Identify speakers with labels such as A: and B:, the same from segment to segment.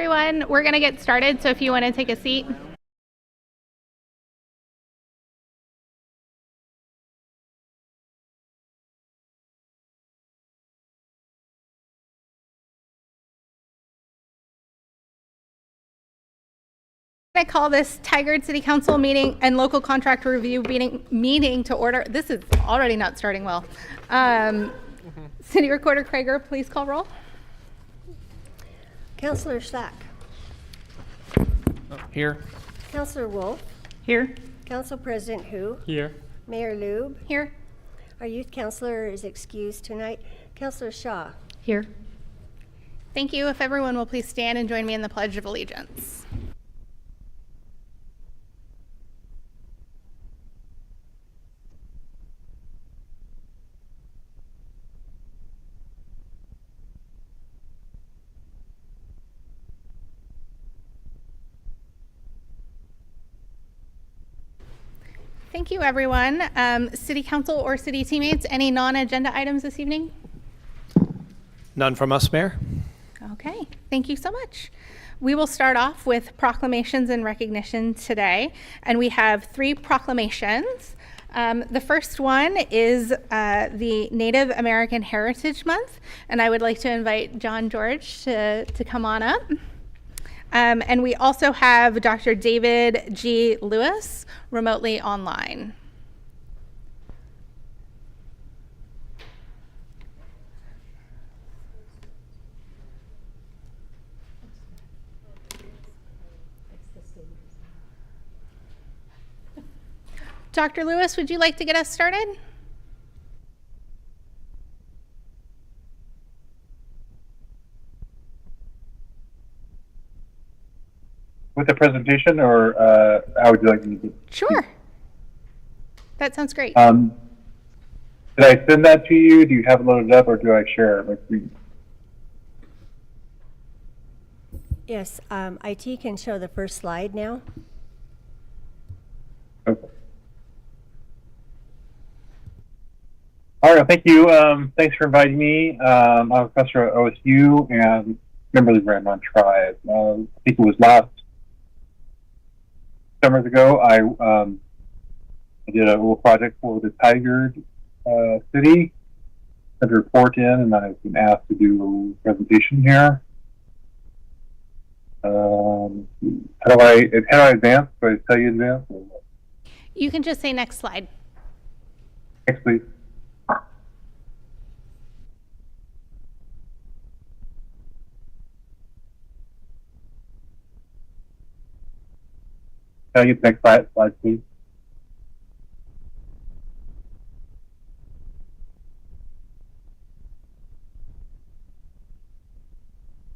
A: Everyone, we're going to get started, so if you want to take a seat. I call this Tigard City Council meeting and local contract review meeting to order. This is already not starting well. City Recorder Krager, please call roll.
B: Councillor Slack.
C: Here.
B: Councillor Wolf.
A: Here.
B: Council President Hu.
C: Here.
B: Mayor Lube.
A: Here.
B: Our youth councillor is excused tonight. Councillor Shaw.
A: Here. Thank you. If everyone will please stand and join me in the Pledge of Allegiance. Thank you, everyone. City Council or city teammates, any non-agenda items this evening?
C: None from us, Mayor.
A: Okay, thank you so much. We will start off with proclamations and recognition today, and we have 3 proclamations. The first one is the Native American Heritage Month, and I would like to invite John George to come on up. And we also have Dr. David G. Lewis remotely online. Dr. Lewis, would you like to get us started?
D: With the presentation, or how would you like me to?
A: Sure. That sounds great.
D: Did I send that to you? Do you have it loaded up, or do I share my screen?
B: Yes, IT can show the first slide now.
D: Okay. All right, thank you. Thanks for inviting me. I'm a professor at OSU and member of the Grand Mountain Tribe. I think it was last summers ago. I did a little project for the Tigard City, sent a report in, and I've been asked to do a presentation here. How do I advance? Do I tell you advance?
A: You can just say next slide.
D: Next, please. Can I get the next slide, please?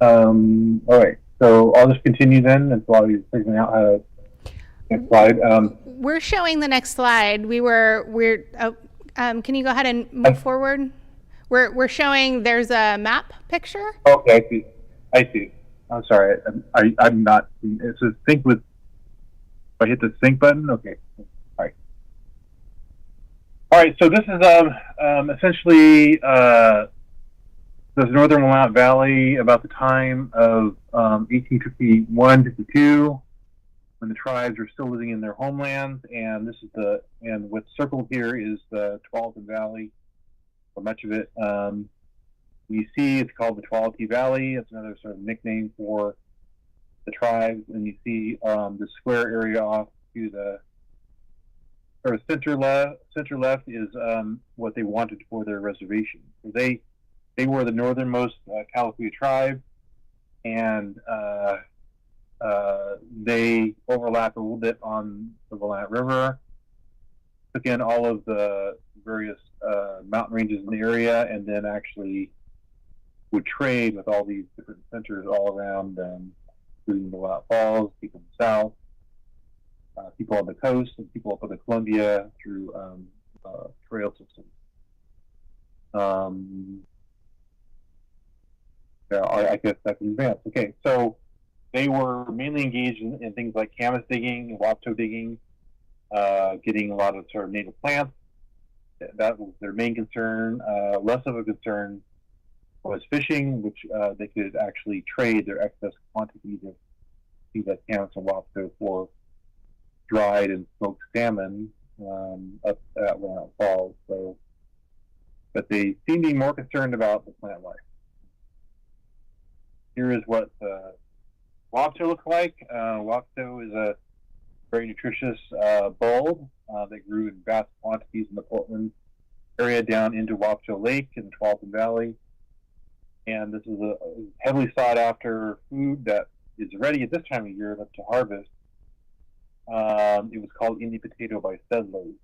D: All right, so I'll just continue then until I figuring out how to next slide.
A: We're showing the next slide. Can you go ahead and move forward? We're showing there's a map picture.
D: Okay, I see. I'm sorry. I'm not. It says sync with. If I hit the sync button, okay. All right. All right. So this is essentially the northern Willamette Valley about the time of 1851-52, when the tribes are still living in their homelands, and this is and what's circled here is the Tualatin Valley, or much of it. You see, it's called the Tualatin Valley. It's another sort of nickname for the tribes, and you see the square area off to the sort of center left is what they wanted for their reservation. So they were the northernmost Calapooya tribe, and they overlap a little bit on the Willamette River, took in all of the various mountain ranges in the area, and then actually would trade with all these different centers all around, including the Willamette Falls, people in the south, people on the coast, and people up on the Columbia through trail systems. I guess I can advance. Okay, so they were mainly engaged in things like camas digging, wapato digging, getting a lot of sort of native plants. That was their main concern. Less of a concern was fishing, which they could actually trade their excess quantities of sea camas and lobster for dried and smoked salmon up at Willamette Falls. So, but they seem to be more concerned about the plant life. Here is what lobster looks like. Lobster is a very nutritious bulb that grew in vast quantities in the Portland area down into Wapcho Lake in the Tualatin Valley. And this is a heavily sought after food that is ready at this time of year to harvest. It was called Indian potato by settlers.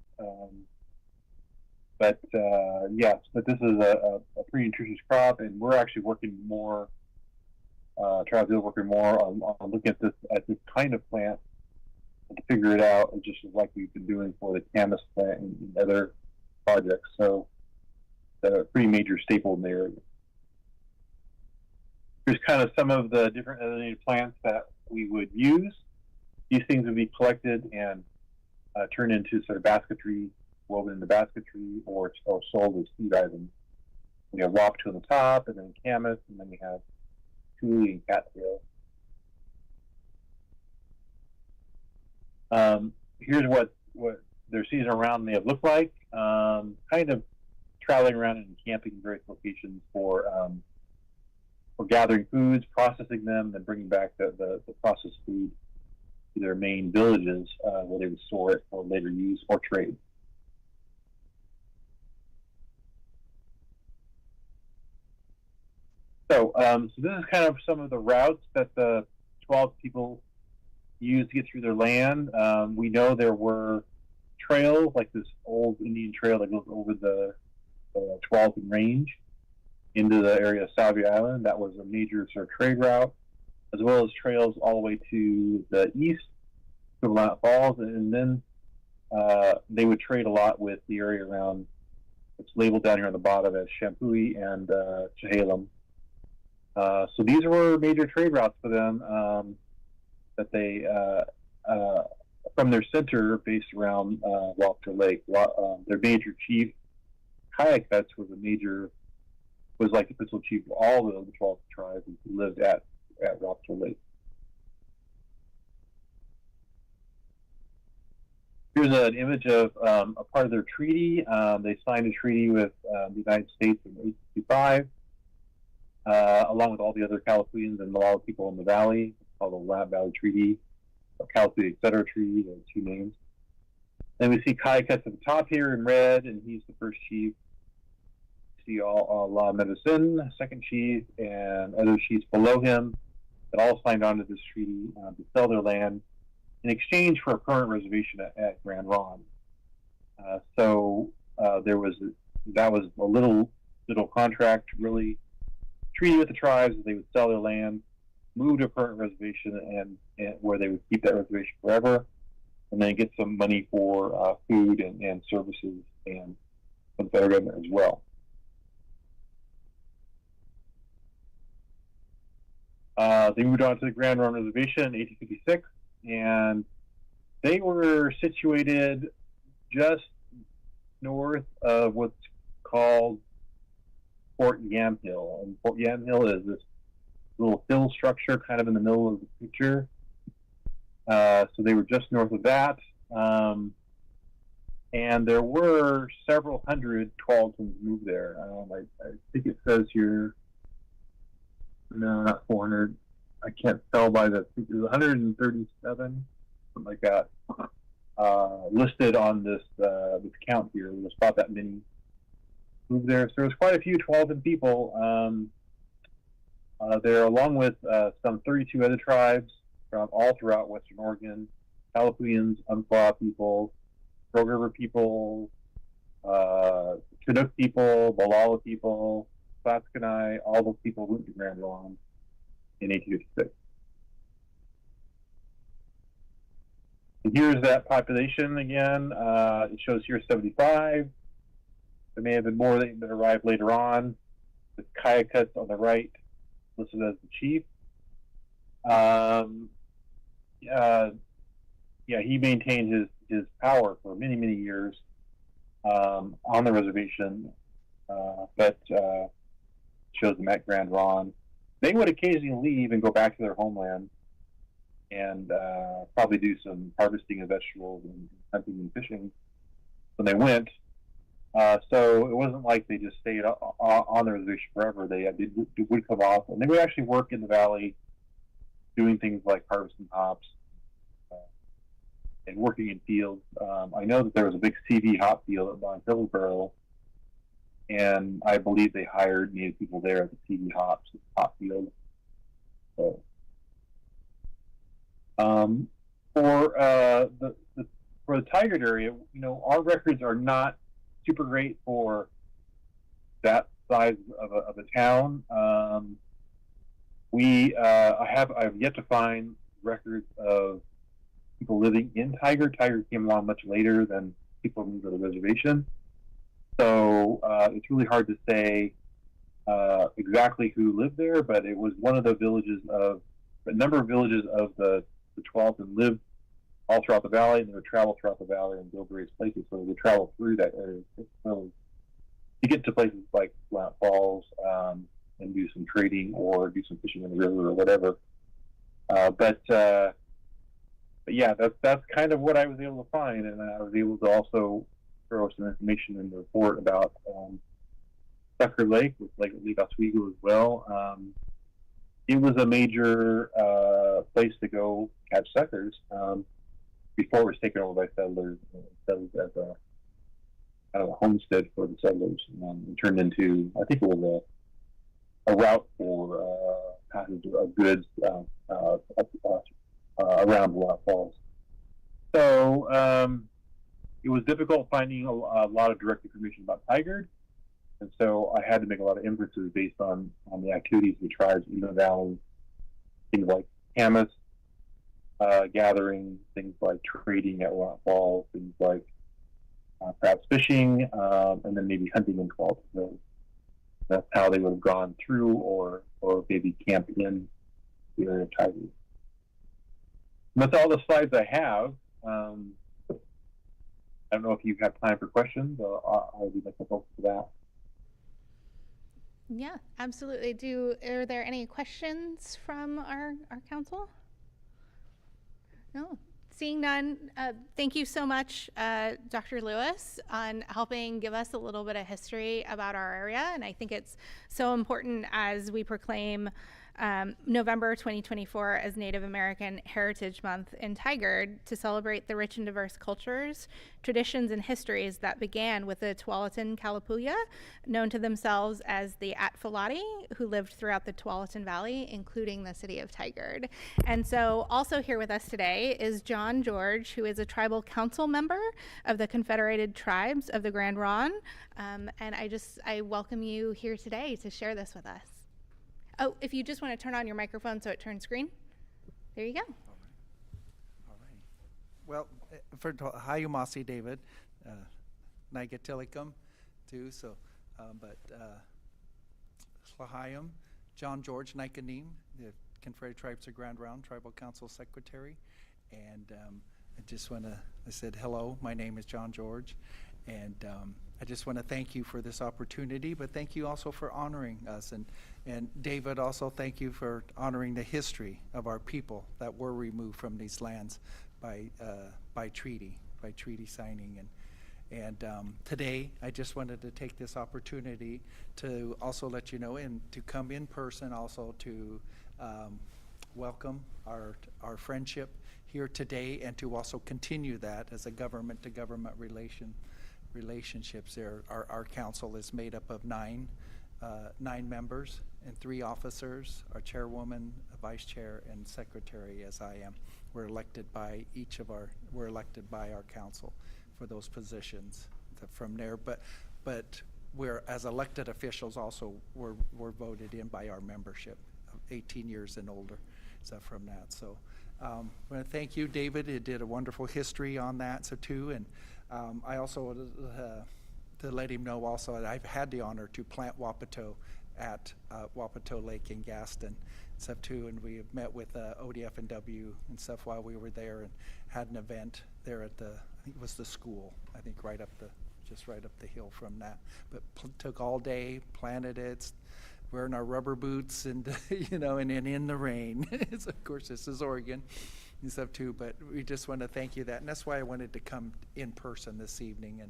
D: But this is a pretty nutritious crop, and we're actually working more, Travis is working more on looking at this kind of plant to figure it out, just like we've been doing for the camas plant and other projects. So, a pretty major staple in the area. Here's kind of some of the different native plants that we would use. These things would be collected and turned into sort of basketry, woven into basketry, or sold as seed items. We have wapcho on the top, and then camas, and then we have tule and cattail. Here's what their season around may have looked like. Kind of traveling around and camping in various locations for gathering foods, processing them, then bringing back the processed food to their main villages where they would store it for later use or trade. So this is kind of some of the routes that the 12 people used to get through their land. We know there were trails, like this old Indian trail that goes over the Tualatin Range into the area of Salvia Island. That was a major sort of trade route, as well as trails all the way to the east to Willamette Falls. And then they would trade a lot with the area around, it's labeled down here on the bottom as Champoeg and Chehalem. So these were major trade routes for them that they, from their center based around Wapcho Lake. Their major chief, Kayakets, was like the principal chief of all the 12 tribes who lived at Wapcho Lake. Here's an image of a part of their treaty. They signed a treaty with the United States in 1865. Along with all the other Calapooians and Molalla people in the valley. It's called the Willamette Valley Treaty, or Calapooia Etc. Treaty, there are two names. Then we see Kayakets at the top here in red, and he's the first chief. We see La Medicine, second chief, and other chiefs below him that all signed on to this treaty to sell their land in exchange for a permanent reservation at Grand Ronde. That was a little contract, really. Treaty with the tribes that they would sell their land, move to a permanent reservation, and where they would keep that reservation forever, and then get some money for food and services and from the federal government as well. They moved on to the Grand Ronde Reservation in 1856, and they were situated just north of what's called Fort Yamhill. And Fort Yamhill is this little hill structure kind of in the middle of the picture. So they were just north of that. And there were several hundred Tualatins moved there. I think it says here, no, not 400. I can't tell by the, it was 137, something like that, listed on this count here. There's about that many moved there. So there was quite a few Tualatin people there, along with some 32 other tribes from all throughout Western Oregon: Calapooians, Umpqua people, Rogue River people, Chinook people, Molalla people, Clatskanie. All those people went to Grand Ronde in 1856. And here's that population again. It shows here 75. There may have been more that arrived later on, with Kayakets on the right, listed as the chief. He maintained his power for many, many years on the reservation, but shows them at Grand Ron. They would occasionally leave and go back to their homeland and probably do some harvesting of vegetables and hunting and fishing when they went. So it wasn't like they just stayed on the reservation forever. They would come off, and they would actually work in the valley doing things like harvesting hops and working in fields. I know that there was a big CV hop field at Mount Hillsborough, and I believe they hired Native people there at the CV hop field. So, for the Tigard area, our records are not super great for that size of a town. I've yet to find records of people living in Tigard. Tigard came along much later than people moved to the reservation. So it's really hard to say exactly who lived there, but it was one of the villages a number of villages of the Tualatin lived all throughout the valley, and they would travel throughout the valley and go various places. So they would travel through that area to get to places like Blount Falls and do some trading or do some fishing in the river or whatever. But yeah, that's kind of what I was able to find, and I was able to also throw some information in the report about Sucker Lake, with Lake Oswego as well. It was a major place to go catch suckers before it was taken over by settlers, settled as a kind of a homestead for the settlers, and turned into, I think it was a route for passage of goods around Blount Falls. So it was difficult finding a lot of direct information about Tigard, and so I had to make a lot of inferences based on the activities of the tribes in the valley, things like camas gathering, things like trading at Blount Falls, things like perhaps fishing, and then maybe hunting in Tualatin Hills. That's how they would have gone through, or maybe camped in the area of Tigard. That's all the slides I have. I don't know if you have time for questions. I'll be looking forward to that.
A: Yeah, absolutely. Are there any questions from our council? No. Seeing none, thank you so much, Dr. Lewis, on helping give us a little bit of history about our area. And I think it's so important as we proclaim November 2024 as Native American Heritage Month in Tigard to celebrate the rich and diverse cultures, traditions, and histories that began with the Tualatin Kalapuya, known to themselves as the Atfalati, who lived throughout the Tualatin Valley, including the city of Tigard. And so also here with us today is John George, who is a tribal council member of the Confederated Tribes of the Grand Ron. And I welcome you here today to share this with us. Oh, if you just want to turn on your microphone so it turns green. There you go.
E: All right. Well, first of all, Hayumasi, David. Nigatilicum, too. So, Slahayum, John George Nikanim, the Confederate Tribes of Grand Round Tribal Council Secretary. And I just want to, I said, hello, my name is John George. And I just want to thank you for this opportunity, but thank you also for honoring us. And David, also thank you for honoring the history of our people that were removed from these lands by treaty signing. And today, I just wanted to take this opportunity to also let you know and to come in person also to welcome our friendship here today, and to also continue that as a government-to-government relationships there. Our council is made up of nine members and 3 officers, our chairwoman, a vice chair, and secretary, as I am. We're elected by our council for those positions from there. But we're, as elected officials, also we're voted in by our membership of 18 years and older. So from that, so I want to thank you, David. You did a wonderful history on that, so too. And I also to let him know also that I've had the honor to plant Wapato at Wapato Lake in Gaston, stuff too. And we have met with ODF&W and stuff while we were there, and had an event there at I think it was the school. I think just right up the hill from that. But took all day, planted it, wearing our rubber boots and, and in the rain. Of course, this is Oregon and stuff too, but we just want to thank you that. And that's why I wanted to come in person this evening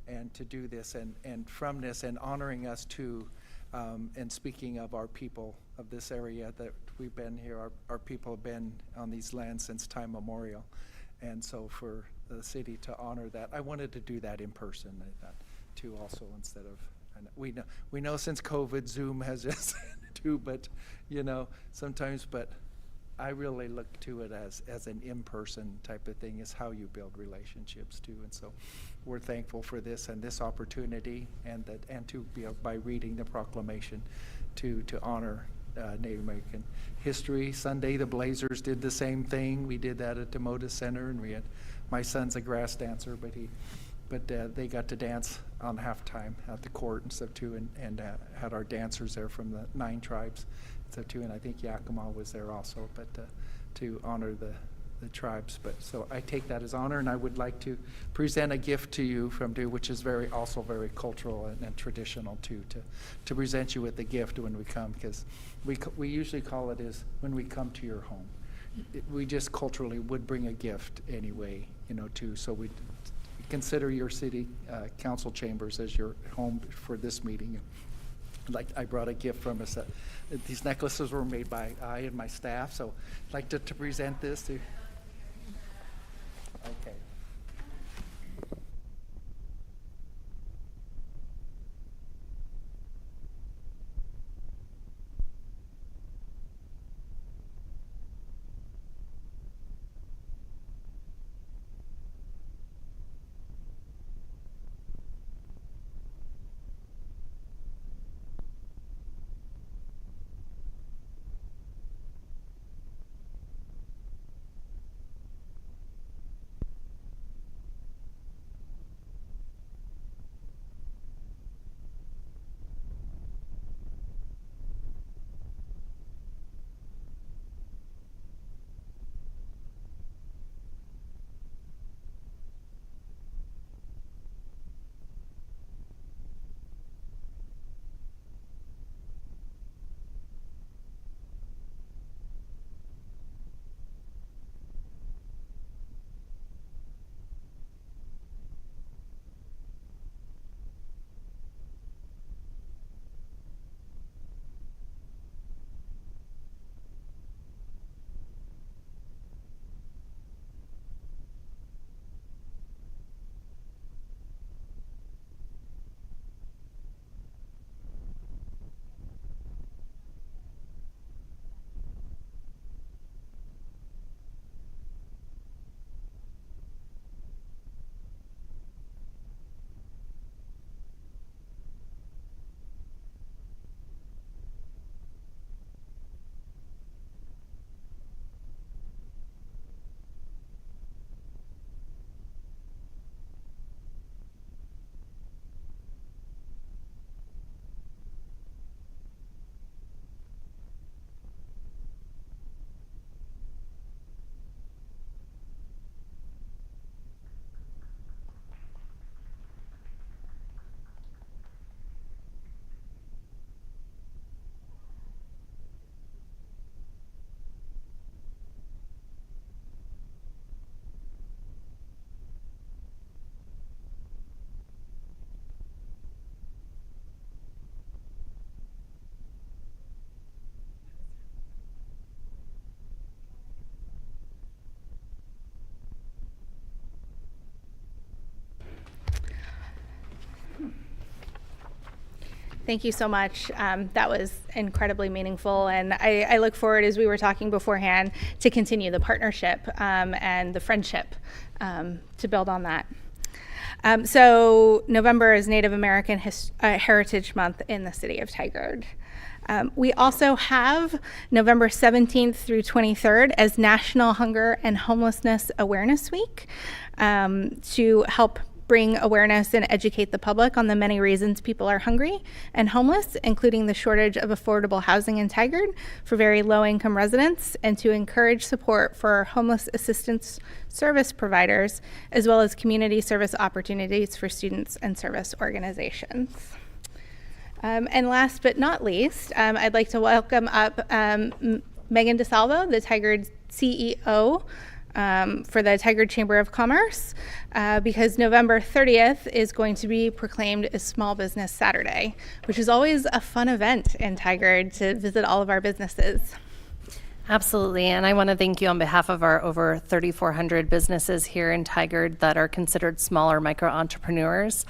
E: and to do this and from this and honoring us too. And speaking of our people of this area that we've been here, our people have been on these lands since time memorial. And so for the city to honor that, I wanted to do that in person too also instead of, and we know since COVID, Zoom has just too, but sometimes, but I really look to it as an in-person type of thing, is how you build relationships too. And so we're thankful for this and this opportunity and to be by reading the proclamation to honor Native American history. Sunday, the Blazers did the same thing. We did that at Demota Center, and we had, my son's a grass dancer, but they got to dance on halftime at the court and stuff too, and had our dancers there from the 9 tribes stuff too, and I think Yakima was there also, but to honor the tribes. But so I take that as honor, and I would like to present a gift to you from DU, which is also very cultural and traditional too, to present you with the gift when we come, because we usually call it is when we come to your home. We just culturally would bring a gift anyway, too. So we consider your city council chambers as your home for this meeting. Like I brought a gift from us. These necklaces were made by I and my staff, so I'd like to present this to. Okay.
A: Thank you so much. That was incredibly meaningful, and I look forward, as we were talking beforehand, to continue the partnership and the friendship to build on that. So November is Native American Heritage Month in the city of Tigard. We also have November 17th through 23rd as National Hunger and Homelessness Awareness Week to help bring awareness and educate the public on the many reasons people are hungry and homeless, including the shortage of affordable housing in Tigard for very low-income residents, and to encourage support for homeless assistance service providers, as well as community service opportunities for students and service organizations. And last but not least, I'd like to welcome up Megan DeSalvo, the Tigard CEO, for the Tigard Chamber of Commerce, because November 30th is going to be proclaimed as Small Business Saturday, which is always a fun event in Tigard to visit all of our businesses.
F: Absolutely, and I want to thank you on behalf of our over 3,400 businesses here in Tigard that are considered smaller micro entrepreneurs.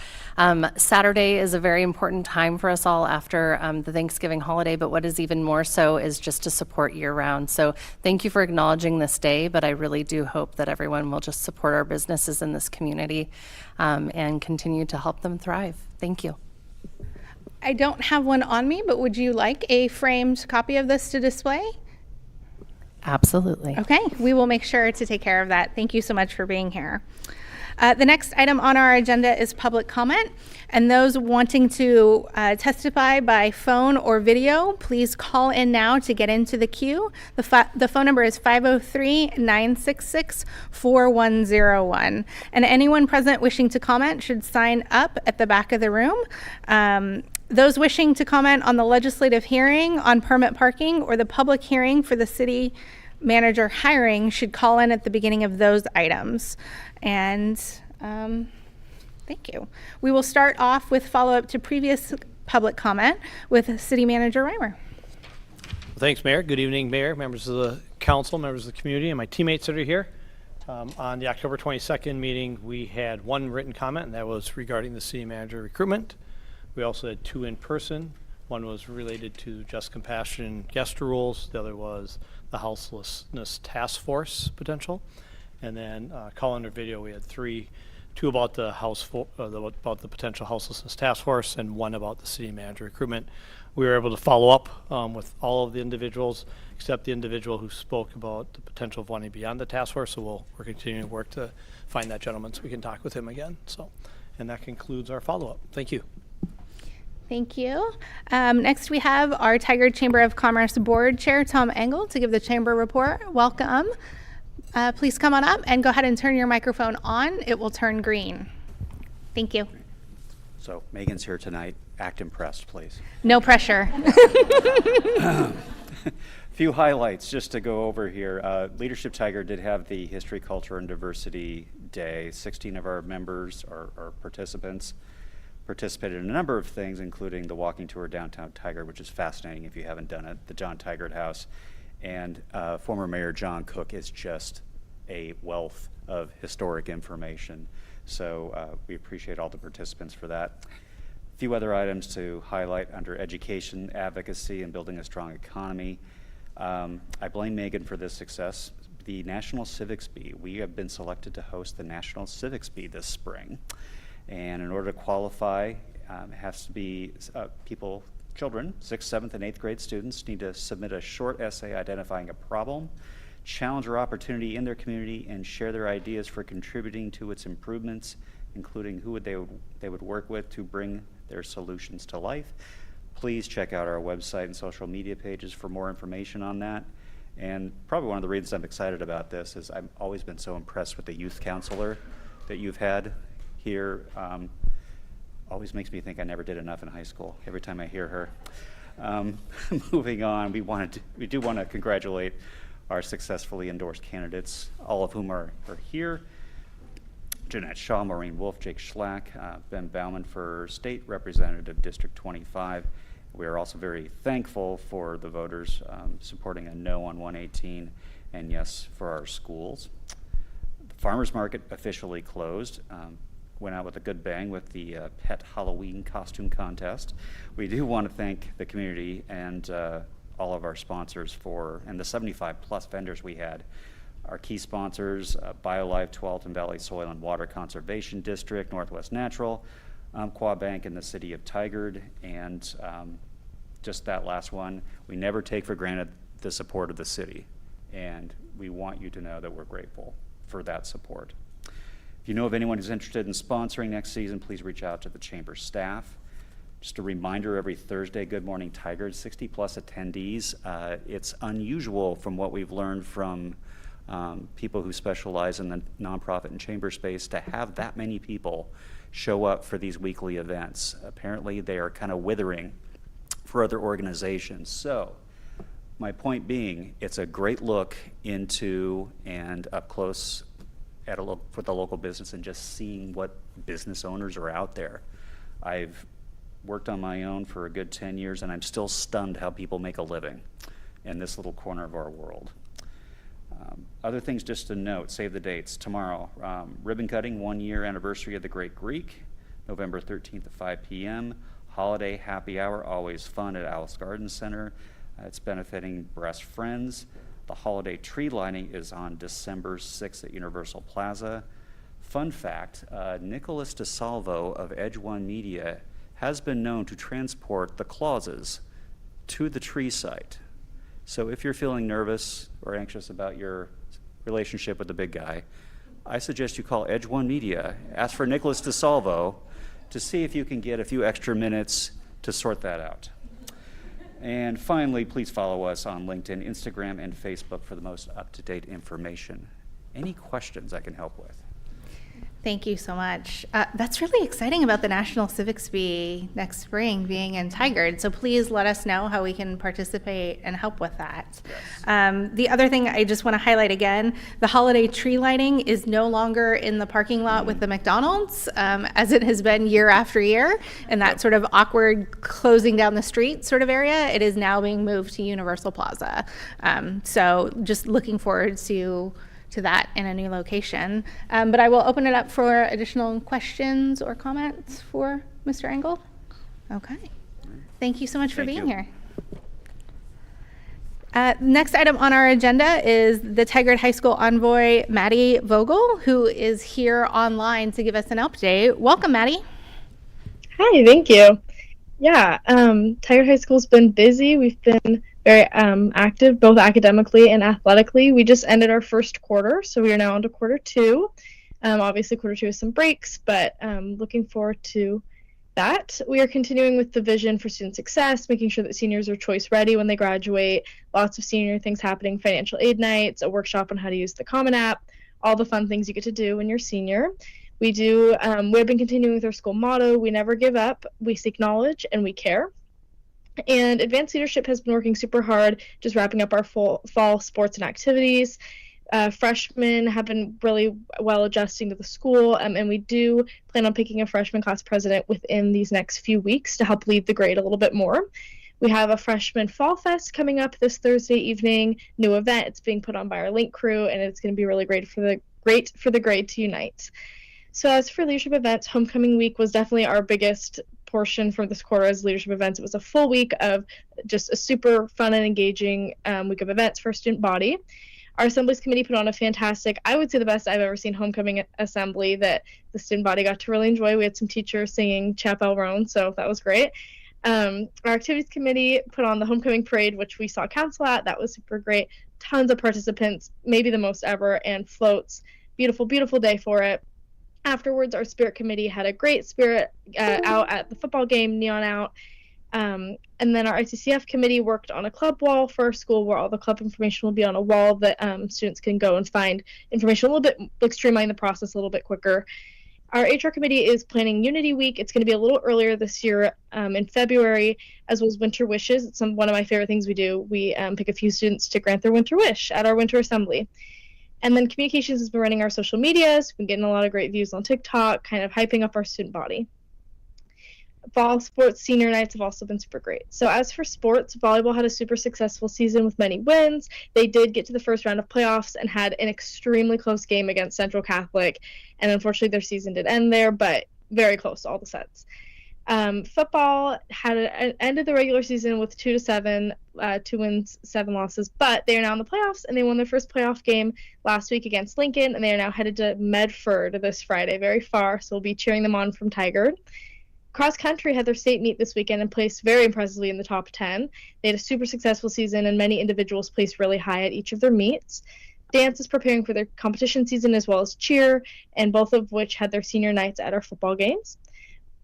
F: Saturday is a very important time for us all after the Thanksgiving holiday, but what is even more so is just to support year-round. So thank you for acknowledging this day, but I really do hope that everyone will just support our businesses in this community and continue to help them thrive. Thank you.
A: I don't have one on me, but would you like a framed copy of this to display?
F: Absolutely.
A: Okay, we will make sure to take care of that. Thank you so much for being here. The next item on our agenda is public comment, and those wanting to testify by phone or video, please call in now to get into the queue. The phone number is 503-966-4101, and anyone present wishing to comment should sign up at the back of the room. Those wishing to comment on the legislative hearing on permit parking or the public hearing for the city manager hiring should call in at the beginning of those items. And thank you. We will start off with follow-up to previous public comment with City Manager Reimer.
C: Thanks, Mayor. Good evening, Mayor, members of the council, members of the community, and my teammates that are here. On the October 22nd meeting, we had one written comment, and that was regarding the city manager recruitment. We also had two in person. One was related to just compassion guest rules. The other was the houselessness task force potential. And then call under video, we had two about the about the potential houselessness task force, and one about the city manager recruitment. We were able to follow up with all of the individuals except the individual who spoke about the potential of wanting to be on the task force. So we're continuing to work to find that gentleman so we can talk with him again. So, and that concludes our follow-up. Thank you.
A: Thank you. Next, we have our Tigard Chamber of Commerce Board Chair, Tom Engel, to give the chamber report. Welcome. Please come on up and go ahead and turn your microphone on. It will turn green. Thank you.
G: So Megan's here tonight. Act impressed, please.
A: No pressure.
G: Few highlights just to go over here. Leadership Tigard did have the History, Culture, and Diversity Day. 16 of our members or participants participated in a number of things, including the walking tour downtown Tigard, which is fascinating if you haven't done it, the John Tigard House. And former Mayor John Cook is just a wealth of historic information. So we appreciate all the participants for that. A few other items to highlight under education, advocacy, and building a strong economy. I blame Megan for this success. The National Civics Bee. We have been selected to host the National Civics Bee this spring. And in order to qualify, it has to be children, 6th, 7th, and 8th grade students need to submit a short essay identifying a problem, challenge or opportunity in their community, and share their ideas for contributing to its improvements, including who they would work with to bring their solutions to life. Please check out our website and social media pages for more information on that. And probably one of the reasons I'm excited about this is I've always been so impressed with the youth counselor that you've had here. Always makes me think I never did enough in high school every time I hear her. Moving on, we do want to congratulate our successfully endorsed candidates, all of whom are here. Jeanette Shaw, Maureen Wolf, Jake Schlack, Ben Bauman for State Representative District 25. We are also very thankful for the voters supporting a no on 118 and yes for our schools. The farmers market officially closed. Went out with a good bang with the pet Halloween costume contest. We do want to thank the community and all of our sponsors and the 75 plus vendors we had. Our key sponsors, BioLife, Tualatin Valley Soil and Water Conservation District, Northwest Natural, Umpqua Bank in the city of Tigard, and just that last one, we never take for granted the support of the city, and we want you to know that we're grateful for that support. If you know of anyone who's interested in sponsoring next season, please reach out to the chamber staff. Just a reminder, every Thursday, Good Morning Tigard, 60 plus attendees. It's unusual from what we've learned from people who specialize in the nonprofit and chamber space, to have that many people show up for these weekly events. Apparently, they are kind of withering for other organizations. So, my point being, it's a great look into and up close at a look with the local business and just seeing what business owners are out there. I've worked on my own for a good 10 years, and I'm still stunned how people make a living in this little corner of our world. Other things just to note, save the dates. Tomorrow, ribbon cutting, 1-year anniversary of the Great Greek, November 13th at 5 p.m. Holiday happy hour, always fun at Alice Garden Center. It's benefiting Breast Friends. The holiday tree lighting is on December 6th at Universal Plaza. Fun fact, Nicholas DeSalvo of Edge One Media has been known to transport the clauses to the tree site. So if you're feeling nervous or anxious about your relationship with the big guy, I suggest you call Edge One Media, ask for Nicholas DeSalvo to see if you can get a few extra minutes to sort that out. And finally, please follow us on LinkedIn, Instagram, and Facebook for the most up-to-date information. Any questions I can help with?
A: Thank you so much. That's really exciting about the National Civics Bee next spring being in Tigard. So please let us know how we can participate and help with that.
G: Yes.
A: The other thing I just want to highlight again, the holiday tree lighting is no longer in the parking lot with the McDonald's, as it has been year after year, in that sort of awkward closing down the street sort of area. It is now being moved to Universal Plaza. So just looking forward to that in a new location. But I will open it up for additional questions or comments for Mr. Engel. Okay. Thank you so much for
G: Thank
A: being
G: you.
A: here. Next item on our agenda is the Tigard High School envoy, Maddie Vogel, who is here online to give us an update. Welcome, Maddie.
H: Hi, thank you. Yeah, Tigard High School's been busy. We've been very active, both academically and athletically. We just ended our first quarter, so we are now on to quarter two. Obviously, quarter two has some breaks, but looking forward to that. We are continuing with the vision for student success, making sure that seniors are choice ready when they graduate. Lots of senior things happening, financial aid nights, a workshop on how to use the Common App, all the fun things you get to do when you're senior. We have been continuing with our school motto, we never give up, we seek knowledge, and we care. And Advanced Leadership has been working super hard, just wrapping up our fall sports and activities. Freshmen have been really well adjusting to the school, and we do plan on picking a freshman class president within these next few weeks to help lead the grade a little bit more. We have a freshman fall fest coming up this Thursday evening, new event. It's being put on by our Link crew, and it's going to be really great for the grade to unite. So as for leadership events, homecoming week was definitely our biggest portion for this quarter as leadership events. It was a full week of just a super fun and engaging week of events for our student body. Our assemblies committee put on a fantastic, I would say the best I've ever seen homecoming assembly that the student body got to really enjoy. We had some teachers singing Chapel Roan, so that was great. Our activities committee put on the homecoming parade, which we saw council at. That was super great. Tons of participants, maybe the most ever, and floats. Beautiful, beautiful day for it. Afterwards, our spirit committee had a great spirit out at the football game, Neon Out. And then our ICCF committee worked on a club wall for our school where all the club information will be on a wall that students can go and find information a little bit, like streamline the process a little bit quicker. Our HR committee is planning Unity Week. It's going to be a little earlier this year in February, as well as Winter Wishes. It's one of my favorite things we do. We pick a few students to grant their winter wish at our winter assembly. And then communications has been running our social medias. We've been getting a lot of great views on TikTok, kind of hyping up our student body. Fall sports senior nights have also been super great. So as for sports, volleyball had a super successful season with many wins. They did get to the first round of playoffs and had an extremely close game against Central Catholic. And unfortunately, their season did end there, but very close to all the sets. Football had ended the regular season with 2-7, 2 wins, 7 losses, but they are now in the playoffs, and they won their first playoff game last week against Lincoln, and they are now headed to Medford this Friday, very far, so we'll be cheering them on from Tigard. Cross country had their state meet this weekend and placed very impressively in the top 10. They had a super successful season, and many individuals placed really high at each of their meets. Dance is preparing for their competition season as well as cheer, and both of which had their senior nights at our football games.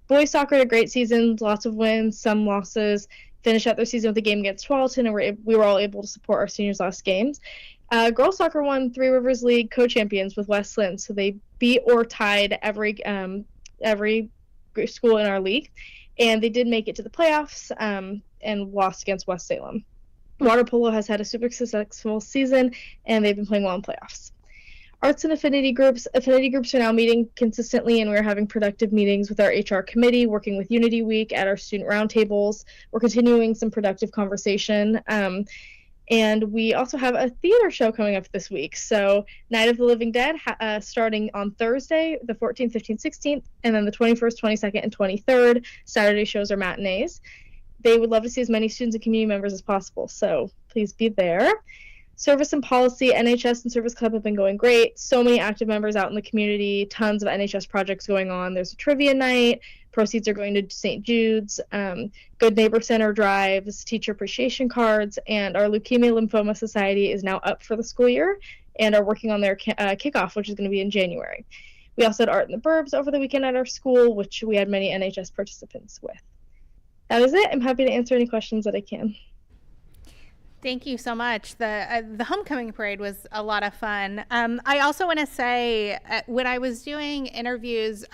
H: Boys soccer had a great season, lots of wins, some losses. Finished out their season with a game against Tualatin, and we were all able to support our seniors' last games. Girls soccer won Three Rivers League co-champions with West Lynn, so they beat or tied every school in our league, and they did make it to the playoffs and lost against West Salem. Water polo has had a super successful season, and they've been playing well in playoffs. Arts and affinity groups are now meeting consistently, and we're having productive meetings with our HR committee, working with Unity Week at our student roundtables. We're continuing some productive conversation. And we also have a theater show coming up this week. So Night of the Living Dead starting on Thursday, the 14th, 15th, 16th, and then the 21st, 22nd, and 23rd. Saturday shows are matinees. They would love to see as many students and community members as possible, so please be there. Service and policy, NHS and Service Club have been going great. So many active members out in the community, tons of NHS projects going on. There's a trivia night. Proceeds are going to St. Jude's, Good Neighbor Center drives, teacher appreciation cards, and our Leukemia Lymphoma Society is now up for the school year and are working on their kickoff, which is going to be in January. We also had Art in the Burbs over the weekend at our school, which we had many NHS participants with. That is it. I'm happy to answer any questions that I can.
A: Thank you so much. The homecoming parade was a lot of fun. I also want to say, when I was doing interviews,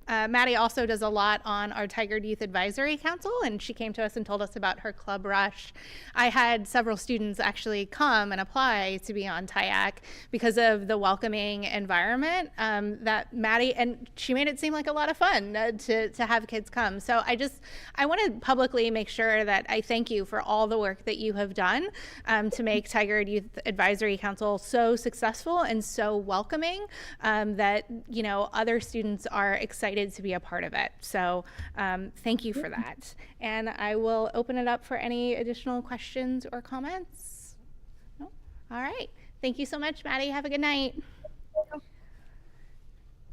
A: Maddie also does a lot on our Tigard Youth Advisory Council, and she came to us and told us about her Club Rush. I had several students actually come and apply to be on TIAC because of the welcoming environment that Maddie, and she made it seem like a lot of fun to have kids come. So I want to publicly make sure that I thank you for all the work that you have done to make Tigard Youth Advisory Council so successful and so welcoming that, you know, other students are excited to be a part of it. So thank you for that. And I will open it up for any additional questions or comments. No? All right. Thank you so much, Maddie. Have a good night.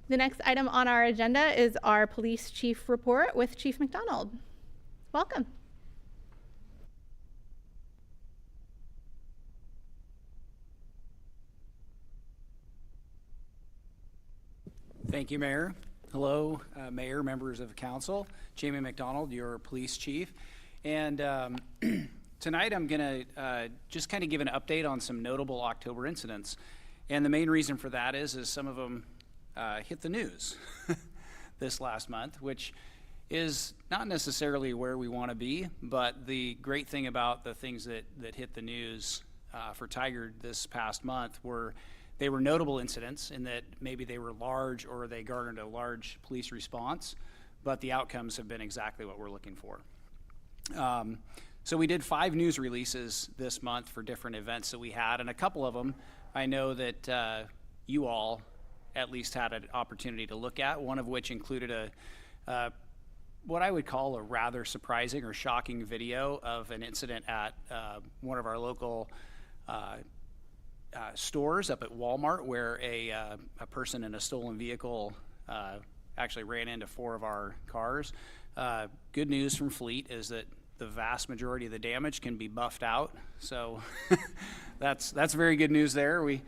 A: The next item on our agenda is our police chief report with Chief McDonald. Welcome.
I: Thank you, Mayor. Hello, Mayor, members of the council. Jamie McDonald, your police chief. And tonight I'm going to just kind of give an update on some notable October incidents. And the main reason for that is some of them hit the news this last month, which is not necessarily where we want to be, but the great thing about the things that hit the news for Tigard this past month were they were notable incidents in that maybe they were large or they garnered a large police response, but the outcomes have been exactly what we're looking for. So we did 5 news releases this month for different events that we had, and a couple of them I know that you all at least had an opportunity to look at, one of which included what I would call a rather surprising or shocking video of an incident at one of our local stores up at Walmart where a person in a stolen vehicle actually ran into 4 of our cars. Good news from Fleet is that the vast majority of the damage can be buffed out, so that's very good news there. We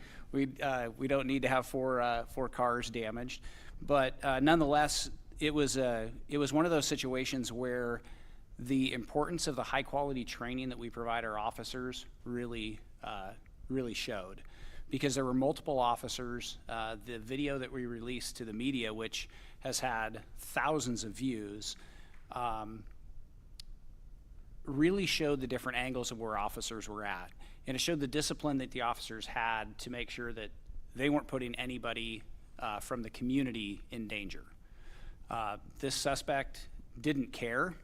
I: don't need to have 4 cars damaged, but nonetheless, it was one of those situations where the importance of the high quality training that we provide our officers really showed, because there were multiple officers. The video that we released to the media, which has had thousands of views, really showed the different angles of where officers were at. And it showed the discipline that the officers had to make sure that they weren't putting anybody from the community in danger. This suspect didn't care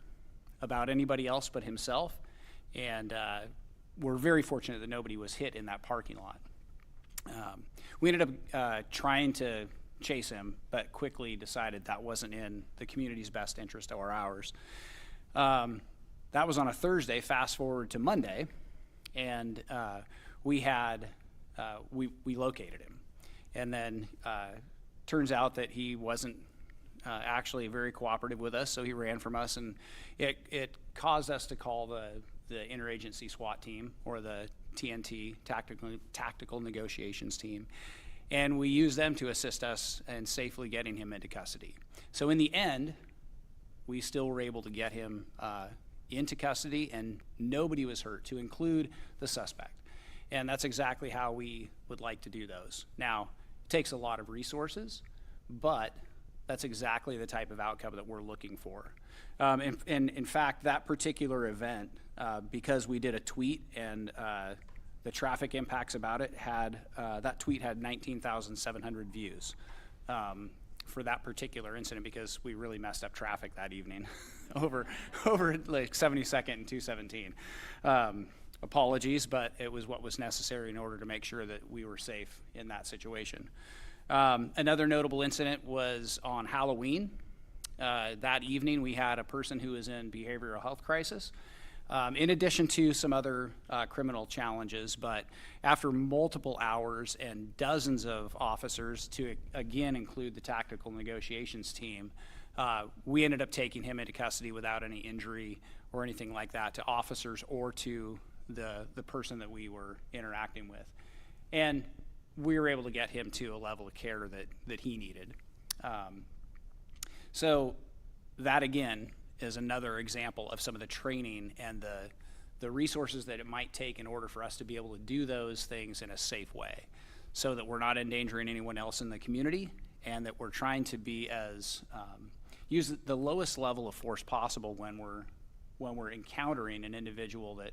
I: about anybody else but himself, and we're very fortunate that nobody was hit in that parking lot. We ended up trying to chase him, but quickly decided that wasn't in the community's best interest or ours. That was on a Thursday. Fast forward to Monday, and we located him. And then turns out that he wasn't actually very cooperative with us, so he ran from us, and it caused us to call the interagency SWAT team, or the TNT, Tactical Negotiations Team, and we used them to assist us in safely getting him into custody. So in the end, we still were able to get him into custody, and nobody was hurt, to include the suspect. And that's exactly how we would like to do those. Now, it takes a lot of resources, but that's exactly the type of outcome that we're looking for. And in fact, that particular event, because we did a tweet and the traffic impacts about it that tweet had 19,700 views for that particular incident, because we really messed up traffic that evening over like 72nd and 217. Apologies, but it was what was necessary in order to make sure that we were safe in that situation. Another notable incident was on Halloween. That evening, we had a person who was in behavioral health crisis, in addition to some other criminal challenges. But after multiple hours and dozens of officers, to again include the tactical negotiations team, we ended up taking him into custody without any injury or anything like that to officers or to the person that we were interacting with. And we were able to get him to a level of care that he needed. So that, again, is another example of some of the training and the resources that it might take in order for us to be able to do those things in a safe way, so that we're not endangering anyone else in the community, and that we're trying to be as use the lowest level of force possible when we're encountering an individual that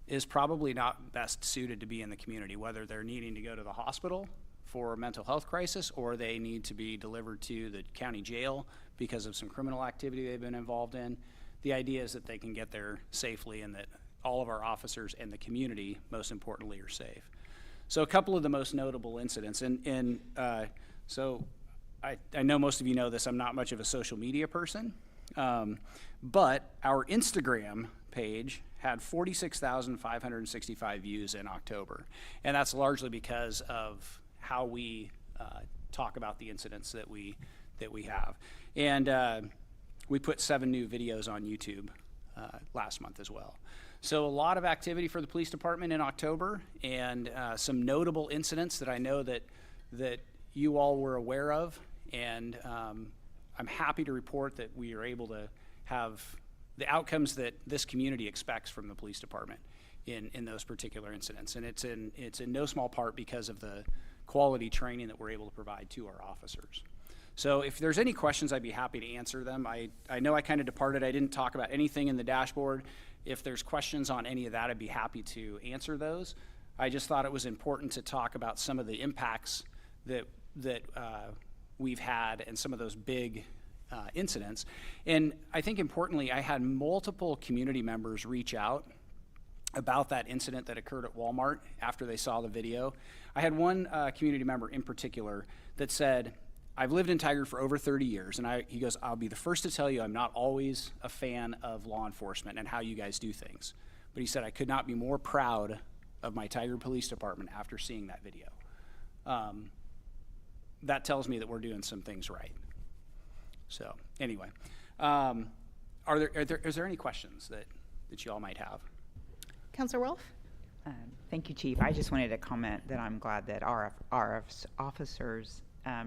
I: is probably not best suited to be in the community, whether they're needing to go to the hospital for a mental health crisis or they need to be delivered to the county jail because of some criminal activity they've been involved in. The idea is that they can get there safely and that all of our officers and the community, most importantly, are safe. So a couple of the most notable incidents, so I know most of you know this, I'm not much of a social media person, but our Instagram page had 46,565 views in October. And that's largely because of how we talk about the incidents that we have. And we put 7 new videos on YouTube last month as well. So a lot of activity for the police department in October, and some notable incidents that I know that you all were aware of. And I'm happy to report that we are able to have the outcomes that this community expects from the police department in those particular incidents. And it's in no small part because of the quality training that we're able to provide to our officers. So if there's any questions, I'd be happy to answer them. I know I kind of departed. I didn't talk about anything in the dashboard. If there's questions on any of that, I'd be happy to answer those. I just thought it was important to talk about some of the impacts that we've had and some of those big incidents. And I think importantly, I had multiple community members reach out about that incident that occurred at Walmart after they saw the video. I had one community member in particular that said, I've lived in Tigard for over 30 years, and he goes, I'll be the first to tell you I'm not always a fan of law enforcement and how you guys do things. But he said, I could not be more proud of my Tigard Police Department after seeing that video. That tells me that we're doing some things right. So anyway, is there any questions that you all might have?
A: Counselor Wolf?
J: Thank you, Chief. I just wanted to comment that I'm glad that our officers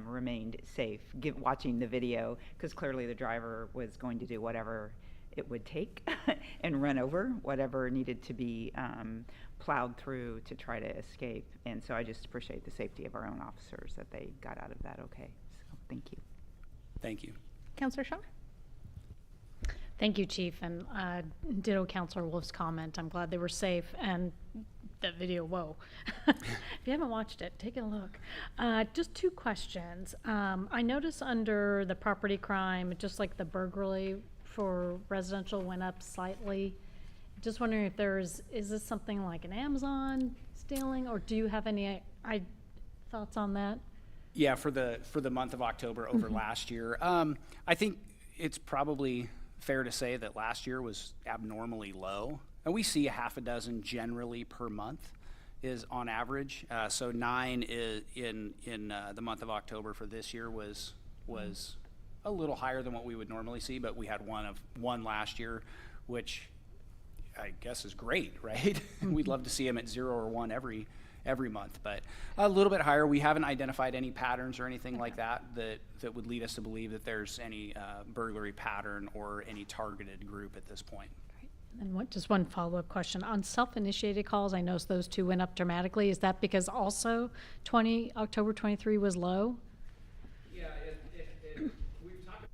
J: remained safe watching the video, because clearly the driver was going to do whatever it would take and run over whatever needed to be plowed through to try to escape. And so I just appreciate the safety of our own officers, that they got out of that okay. So thank you.
I: Thank you.
A: Counselor Shaw?
K: Thank you, Chief, and ditto Counselor Wolf's comment. I'm glad they were safe, and that video, whoa. If you haven't watched it, take a look. Just 2 questions. I noticed under the property crime, just like the burglary for residential went up slightly. Just wondering if is this something like an Amazon stealing, or do you have any thoughts on that?
I: Yeah, for the month of October over last year. I think it's probably fair to say that last year was abnormally low. And we see a half a dozen generally per month is on average. So 9 is in the month of October for this year was a little higher than what we would normally see, but we had one last year, which I guess is great, right? We'd love to see them at 0 or 1 every month, but a little bit higher. We haven't identified any patterns or anything like that would lead us to believe that there's any burglary pattern or any targeted group at this point.
K: And just one follow-up question. On self-initiated calls, I noticed those two went up dramatically. Is that because also October 23 was low?
I: Yeah, we've talked.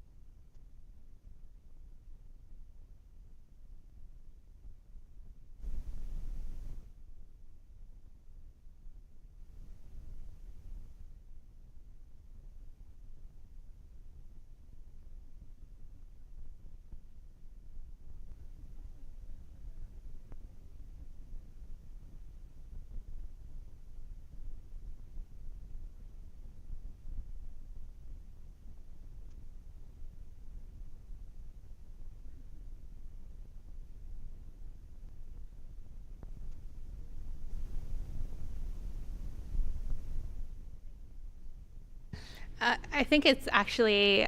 A: I think it's actually,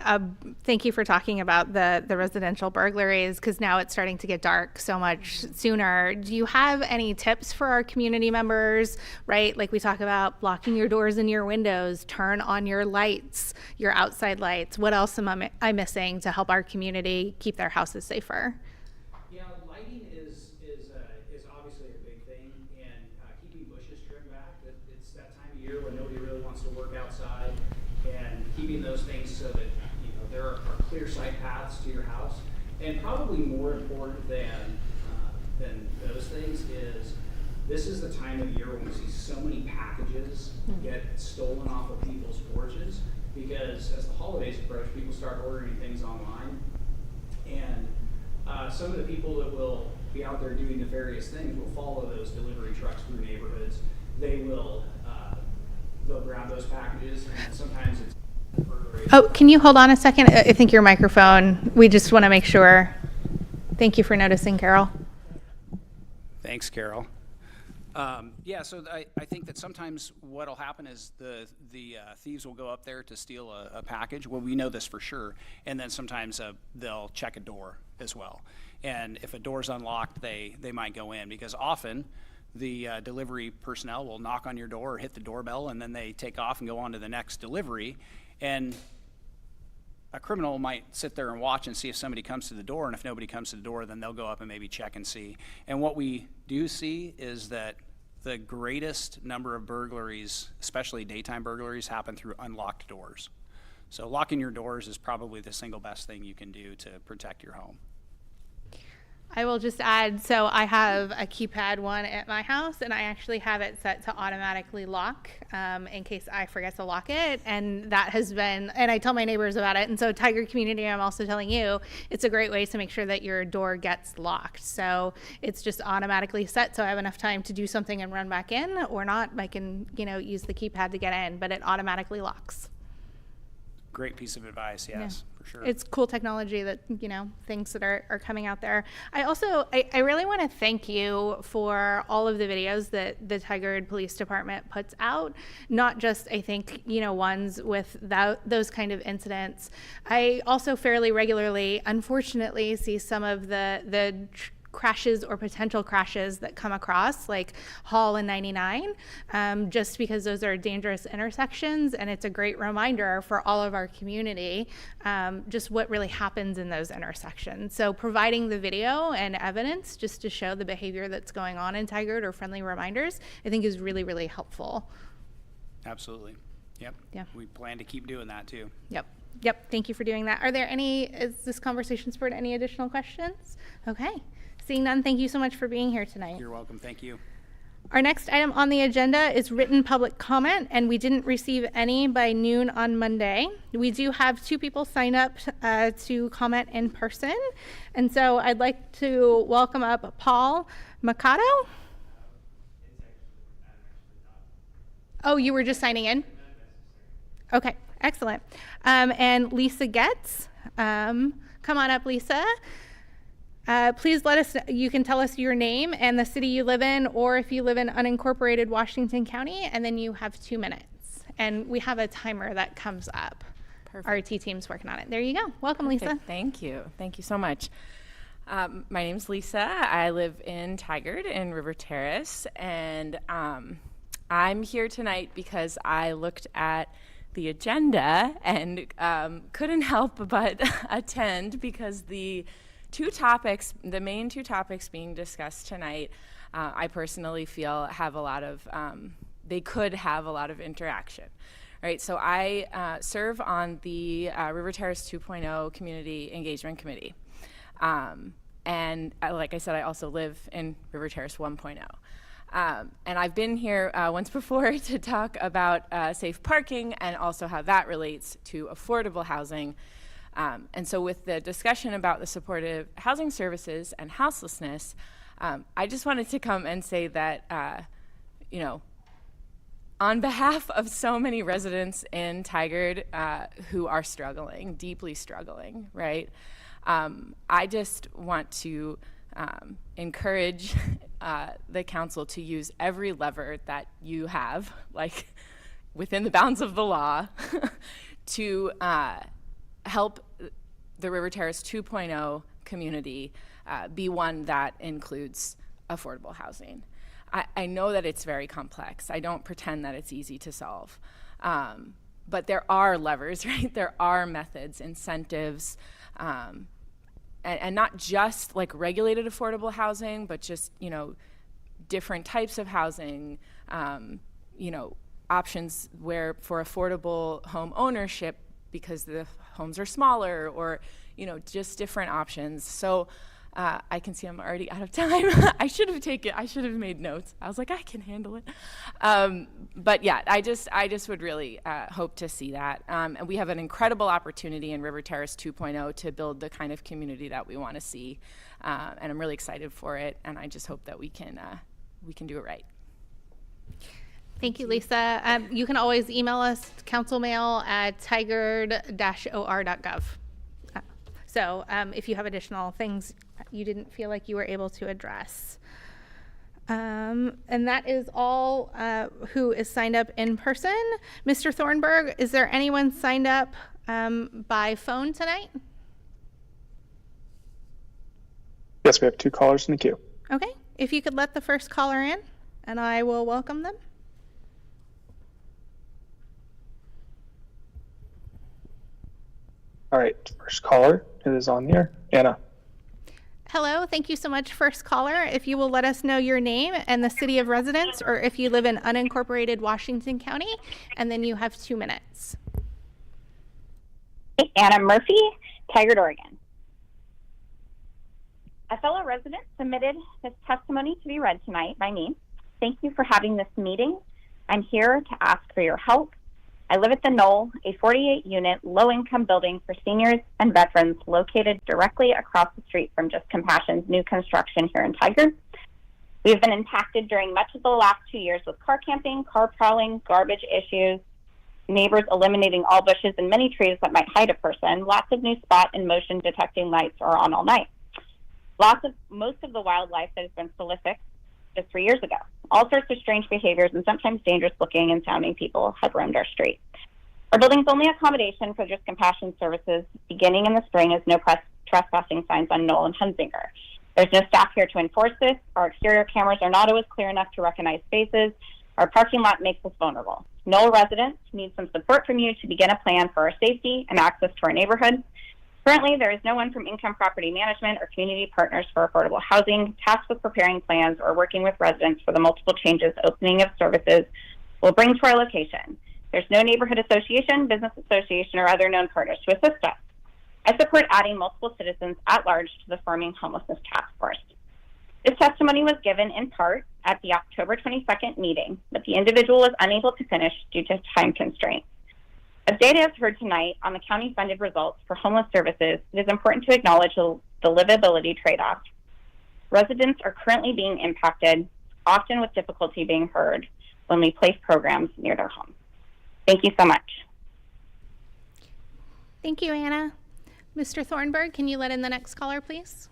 A: thank you for talking about the residential burglaries, because now it's starting to get dark so much sooner. Do you have any tips for our community members, right? Like we talk about blocking your doors and your windows, turn on your lights, your outside lights. What else am I missing to help our community keep their houses safer?
I: Yeah, lighting is obviously a big thing, and keeping bushes trimmed back. It's that time of year when nobody really wants to work outside, and keeping those things so that there are clear sight paths to your house. And probably more important than those things is this is the time of year when we see so many packages get stolen off of people's porches, because as the holidays approach, people start ordering things online, and some of the people that will be out there doing nefarious things will follow those delivery trucks through neighborhoods. They'll grab those packages, and sometimes it's
A: Oh, can you hold on a second? I think your microphone, we just want to make sure. Thank you for noticing, Carol.
I: Thanks, Carol. Yeah, so I think that sometimes what'll happen is the thieves will go up there to steal a package. Well, we know this for sure. And then sometimes they'll check a door as well. And if a door's unlocked, they might go in, because often the delivery personnel will knock on your door or hit the doorbell, and then they take off and go on to the next delivery. And a criminal might sit there and watch and see if somebody comes to the door, and if nobody comes to the door, then they'll go up and maybe check and see. And what we do see is that the greatest number of burglaries, especially daytime burglaries, happen through unlocked doors. So locking your doors is probably the single best thing you can do to protect your home.
A: I will just add, so I have a keypad one at my house, and I actually have it set to automatically lock in case I forget to lock it. And that has been, and I tell my neighbors about it. And so Tiger community, I'm also telling you, it's a great way to make sure that your door gets locked. So it's just automatically set, so I have enough time to do something and run back in, or not, I can, use the keypad to get in, but it automatically locks.
I: Great piece of advice, yes, for sure.
A: It's cool technology that, things that are coming out there. I also, I really want to thank you for all of the videos that the Tigard Police Department puts out, not just, I think, ones with those kind of incidents. I also fairly regularly, unfortunately, see some of the crashes or potential crashes that come across, like Hall and 99, just because those are dangerous intersections, and it's a great reminder for all of our community just what really happens in those intersections. So providing the video and evidence just to show the behavior that's going on in Tigard, or friendly reminders, I think is really, really helpful.
I: Absolutely. Yep.
A: Yeah.
I: We plan to keep doing that too.
A: Yep. Thank you for doing that. Is this conversation spurred any additional questions? Okay. Seeing none, thank you so much for being here tonight.
I: You're welcome. Thank you.
A: Our next item on the agenda is written public comment, and we didn't receive any by noon on Monday. We do have 2 people sign up to comment in person, and so I'd like to welcome up Paul Mercado. Oh, you were just signing in? Okay, excellent. And Lisa Getz. Come on up, Lisa. Please you can tell us your name and the city you live in, or if you live in unincorporated Washington County, and then you have 2 minutes. And we have a timer that comes up.
L: Perfect.
A: Our IT team's working on it. There you go. Welcome, Lisa.
L: Thank you. Thank you so much. My name's Lisa. I live in Tigard in River Terrace, and I'm here tonight because I looked at the agenda and couldn't help but attend, because the the main two topics being discussed tonight, I personally feel have a lot of, they could have a lot of interaction. Right, so I serve on the River Terrace 2.0 Community Engagement Committee. And like I said, I also live in River Terrace 1.0. And I've been here once before to talk about safe parking and also how that relates to affordable housing. And so with the discussion about the supportive housing services and houselessness, I just wanted to come and say that, you know, on behalf of so many residents in Tigard who are struggling, deeply struggling, right? I just want to encourage the council to use every lever that you have, like within the bounds of the law, to help the River Terrace 2.0 community be one that includes affordable housing. I know that it's very complex. I don't pretend that it's easy to solve. But there are levers, right? There are methods, incentives, and not just like regulated affordable housing, but just, you know, different types of housing, you know, options where for affordable home ownership because the homes are smaller, or, you know, just different options. So I can see I'm already out of time. I should have made notes. I was like, I can handle it. But yeah, I just would really hope to see that. And we have an incredible opportunity in River Terrace 2.0 to build the kind of community that we want to see. And I'm really excited for it. And I just hope that we can do it right.
A: Thank you, Lisa. You can always email us councilmail@tigard-or.gov. So if you have additional things you didn't feel like you were able to address. And that is all who is signed up in person. Mr. Thornburg, is there anyone signed up by phone tonight?
M: Yes, we have 2 callers in the queue.
A: Okay, if you could let the first caller in, and I will welcome them.
M: All right, first caller, it is on the air. Anna.
A: Hello, thank you so much, first caller. If you will let us know your name and the city of residence, or if you live in unincorporated Washington County, and then you have 2 minutes.
N: Anna Murphy, Tigard, Oregon. A fellow resident submitted this testimony to be read tonight by me. Thank you for having this meeting. I'm here to ask for your help. I live at the Knoll, a 48-unit low-income building for seniors and veterans located directly across the street from Just Compassion's new construction here in Tigard. We have been impacted during much of the last 2 years with car camping, car prowling, garbage issues, neighbors eliminating all bushes and many trees that might hide a person. Lots of new spot and motion detecting lights are on all night. Most of the wildlife that has been prolific just 3 years ago. All sorts of strange behaviors and sometimes dangerous looking and sounding people have roamed our street. Our building's only accommodation for Just Compassion services beginning in the spring is no trespassing signs on Knoll and Hunzinger. There's no staff here to enforce this. Our exterior cameras are not always clear enough to recognize faces. Our parking lot makes us vulnerable. Knoll residents need some support from you to begin a plan for our safety and access to our neighborhood. Currently, there is no one from Income Property Management or Community Partners for Affordable Housing tasked with preparing plans or working with residents for the multiple changes opening of services will bring to our location. There's no neighborhood association, business association, or other known partners to assist us. I support adding multiple citizens at large to the Farming Homelessness Task Force. This testimony was given in part at the October 22nd meeting, but the individual was unable to finish due to time constraints. As data is heard tonight on the county-funded results for homeless services, it is important to acknowledge the livability trade-off. Residents are currently being impacted, often with difficulty being heard, when we place programs near their homes. Thank you so much.
A: Thank you, Anna. Mr. Thornburg, can you let in the next caller, please?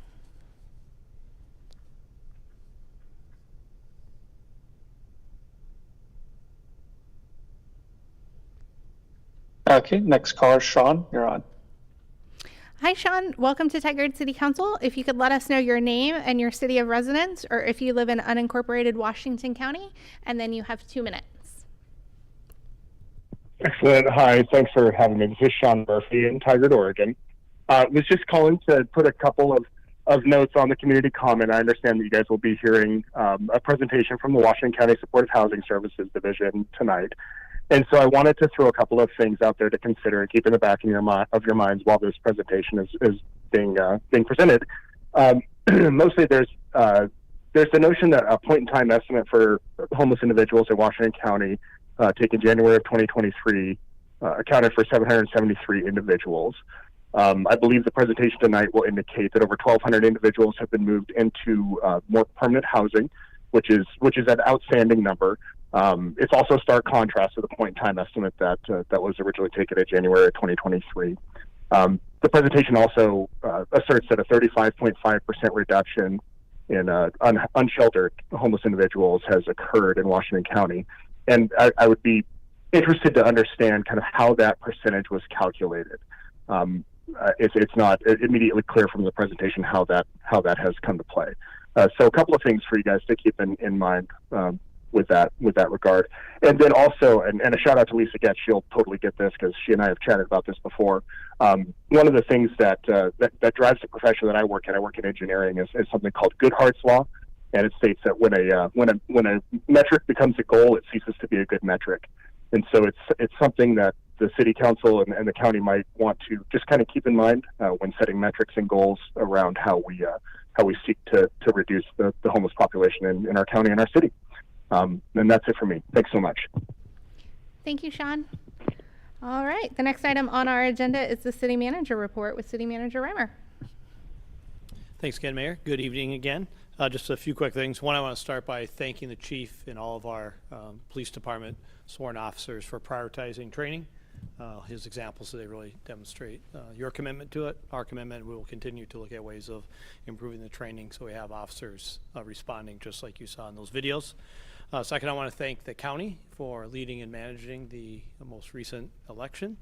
M: Okay, next caller, Sean, you're on.
A: Hi, Sean. Welcome to Tigard City Council. If you could let us know your name and your city of residence, or if you live in unincorporated Washington County, and then you have 2 minutes.
O: Excellent. Hi, thanks for having me. This is Sean Murphy in Tigard, Oregon. Was just calling to put a couple of
M: of notes on the community comment, I understand that you guys will be hearing a presentation from the Washington County Supportive Housing Services Division tonight. And so I wanted to throw a couple of things out there to consider and keep in the back of your minds while this presentation is being presented. Mostly there's the notion that a point-in-time estimate for homeless individuals in Washington County taken January of 2023 accounted for 773 individuals. I believe the presentation tonight will indicate that over 1,200 individuals have been moved into more permanent housing, which is an outstanding number. It's also a stark contrast to the point-in-time estimate that was originally taken in January of 2023. The presentation also asserts that a 35.5% reduction in unsheltered homeless individuals has occurred in Washington County, and I would be interested to understand kind of how that percentage was calculated. It's not immediately clear from the presentation how that has come to play. So a couple of things for you guys to keep in mind with that regard. And then also, and a shout out to Lisa Getz, she'll totally get this because she and I have chatted about this before. One of the things that drives the profession that I work in engineering, is something called Goodhart's Law. And it states that when a metric becomes a goal, it ceases to be a good metric. And so it's something that the city council and the county might want to just kind of keep in mind when setting metrics and goals around how we seek to reduce the homeless population in our county and our city. And that's it for me. Thanks so much.
A: Thank you, Sean. All right, the next item on our agenda is the city manager report with City Manager Reimer.
C: Thanks again, Mayor. Good evening again. Just a few quick things. One, I want to start by thanking the chief and all of our police department sworn officers for prioritizing training. His examples today really demonstrate your commitment to it, our commitment. We will continue to look at ways of improving the training so we have officers responding just like you saw in those videos. Second, I want to thank the county for leading and managing the most recent election.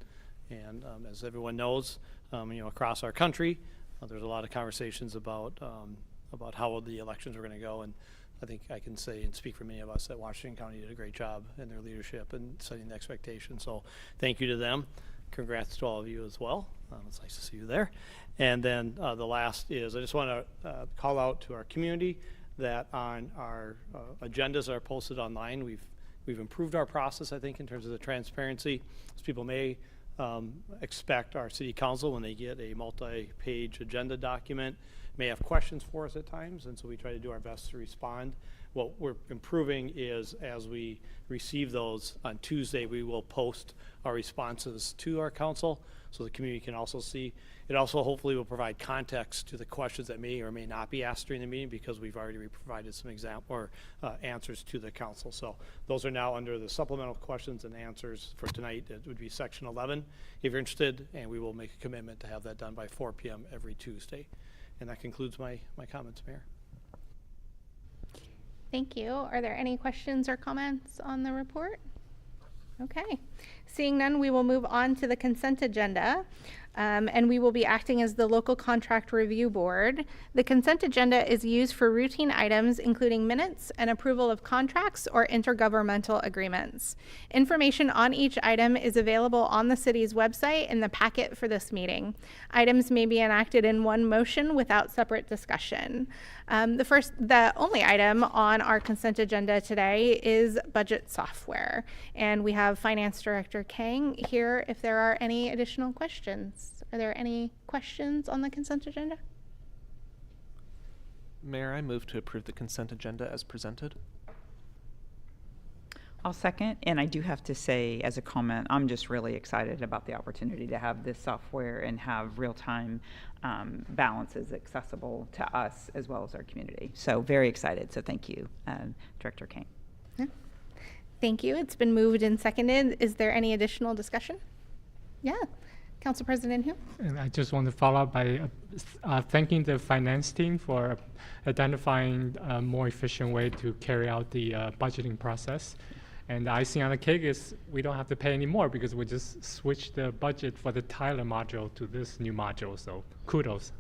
C: And as everyone knows, across our country, there's a lot of conversations about how the elections are going to go. And I think I can say and speak for many of us that Washington County did a great job in their leadership and setting the expectations. So thank you to them. Congrats to all of you as well. It's nice to see you there. And then the last is I just want to call out to our community that on our agendas that are posted online, we've improved our process, I think, in terms of the transparency. As people may expect, our city council, when they get a multi-page agenda document, may have questions for us at times, and so we try to do our best to respond. What we're improving is as we receive those on Tuesday, we will post our responses to our council so the community can also see. It also hopefully will provide context to the questions that may or may not be asked during the meeting because we've already provided some answers to the council. So those are now under the supplemental questions and answers for tonight. It would be section 11 if you're interested, and we will make a commitment to have that done by 4 p.m. every Tuesday. And that concludes my comments, Mayor.
A: Thank you. Are there any questions or comments on the report? Okay. Seeing none, we will move on to the consent agenda. And we will be acting as the local contract review board. The consent agenda is used for routine items, including minutes and approval of contracts or intergovernmental agreements. Information on each item is available on the city's website in the packet for this meeting. Items may be enacted in one motion without separate discussion. The only item on our consent agenda today is budget software. And we have Finance Director Kang here if there are any additional questions. Are there any questions on the consent agenda?
O: Mayor, I move to approve the consent agenda as presented.
J: I'll second, and I do have to say as a comment, I'm just really excited about the opportunity to have this software and have real-time balances accessible to us as well as our community. So very excited, so thank you, Director Kang.
A: Thank you. It's been moved and seconded. Is there any additional discussion? Yeah. Council President Hu?
P: And I just want to follow up by thanking the finance team for identifying a more efficient way to carry out the budgeting process. And the icing on the cake is we don't have to pay any more because we just switched the budget for the Tyler module to this new module. So kudos.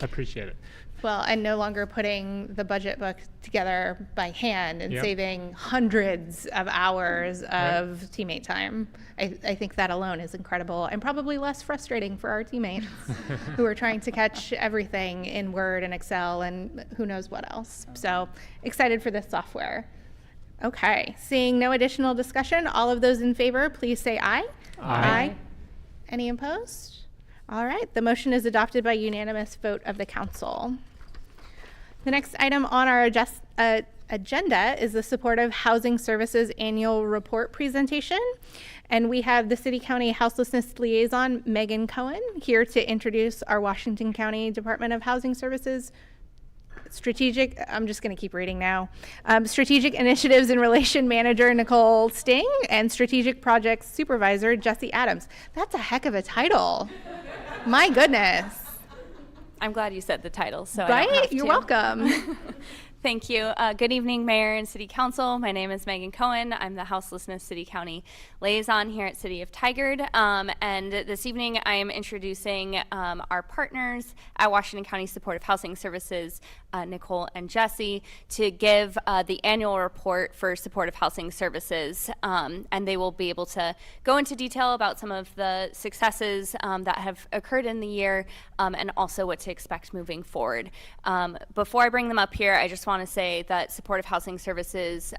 P: appreciate it.
A: Well, and no longer putting the budget book together by hand and
P: Yep.
A: saving hundreds of hours of teammate time. I think that alone is incredible and probably less frustrating for our teammates who are trying to catch everything in Word and Excel and who knows what else. So excited for this software. Okay, seeing no additional discussion, all of those in favor, please say aye.
P: Aye.
A: Any opposed? All right, the motion is adopted by unanimous vote of the council. The next item on our agenda is the Supportive Housing Services Annual Report presentation. And we have the City County Houselessness Liaison, Megan Cohen, here to introduce our Washington County Department of Housing Services Strategic, I'm just going to keep reading now. Strategic Initiatives and Relation Manager, Nicole Sting, and Strategic Projects Supervisor, Jesse Adams. That's a heck of a title. My goodness.
Q: I'm glad you said the title, so I don't have
A: Right? You're
Q: to.
A: welcome.
Q: Thank you. Good evening, Mayor and City Council. My name is Megan Cohen. I'm the Houselessness City County Liaison here at City of Tigard. And this evening I am introducing our partners at Washington County Supportive Housing Services, Nicole and Jesse, to give the annual report for Supportive Housing Services. And they will be able to go into detail about some of the successes that have occurred in the year and also what to expect moving forward. Before I bring them up here, I just want to say that Supportive Housing Services,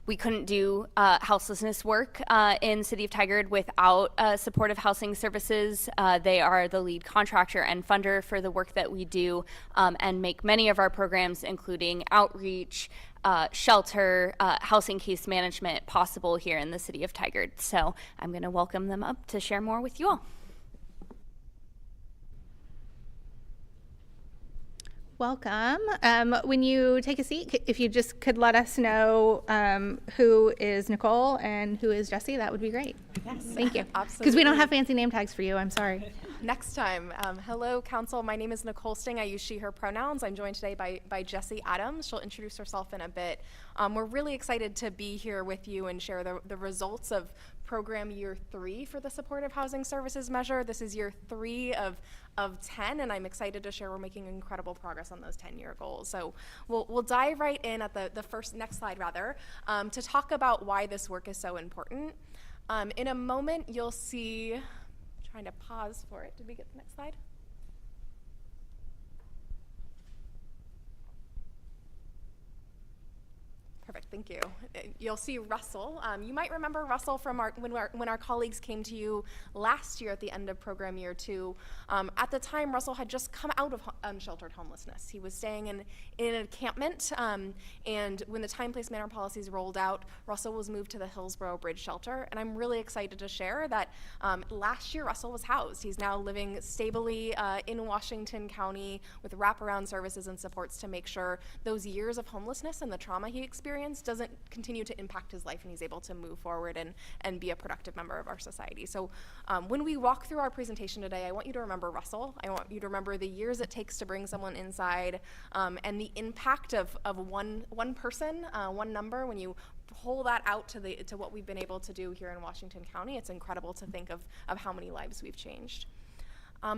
Q: we couldn't do houselessness work in City of Tigard without Supportive Housing Services. They are the lead contractor and funder for the work that we do and make many of our programs, including outreach, shelter, housing case management, possible here in the City of Tigard. So I'm going to welcome them up to share more with you all.
A: Welcome. When you take a seat, if you just could let us know who is Nicole and who is Jesse, that would be great.
R: Yes,
A: Thank you.
R: absolutely.
A: Because we don't have fancy name tags for you. I'm sorry.
R: Next time. Hello, Council. My name is Nicole Sting. I use she, her pronouns. I'm joined today by Jesse Adams. She'll introduce herself in a bit. We're really excited to be here with you and share the results of program year 3 for the Supportive Housing Services measure. This is year 3 of 10, and I'm excited to share we're making incredible progress on those 10-year goals. So we'll dive right in at the next slide rather, to talk about why this work is so important. In a moment, you'll see, trying to pause for it. Did we get the next slide? Perfect, thank you. You'll see Russell. You might remember Russell from when our colleagues came to you last year at the end of program year 2. At the time, Russell had just come out of unsheltered homelessness. He was staying in an encampment, and when the time, place, manner policies rolled out, Russell was moved to the Hillsborough Bridge Shelter, and I'm really excited to share that last year Russell was housed. He's now living stably in Washington County with wraparound services and supports to make sure those years of homelessness and the trauma he experienced doesn't continue to impact his life, and he's able to move forward and be a productive member of our society. So when we walk through our presentation today, I want you to remember Russell. I want you to remember the years it takes to bring someone inside, and the impact of one person, one number. When you pull that out to what we've been able to do here in Washington County, it's incredible to think of how many lives we've changed.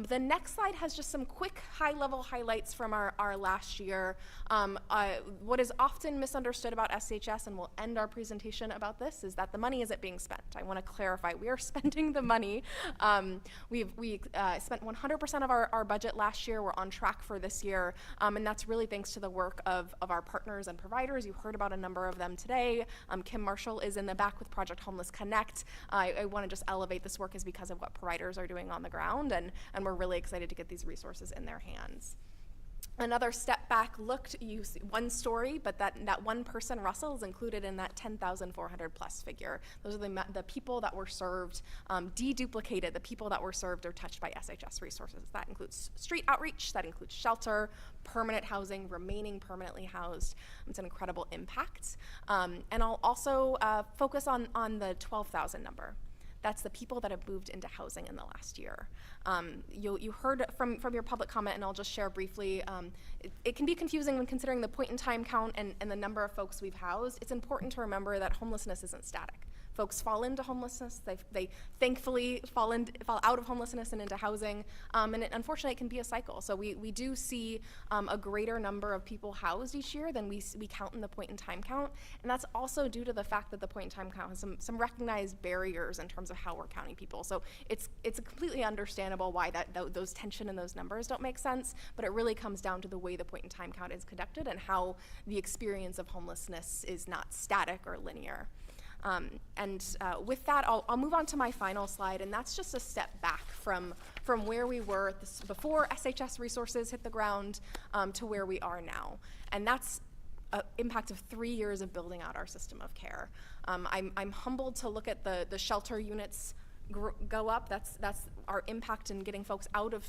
R: The next slide has just some quick high-level highlights from our last year. What is often misunderstood about SHS, and we'll end our presentation about this, is that the money isn't being spent. I want to clarify, we are spending the money. We spent 100% of our budget last year. We're on track for this year, and that's really thanks to the work of our partners and providers. You heard about a number of them today. Kim Marshall is in the back with Project Homeless Connect. I want to just elevate this work is because of what providers are doing on the ground, and we're really excited to get these resources in their hands. Another step back looked, you see one story, but that one person, Russell, is included in that 10,400 plus figure. Those are the people that were served, deduplicated, the people that were served or touched by SHS resources. That includes street outreach, that includes shelter, permanent housing, remaining permanently housed. It's an incredible impact. And I'll also focus on the 12,000 number. That's the people that have moved into housing in the last year. You heard from your public comment, and I'll just share briefly, it can be confusing when considering the point in time count and the number of folks we've housed. It's important to remember that homelessness isn't static. folks fall into homelessness. They thankfully fall out of homelessness and into housing, and unfortunately it can be a cycle. So we do see a greater number of people housed each year than we count in the point-in-time count, and that's also due to the fact that the point-in-time count has some recognized barriers in terms of how we're counting people. So it's completely understandable why those tension and those numbers don't make sense, but it really comes down to the way the point-in-time count is conducted and how the experience of homelessness is not static or linear. With that, I'll move on to my final slide, and that's just a step back from where we were before SHS resources hit the ground to where we are now. And that's an impact of 3 years of building out our system of care. I'm humbled to look at the shelter units go up. That's our impact in getting folks out of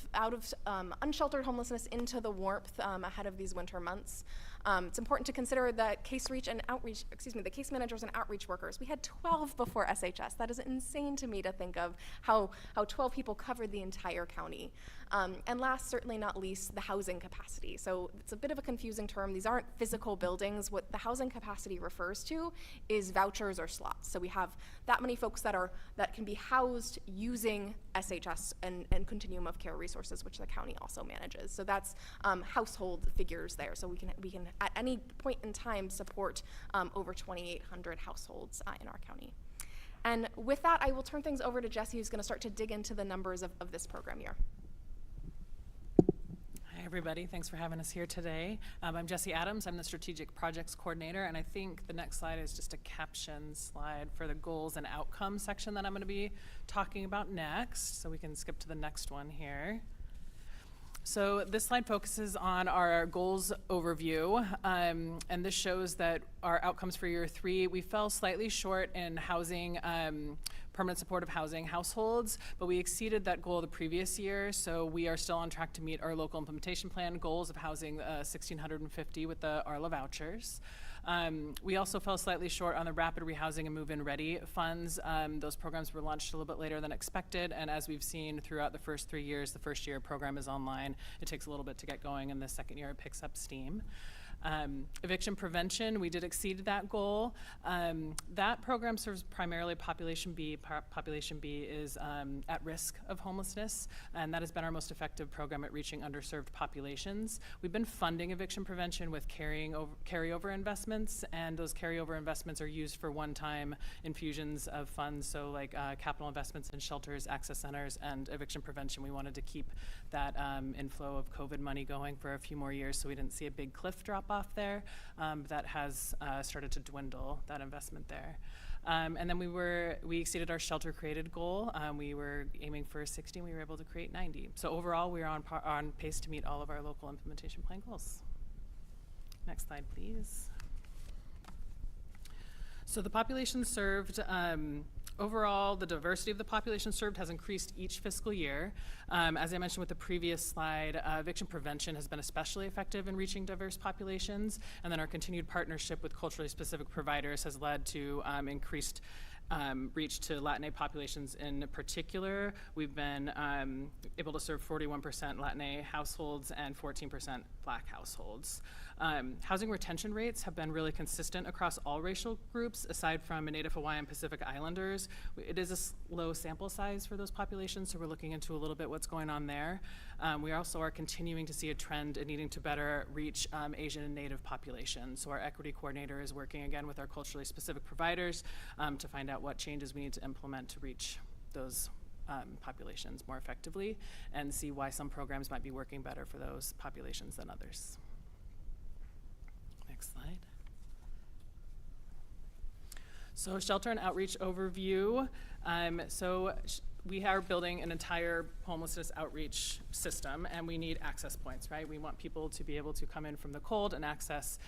R: unsheltered homelessness into the warmth ahead of these winter months. It's important to consider the the case managers and outreach workers. We had 12 before SHS. That is insane to me to think of how 12 people covered the entire county. And last, certainly not least, the housing capacity. So it's a bit of a confusing term. These aren't physical buildings. What the housing capacity refers to is vouchers or slots. So we have that many folks that can be housed using SHS and continuum of care resources, which the county also manages. So that's household figures there. So we can at any point in time support over 2,800 households in our county. And with that, I will turn things over to Jesse, who's going to start to dig into the numbers of this program year.
S: Hi, everybody. Thanks for having us here today. I'm Jessie Adams. I'm the Strategic Projects Coordinator, and I think the next slide is just a caption slide for the goals and outcomes section that I'm going to be talking about next. So we can skip to the next one here. So this slide focuses on our goals overview, and this shows that our outcomes for year 3, we fell slightly short in housing, permanent supportive housing households, but we exceeded that goal the previous year, so we are still on track to meet our local implementation plan goals of housing 1,650 with the ARLA vouchers. We also fell slightly short on the rapid rehousing and move-in ready funds. Those programs were launched a little bit later than expected, and as we've seen throughout the first 3 years, the first year program is online. It takes a little bit to get going, and the second year it picks up steam. Eviction prevention, we did exceed that goal. That program serves primarily Population B. Population B is at risk of homelessness, and that has been our most effective program at reaching underserved populations. We've been funding eviction prevention with carryover investments, and those carryover investments are used for one-time infusions of funds, so like capital investments in shelters, access centers, and eviction prevention. We wanted to keep that inflow of COVID money going for a few more years, so we didn't see a big cliff drop off there. That has started to dwindle, that investment there. And then we exceeded our shelter created goal. We were aiming for 60, and we were able to create 90. So overall, we are on pace to meet all of our local implementation plan goals. Next slide, please. So the population served, overall, the diversity of the population served has increased each fiscal year. As I mentioned with the previous slide, eviction prevention has been especially effective in reaching diverse populations, and then our continued partnership with culturally specific providers has led to increased reach to Latinx populations in particular. We've been able to serve 41% Latinx households and 14% Black households. Housing retention rates have been really consistent across all racial groups, aside from Native Hawaiian Pacific Islanders. It is a low sample size for those populations, so we're looking into a little bit what's going on there. We also are continuing to see a trend in needing to better reach Asian and Native populations. So our equity coordinator is working again with our culturally specific providers to find out what changes we need to implement to reach those populations more effectively and see why some programs might be working better for those populations than others. Next slide. So shelter and outreach overview. We are building an entire homelessness outreach system, and we need access points, right? We want people to be able to come in from the cold and access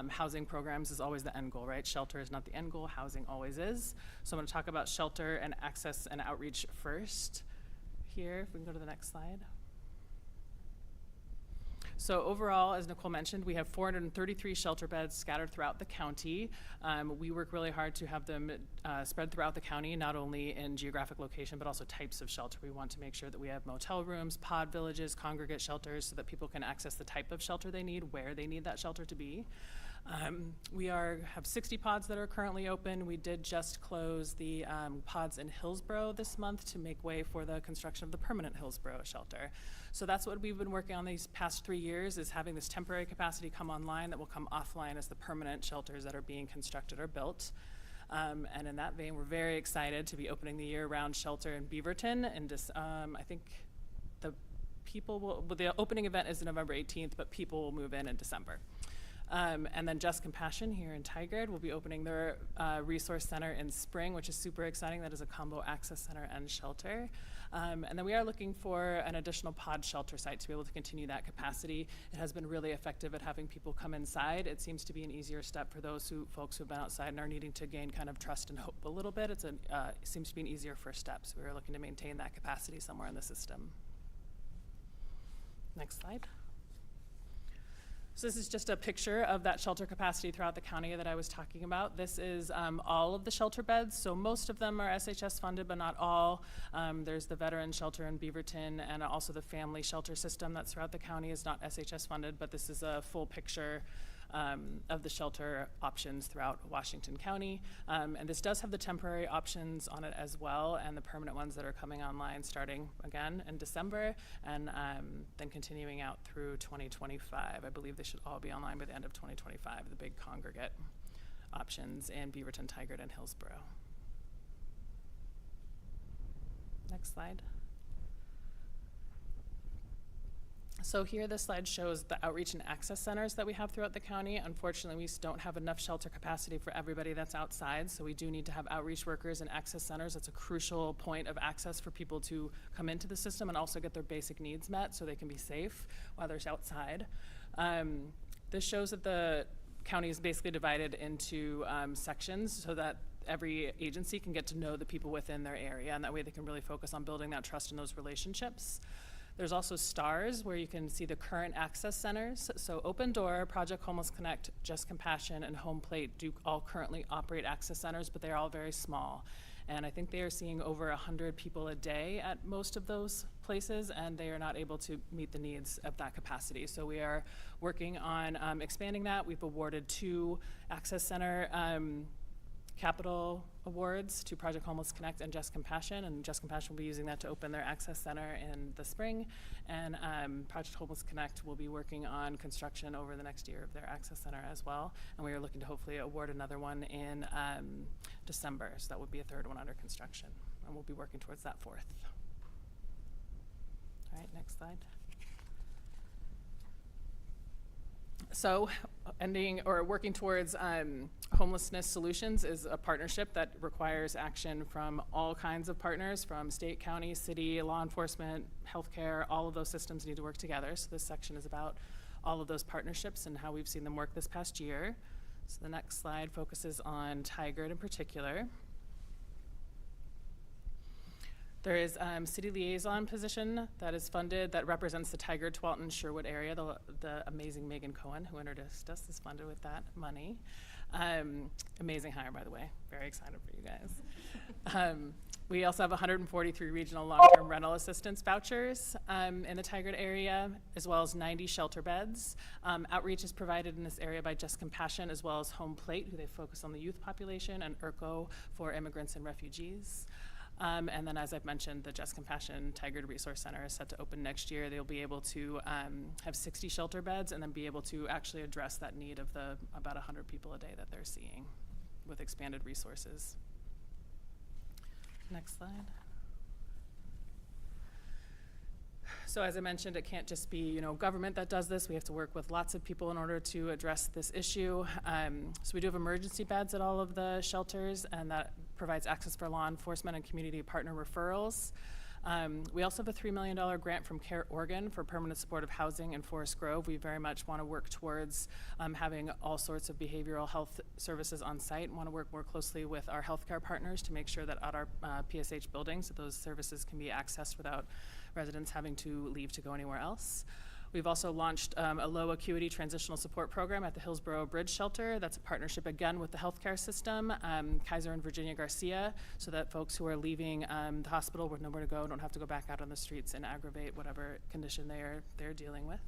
S: housing programs is always the end goal, right? Shelter is not the end goal, housing always is. So I'm gonna talk about shelter and access and outreach first. Here, if we can go to the next slide. So overall, as Nicole mentioned, we have 433 shelter beds scattered throughout the county. We work really hard to have them spread throughout the county, not only in geographic location, but also types of shelter. We want to make sure that we have motel rooms, pod villages, congregate shelters, so that people can access the type of shelter they need, where they need that shelter to be. We have 60 pods that are currently open. We did just close the pods in Hillsborough this month to make way for the construction of the permanent Hillsborough shelter. So that's what we've been working on these past 3 years, is having this temporary capacity come online that will come offline as the permanent shelters that are being constructed are built. And in that vein, we're very excited to be opening the year-round shelter in Beaverton. And I think the opening event is November 18th, but people will move in December. And then Just Compassion here in Tigard will be opening their resource center in spring, which is super exciting. That is a combo access center and shelter. And then we are looking for an additional pod shelter site to be able to continue that capacity. It has been really effective at having people come inside. It seems to be an easier step for those folks who have been outside and are needing to gain kind of trust and hope a little bit. It seems to be an easier first step. So we're looking to maintain that capacity somewhere in the system. Next slide. So this is just a picture of that shelter capacity throughout the county that I was talking about. This is all of the shelter beds. So most of them are SHS funded, but not all. There's the veteran shelter in Beaverton, and also the family shelter system that's throughout the county is not SHS funded, but this is a full picture of the shelter options throughout Washington County. And this does have the temporary options on it as well, and the permanent ones that are coming online starting again in December, and then continuing out through 2025. I believe they should all be online by the end of 2025, the big congregate options in Beaverton, Tigard, and Hillsborough. Next slide. So here this slide shows the outreach and access centers that we have throughout the county. Unfortunately, we don't have enough shelter capacity for everybody that's outside, so we do need to have outreach workers and access centers. That's a crucial point of access for people to come into the system and also get their basic needs met so they can be safe while they're outside. This shows that the county is basically divided into sections so that every agency can get to know the people within their area, and that way they can really focus on building that trust in those relationships. There's also stars where you can see the current access centers. So Open Door, Project Homeless Connect, Just Compassion, and Home Plate do all currently operate access centers, but they're all very small. And I think they are seeing over 100 people a day at most of those places, and they are not able to meet the needs of that capacity. So we are working on expanding that. We've awarded 2 access center capital awards to Project Homeless Connect and Just Compassion, and Just Compassion will be using that to open their access center in the spring, and Project Homeless Connect will be working on construction over the next year of their access center as well, and we are looking to hopefully award another one in December, so that would be a 3rd one under construction, and we'll be working towards that 4th. All right, next slide. So working towards homelessness solutions is a partnership that requires action from all kinds of partners, from state, county, city, law enforcement, healthcare. All of those systems need to work together. So this section is about all of those partnerships and how we've seen them work this past year. So the next slide focuses on Tigard in particular. There is city liaison position that is funded that represents the Tigard, Tualatin, Sherwood area. The amazing Megan Cohen, who introduced us, is funded with that money. Amazing hire, by the way. Very excited for you guys. We also have 143 regional long-term rental assistance vouchers in the Tigard area, as well as 90 shelter beds. Outreach is provided in this area by Just Compassion, as well as Home Plate, who they focus on the youth population, and IRCO for immigrants and refugees. And then, as I've mentioned, the Just Compassion Tigard Resource Center is set to open next year. They'll be able to have 60 shelter beds and then be able to actually address that need of the about 100 people a day that they're seeing with expanded resources. Next slide. So as I mentioned, it can't just be government that does this. We have to work with lots of people in order to address this issue. So we do have emergency beds at all of the shelters, and that provides access for law enforcement and community partner referrals. We also have a $3 million grant from CARE Oregon for permanent supportive housing in Forest Grove. We very much want to work towards having all sorts of behavioral health services on site, and want to work more closely with our healthcare partners to make sure that at our PSH buildings that those services can be accessed without residents having to leave to go anywhere else. We've also launched a low acuity transitional support program at the Hillsborough Bridge Shelter. That's a partnership again with the healthcare system, Kaiser and Virginia Garcia, so that folks who are leaving the hospital with nowhere to go don't have to go back out on the streets and aggravate whatever condition they're dealing with.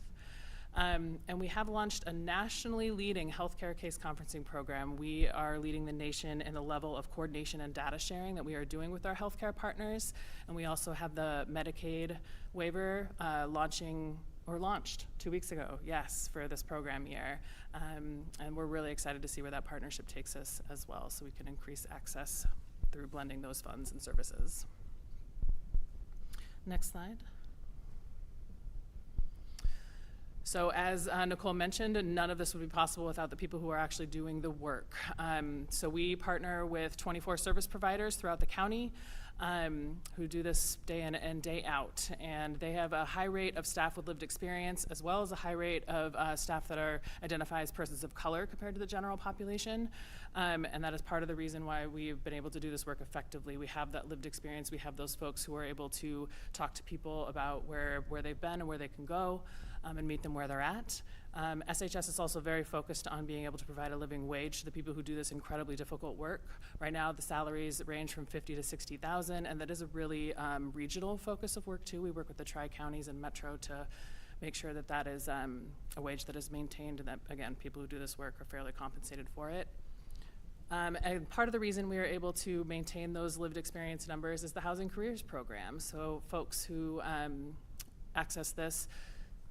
S: And we have launched a nationally leading healthcare case conferencing program. We are leading the nation in the level of coordination and data sharing that we are doing with our healthcare partners. And we also have the Medicaid waiver launched 2 weeks ago, yes, for this program year. And we're really excited to see where that partnership takes us as well, so we can increase access through blending those funds and services. Next slide. So as Nicole mentioned, none of this would be possible without the people who are actually doing the work. So we partner with 24 service providers throughout the county who do this day in and day out. And they have a high rate of staff with lived experience, as well as a high rate of staff that are identified as persons of color compared to the general population. And that is part of the reason why we've been able to do this work effectively. We have that lived experience. We have those folks who are able to talk to people about where they've been and where they can go. And meet them where they're at. SHS is also very focused on being able to provide a living wage to the people who do this incredibly difficult work. Right now, the salaries range from $50,000 to $60,000, and that is a really regional focus of work too. We work with the tri-counties and Metro to make sure that that is a wage that is maintained, and that, again, people who do this work are fairly compensated for it. And part of the reason we are able to maintain those lived experience numbers is the Housing Careers Program. So folks who access this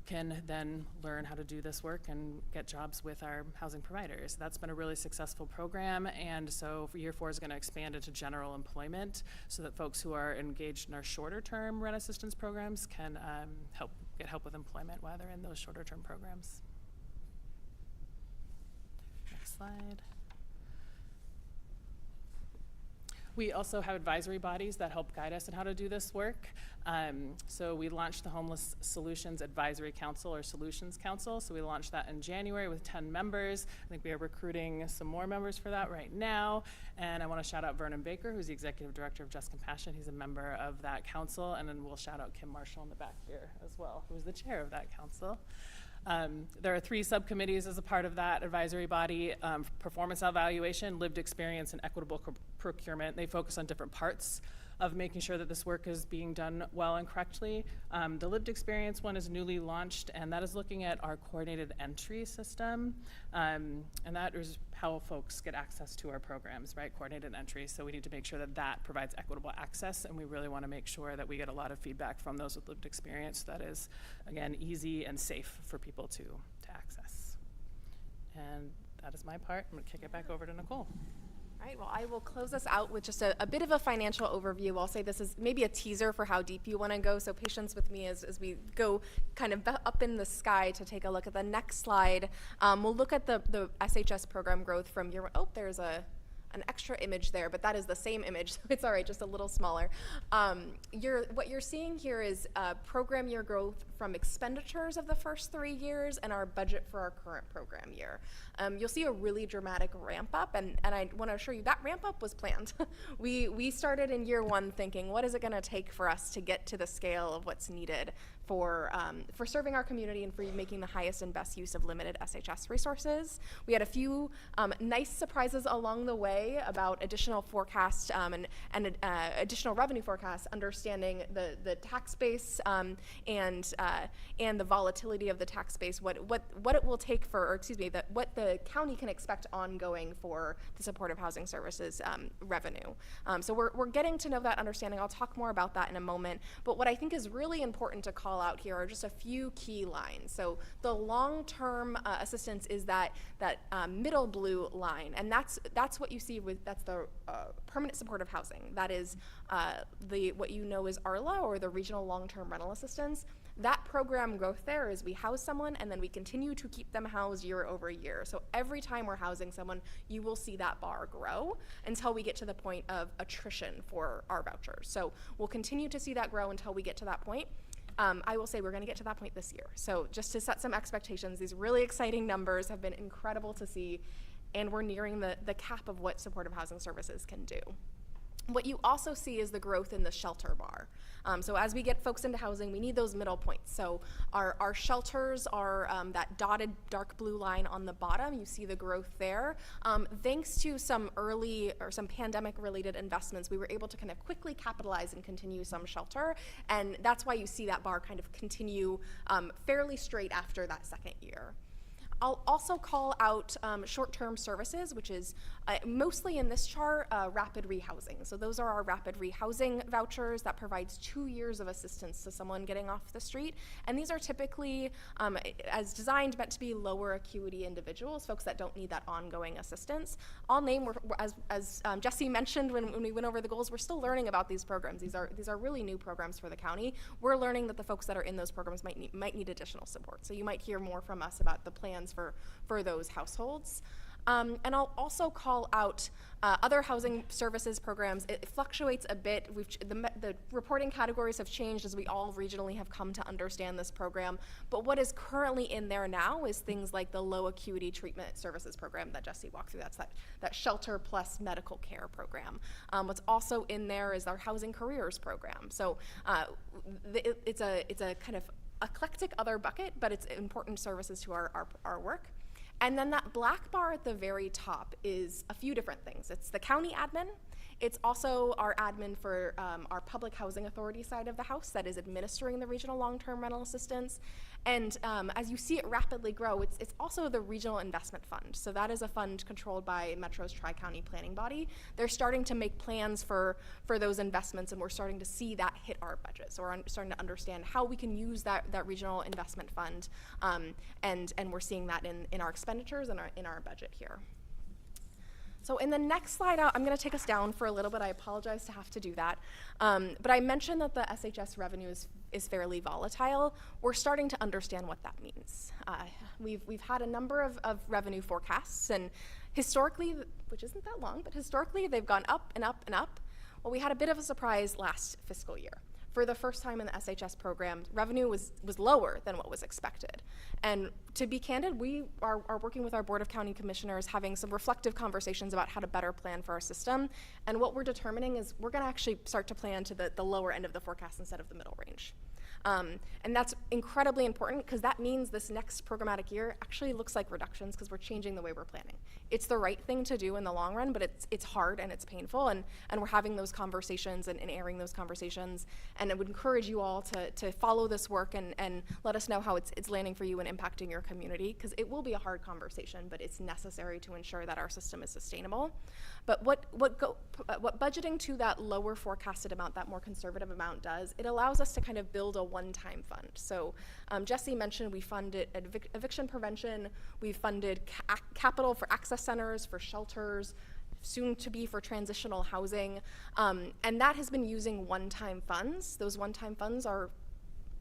S: can then learn how to do this work and get jobs with our housing providers. That's been a really successful program, and so for year 4 is going to expand into general employment so that folks who are engaged in our shorter term rent assistance programs can get help with employment while they're in those shorter term programs. Next slide. We also have advisory bodies that help guide us in how to do this work. So we launched the Homeless Solutions Advisory Council, or Solutions Council. So we launched that in January with 10 members. I think we are recruiting some more members for that right now. And I want to shout out Vernon Baker, who's the Executive Director of Just Compassion. He's a member of that council. And then we'll shout out Kim Marshall in the back here as well, who's the chair of that council. There are 3 subcommittees as a part of that advisory body: performance evaluation, lived experience, and equitable procurement. They focus on different parts of making sure that this work is being done well and correctly. The lived experience one is newly launched, and that is looking at our coordinated entry system. And that is how folks get access to our programs, right? Coordinated entry. So we need to make sure that that provides equitable access, and we really want to make sure that we get a lot of feedback from those with lived experience that is, again, easy and safe for people to access. And that is my part. I'm going to kick it back over to Nicole.
R: All right, well, I will close us out with just a bit of a financial overview. I'll say this is maybe a teaser for how deep you want to go, so patience with me as we go kind of up in the sky to take a look at the next slide. We'll look at the SHS program growth from year one. Oh, there's an extra image there, but that is the same image, so it's all right, just a little smaller. What you're seeing here is program year growth from expenditures of the first 3 years and our budget for our current program year. You'll see a really dramatic ramp up, and I want to assure you that ramp up was planned. We started in year 1 thinking, what is it going to take for us to get to the scale of what's needed for serving our community and for making the highest and best use of limited SHS resources. We had a few nice surprises along the way about additional forecasts and additional revenue forecasts, understanding the tax base and the volatility of the tax base, what it will take what the county can expect ongoing for the supportive housing services revenue. So we're getting to know that understanding. I'll talk more about that in a moment. But what I think is really important to call out here are just a few key lines. So the long-term assistance is that middle blue line, and that's what you see that's the permanent supportive housing. That is what you know is ARLA, or the Regional Long-Term Rental Assistance. That program growth there is we house someone and then we continue to keep them housed year over year. So every time we're housing someone, you will see that bar grow until we get to the point of attrition for our vouchers. So we'll continue to see that grow until we get to that point. I will say we're going to get to that point this year. So just to set some expectations, these really exciting numbers have been incredible to see, and we're nearing the cap of what supportive housing services can do. What you also see is the growth in the shelter bar. So as we get folks into housing, we need those middle points. So our shelters are that dotted dark blue line on the bottom. You see the growth there. Thanks to some early or some pandemic related investments, we were able to kind of quickly capitalize and continue some shelter. And that's why you see that bar kind of continue fairly straight after that second year. I'll also call out short-term services, which is mostly in this chart, rapid rehousing. So those are our rapid rehousing vouchers that provides 2 years of assistance to someone getting off the street. And these are typically, as designed, meant to be lower acuity individuals, folks that don't need that ongoing assistance. I'll name, as Jesse mentioned when we went over the goals, we're still learning about these programs. These are really new programs for the county. We're learning that the folks that are in those programs might need additional support. So you might hear more from us about the plans for those households. And I'll also call out other housing services programs. It fluctuates a bit. The reporting categories have changed as we all regionally have come to understand this program. But what is currently in there now is things like the low acuity treatment services program that Jesse walked through. That's that shelter plus medical care program. What's also in there is our housing careers program. So it's a kind of eclectic other bucket, but it's important services to our work. And then that black bar at the very top is a few different things. It's the county admin. It's also our admin for our public housing authority side of the house that is administering the regional long-term rental assistance. And as you see it rapidly grow, it's also the regional investment fund. So that is a fund controlled by Metro's Tri-County Planning Body. They're starting to make plans for those investments, and we're starting to see that hit our budget. So we're starting to understand how we can use that regional investment fund, and we're seeing that in our expenditures and in our budget here. So in the next slide, I'm going to take us down for a little bit. I apologize to have to do that. But I mentioned that the SHS revenue is fairly volatile. We're starting to understand what that means. We've had a number of revenue forecasts, and historically, which isn't that long, but historically they've gone up and up and up. Well, we had a bit of a surprise last fiscal year. For the first time in the SHS program, revenue was lower than what was expected. And to be candid, we are working with our Board of County Commissioners, having some reflective conversations about how to better plan for our system. And what we're determining is we're going to actually start to plan to the lower end of the forecast instead of the middle range. And that's incredibly important because that means this next programmatic year actually looks like reductions because we're changing the way we're planning. It's the right thing to do in the long run, but it's hard and it's painful, and we're having those conversations and airing those conversations. And I would encourage you all to follow this work and let us know how it's landing for you and impacting your community, because it will be a hard conversation, but it's necessary to ensure that our system is sustainable. But what budgeting to that lower forecasted amount, that more conservative amount does, it allows us to kind of build a one-time fund. So Jesse mentioned we funded eviction prevention, we funded capital for access centers, for shelters, soon to be for transitional housing, and that has been using one-time funds. Those one-time funds are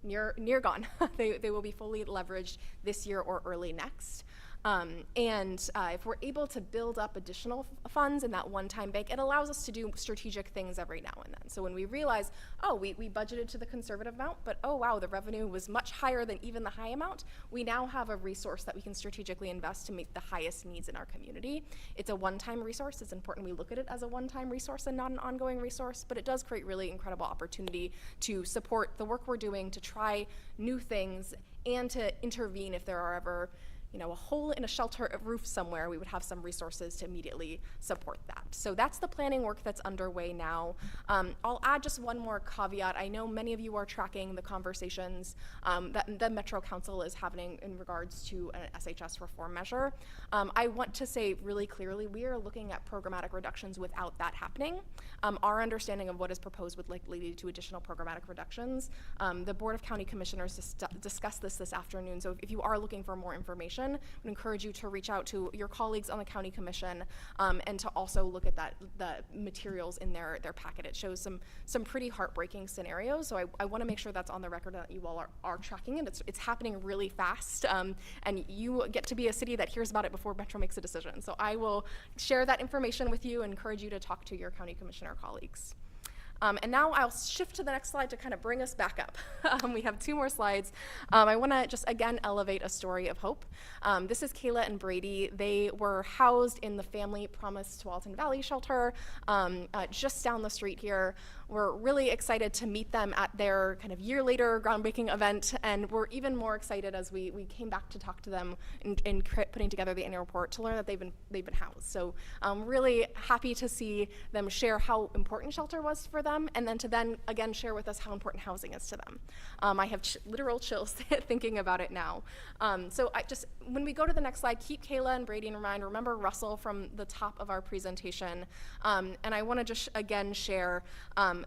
R: near gone. They will be fully leveraged this year or early next. If we're able to build up additional funds in that one-time bank, it allows us to do strategic things every now and then. So when we realize, oh, we budgeted to the conservative amount, but oh wow, the revenue was much higher than even the high amount, we now have a resource that we can strategically invest to meet the highest needs in our community. It's a one-time resource. It's important we look at it as a one-time resource and not an ongoing resource, but it does create really incredible opportunity to support the work we're doing, to try new things, and to intervene if there are ever a hole in a shelter roof somewhere. We would have some resources to immediately support that. So that's the planning work that's underway now. I'll add just one more caveat. I know many of you are tracking the conversations that the Metro Council is having in regards to an SHS reform measure. I want to say really clearly, we are looking at programmatic reductions without that happening. Our understanding of what is proposed would likely lead to additional programmatic reductions. The Board of County Commissioners discussed this afternoon, so if you are looking for more information, I would encourage you to reach out to your colleagues on the County Commission and to also look at the materials in their packet. It shows some pretty heartbreaking scenarios, so I want to make sure that's on the record that you all are tracking it. It's happening really fast, and you get to be a city that hears about it before Metro makes a decision. So I will share that information with you and encourage you to talk to your County Commissioner colleagues. And now I'll shift to the next slide to kind of bring us back up. We have 2 more slides. I want to just again elevate a story of hope. This is Kayla and Brady. They were housed in the Family Promise Tualatin Valley shelter just down the street here. We're really excited to meet them at their kind of year later groundbreaking event, and we're even more excited as we came back to talk to them in putting together the annual report to learn that they've been housed. So I'm really happy to see them share how important shelter was for them, and then to again share with us how important housing is to them. I have literal chills thinking about it now. So when we go to the next slide, keep Kayla and Brady in mind. Remember Russell from the top of our presentation. And I want to just again share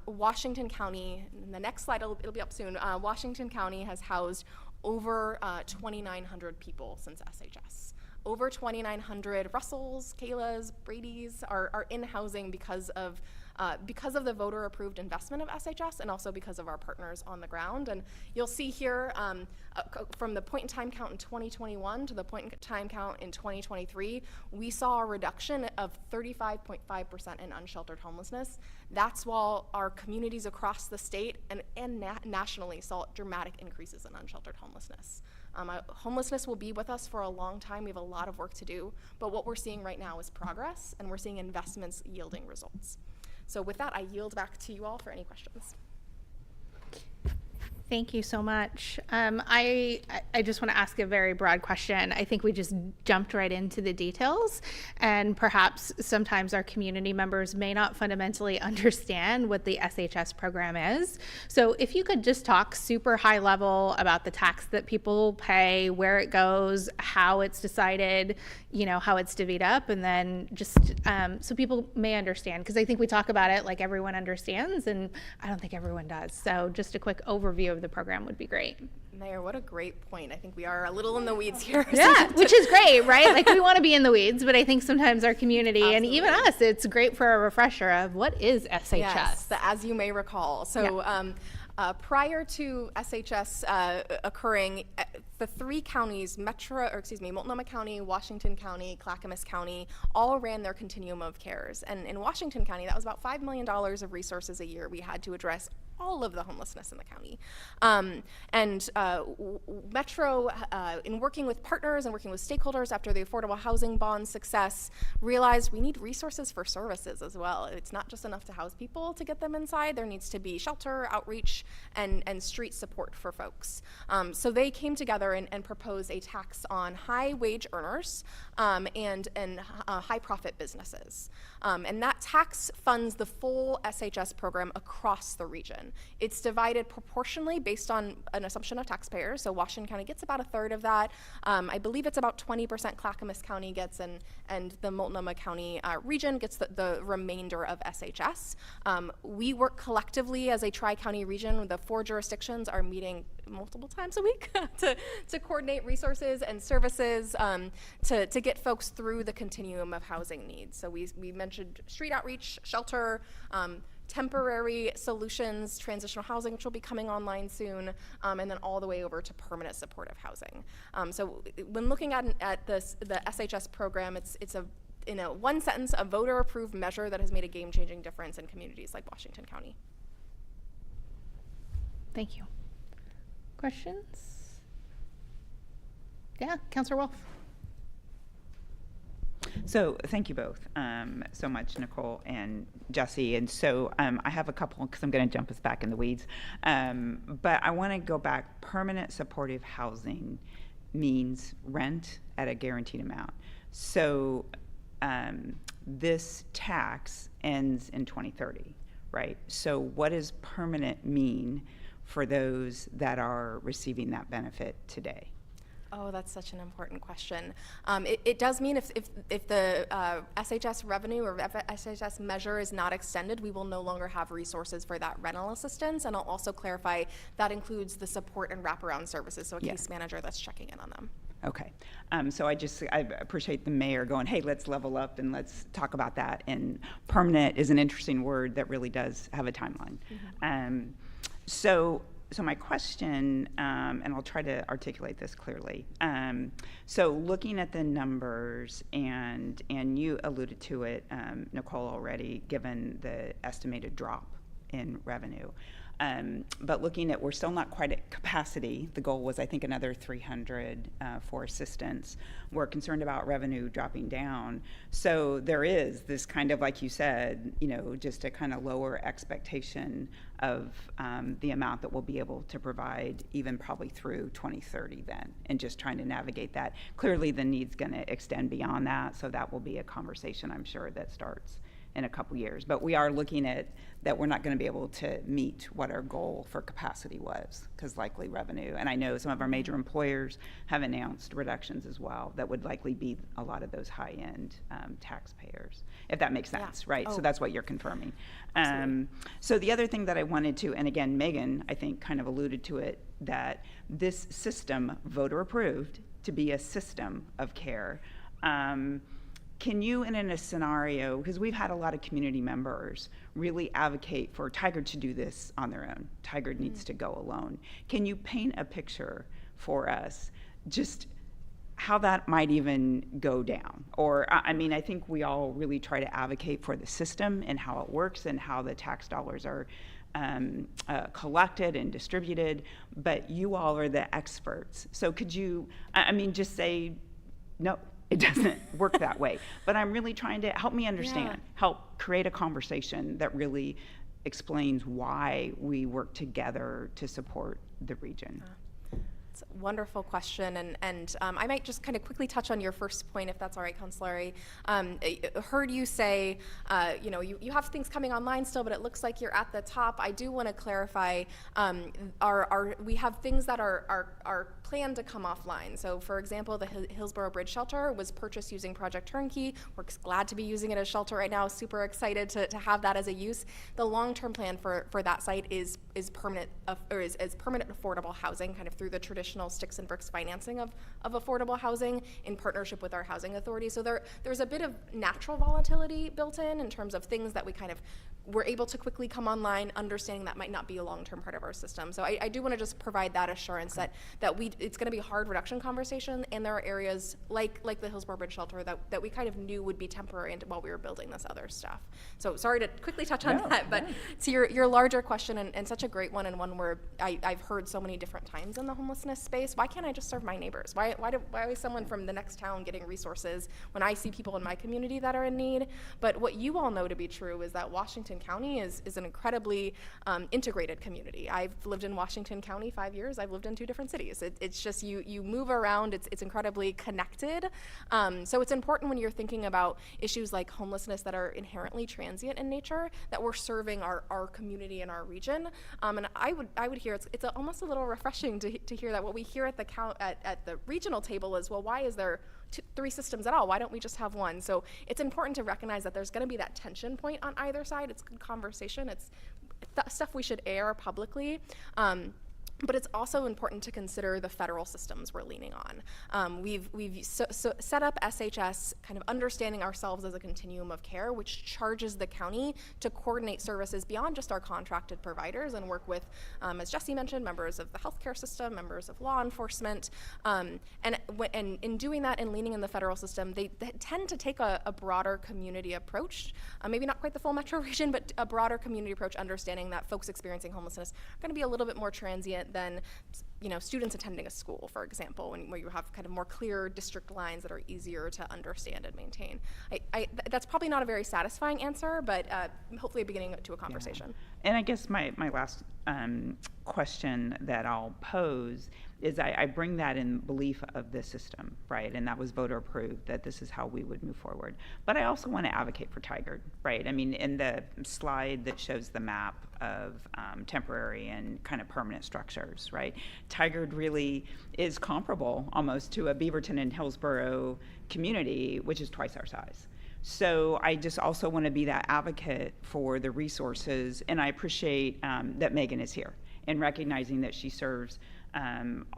R: Washington County, the next slide, it'll be up soon. Washington County has housed over 2,900 people since SHS. Over 2,900 Russells, Kaylas, Brady's are in housing because of the voter-approved investment of SHS and also because of our partners on the ground. And you'll see here from the point-in-time count in 2021 to the point-in-time count in 2023, we saw a reduction of 35.5% in unsheltered homelessness. That's while our communities across the state and nationally saw dramatic increases in unsheltered homelessness. Homelessness will be with us for a long time. We have a lot of work to do, but what we're seeing right now is progress, and we're seeing investments yielding results. So with that, I yield back to you all for any questions.
A: Thank you so much. I just want to ask a very broad question. I think we just jumped right into the details, and perhaps sometimes our community members may not fundamentally understand what the SHS program is. So if you could just talk super high level about the tax that people pay, where it goes, how it's decided, how it's divvied up, and then just so people may understand, because I think we talk about it like everyone understands, and I don't think everyone does. So just a quick overview of the program would be great.
R: Mayor, what a great point. I think we are a little in the weeds here.
A: Yeah, which is great, right? Like we want to be in the weeds, but I think sometimes our community and even us, it's great for a refresher of what is SHS.
R: Yes, as you may recall. So prior to SHS occurring, the 3 counties, Multnomah County, Washington County, Clackamas County, all ran their continuum of cares. And in Washington County, that was about $5 million of resources a year we had to address all of the homelessness in the county. Metro, in working with partners and working with stakeholders after the affordable housing bond success, realized we need resources for services as well. It's not just enough to house people to get them inside. There needs to be shelter, outreach, and street support for folks. So they came together and proposed a tax on high wage earners and high profit businesses. And that tax funds the full SHS program across the region. It's divided proportionally based on an assumption of taxpayers. So Washington County gets about 1/3 of that. I believe it's about 20% Clackamas County gets, and the Multnomah County region gets the remainder of SHS. We work collectively as a tri-county region. The 4 jurisdictions are meeting multiple times a week to coordinate resources and services to get folks through the continuum of housing needs. So we mentioned street outreach, shelter, temporary solutions, transitional housing, which will be coming online soon, and then all the way over to permanent supportive housing. So when looking at the SHS program, it's in one sentence, a voter-approved measure that has made a game-changing difference in communities like Washington County.
A: Thank you. Questions? Yeah, Councilor Wolf.
J: So thank you both so much, Nicole and Jesse. And so I have a couple, because I'm going to jump us back in the weeds. But I want to go back. Permanent supportive housing means rent at a guaranteed amount. So this tax ends in 2030, right? So what does permanent mean for those that are receiving that benefit today?
R: Oh, that's such an important question. It does mean if the SHS revenue or SHS measure is not extended, we will no longer have resources for that rental assistance. And I'll also clarify that includes the support and wraparound services, so a case manager that's checking in on them.
J: Okay. So I appreciate the mayor going, hey, let's level up and let's talk about that. And permanent is an interesting word that really does have a timeline. Mm-hmm. So my question, and I'll try to articulate this clearly. So looking at the numbers, and you alluded to it, Nicole, already, given the estimated drop in revenue. But looking at, we're still not quite at capacity. The goal was, I think, another 300 for assistance. We're concerned about revenue dropping down. So there is this kind of, like you said, just a kind of lower expectation of the amount that we'll be able to provide, even probably through 2030 then, and just trying to navigate that. Clearly, the need's going to extend beyond that, so that will be a conversation, I'm sure, that starts in a couple years. But we are looking at that we're not going to be able to meet what our goal for capacity was, because likely revenue, and I know some of our major employers have announced reductions as well that would likely be a lot of those high-end taxpayers, if that makes sense, right? So that's what you're confirming. So the other thing that I wanted to, and again, Megan, I think, kind of alluded to it, that this system, voter approved, to be a system of care, can you, in a scenario, because we've had a lot of community members really advocate for Tigard to do this on their own. Tigard needs to go alone. Can you paint a picture for us, just how that might even go down? Or, I mean, I think we all really try to advocate for the system and how it works and how the tax dollars are collected and distributed, but you all are the experts. So could you, I mean, just say, no, it doesn't work that way. But I'm really trying to help me understand, help create a conversation that really explains why we work together to support the region.
R: It's a wonderful question, and I might just kind of quickly touch on your first point, if that's all right, Councilor Larry. I heard you say, you have things coming online still, but it looks like you're at the top. I do want to clarify, we have things that are planned to come offline. So, for example, the Hillsborough Bridge Shelter was purchased using Project Turnkey. We're glad to be using it as shelter right now. Super excited to have that as a use. The long-term plan for that site is permanent, or is permanent affordable housing, kind of through the traditional sticks and bricks financing of affordable housing in partnership with our housing authority. So there's a bit of natural volatility built in terms of things that we kind of were able to quickly come online, understanding that might not be a long-term part of our system. So I do want to just provide that assurance that it's going to be a hard reduction conversation, and there are areas like the Hillsborough Bridge Shelter that we kind of knew would be temporary while we were building this other stuff. So sorry to quickly touch on that, but to your larger question, and such a great one, and one where I've heard so many different times in the homelessness space. Why can't I just serve my neighbors? Why is someone from the next town getting resources when I see people in my community that are in need? But what you all know to be true is that Washington County is an incredibly integrated community. I've lived in Washington County 5 years. I've lived in 2 different cities. It's just you move around. It's incredibly connected. So it's important when you're thinking about issues like homelessness that are inherently transient in nature that we're serving our community and our region. And I would hear it's almost a little refreshing to hear that what we hear at the regional table is, well, why is there 3 systems at all? Why don't we just have one? So it's important to recognize that there's going to be that tension point on either side. It's good conversation. It's stuff we should air publicly. But it's also important to consider the federal systems we're leaning on. We've set up SHS, kind of understanding ourselves as a continuum of care, which charges the county to coordinate services beyond just our contracted providers and work with, as Jesse mentioned, members of the healthcare system, members of law enforcement, and in doing that and leaning in the federal system, they tend to take a broader community approach, maybe not quite the full metro region, but a broader community approach, understanding that folks experiencing homelessness are going to be a little bit more transient than students attending a school, for example, where you have kind of more clear district lines that are easier to understand and maintain. That's probably not a very satisfying answer, but hopefully beginning to a conversation.
J: Yeah. And I guess my last question that I'll pose is I bring that in belief of the system, right? And that was voter approved, that this is how we would move forward. But I also want to advocate for Tigard, right? I mean, in the slide that shows the map of temporary and kind of permanent structures, right? Tigard really is comparable almost to a Beaverton and Hillsborough community, which is twice our size. So I just also want to be that advocate for the resources, and I appreciate that Megan is here and recognizing that she serves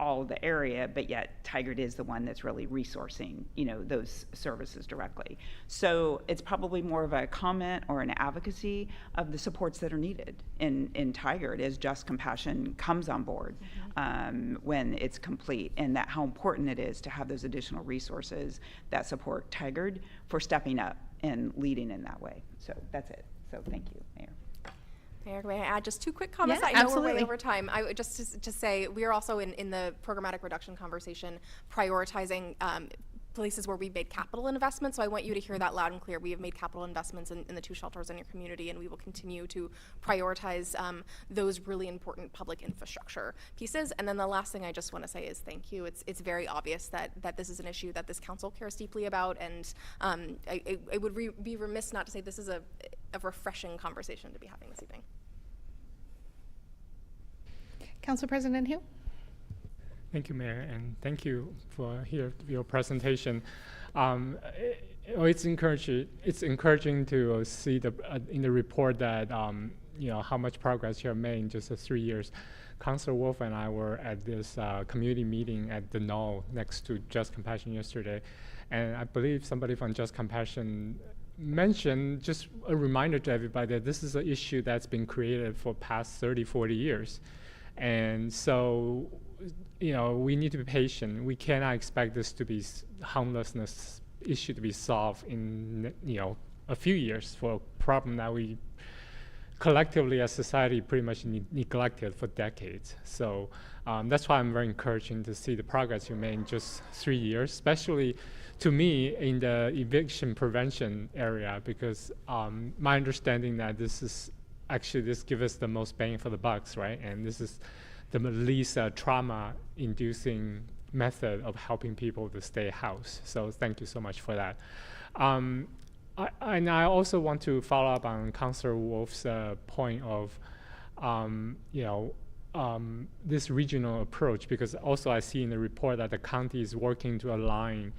J: all of the area, but yet Tigard is the one that's really resourcing, those services directly. So it's probably more of a comment or an advocacy of the supports that are needed in Tigard as Just Compassion comes on board when it's complete, and that how important it is to have those additional resources that support Tigard for stepping up and leading in that way. So that's it. So thank you, Mayor.
R: Mayor, may I add just two quick comments?
A: Yeah,
R: I know we're
A: absolutely.
R: way over time. I would just to say we are also in the programmatic reduction conversation prioritizing places where we've made capital investments. So I want you to hear that loud and clear. We have made capital investments in the two shelters in your community, and we will continue to prioritize those really important public infrastructure pieces. And then the last thing I just want to say is thank you. It's very obvious that this is an issue that this council cares deeply about, and I would be remiss not to say this is a refreshing conversation to be having this evening.
A: Council President Hu?
P: Thank you, Mayor, and thank you for your presentation. It's encouraging to see in the report that how much progress you have made in just 3 years. Councilor Wolf and I were at this community meeting at the Knoll next to Just Compassion yesterday, and I believe somebody from Just Compassion mentioned, just a reminder to everybody, that this is an issue that's been created for past 30, 40 years. And so, we need to be patient. We cannot expect this to be homelessness issue to be solved in, a few years for a problem that we collectively as society pretty much neglected for decades. So that's why I'm very encouraging to see the progress you made in just 3 years, especially to me in the eviction prevention area, because my understanding that this gives us the most bang for the bucks, right? And this is the least trauma-inducing method of helping people to stay house. So thank you so much for that. And I also want to follow up on Councilor Wolf's point of, this regional approach, because also I see in the report that the county is working to align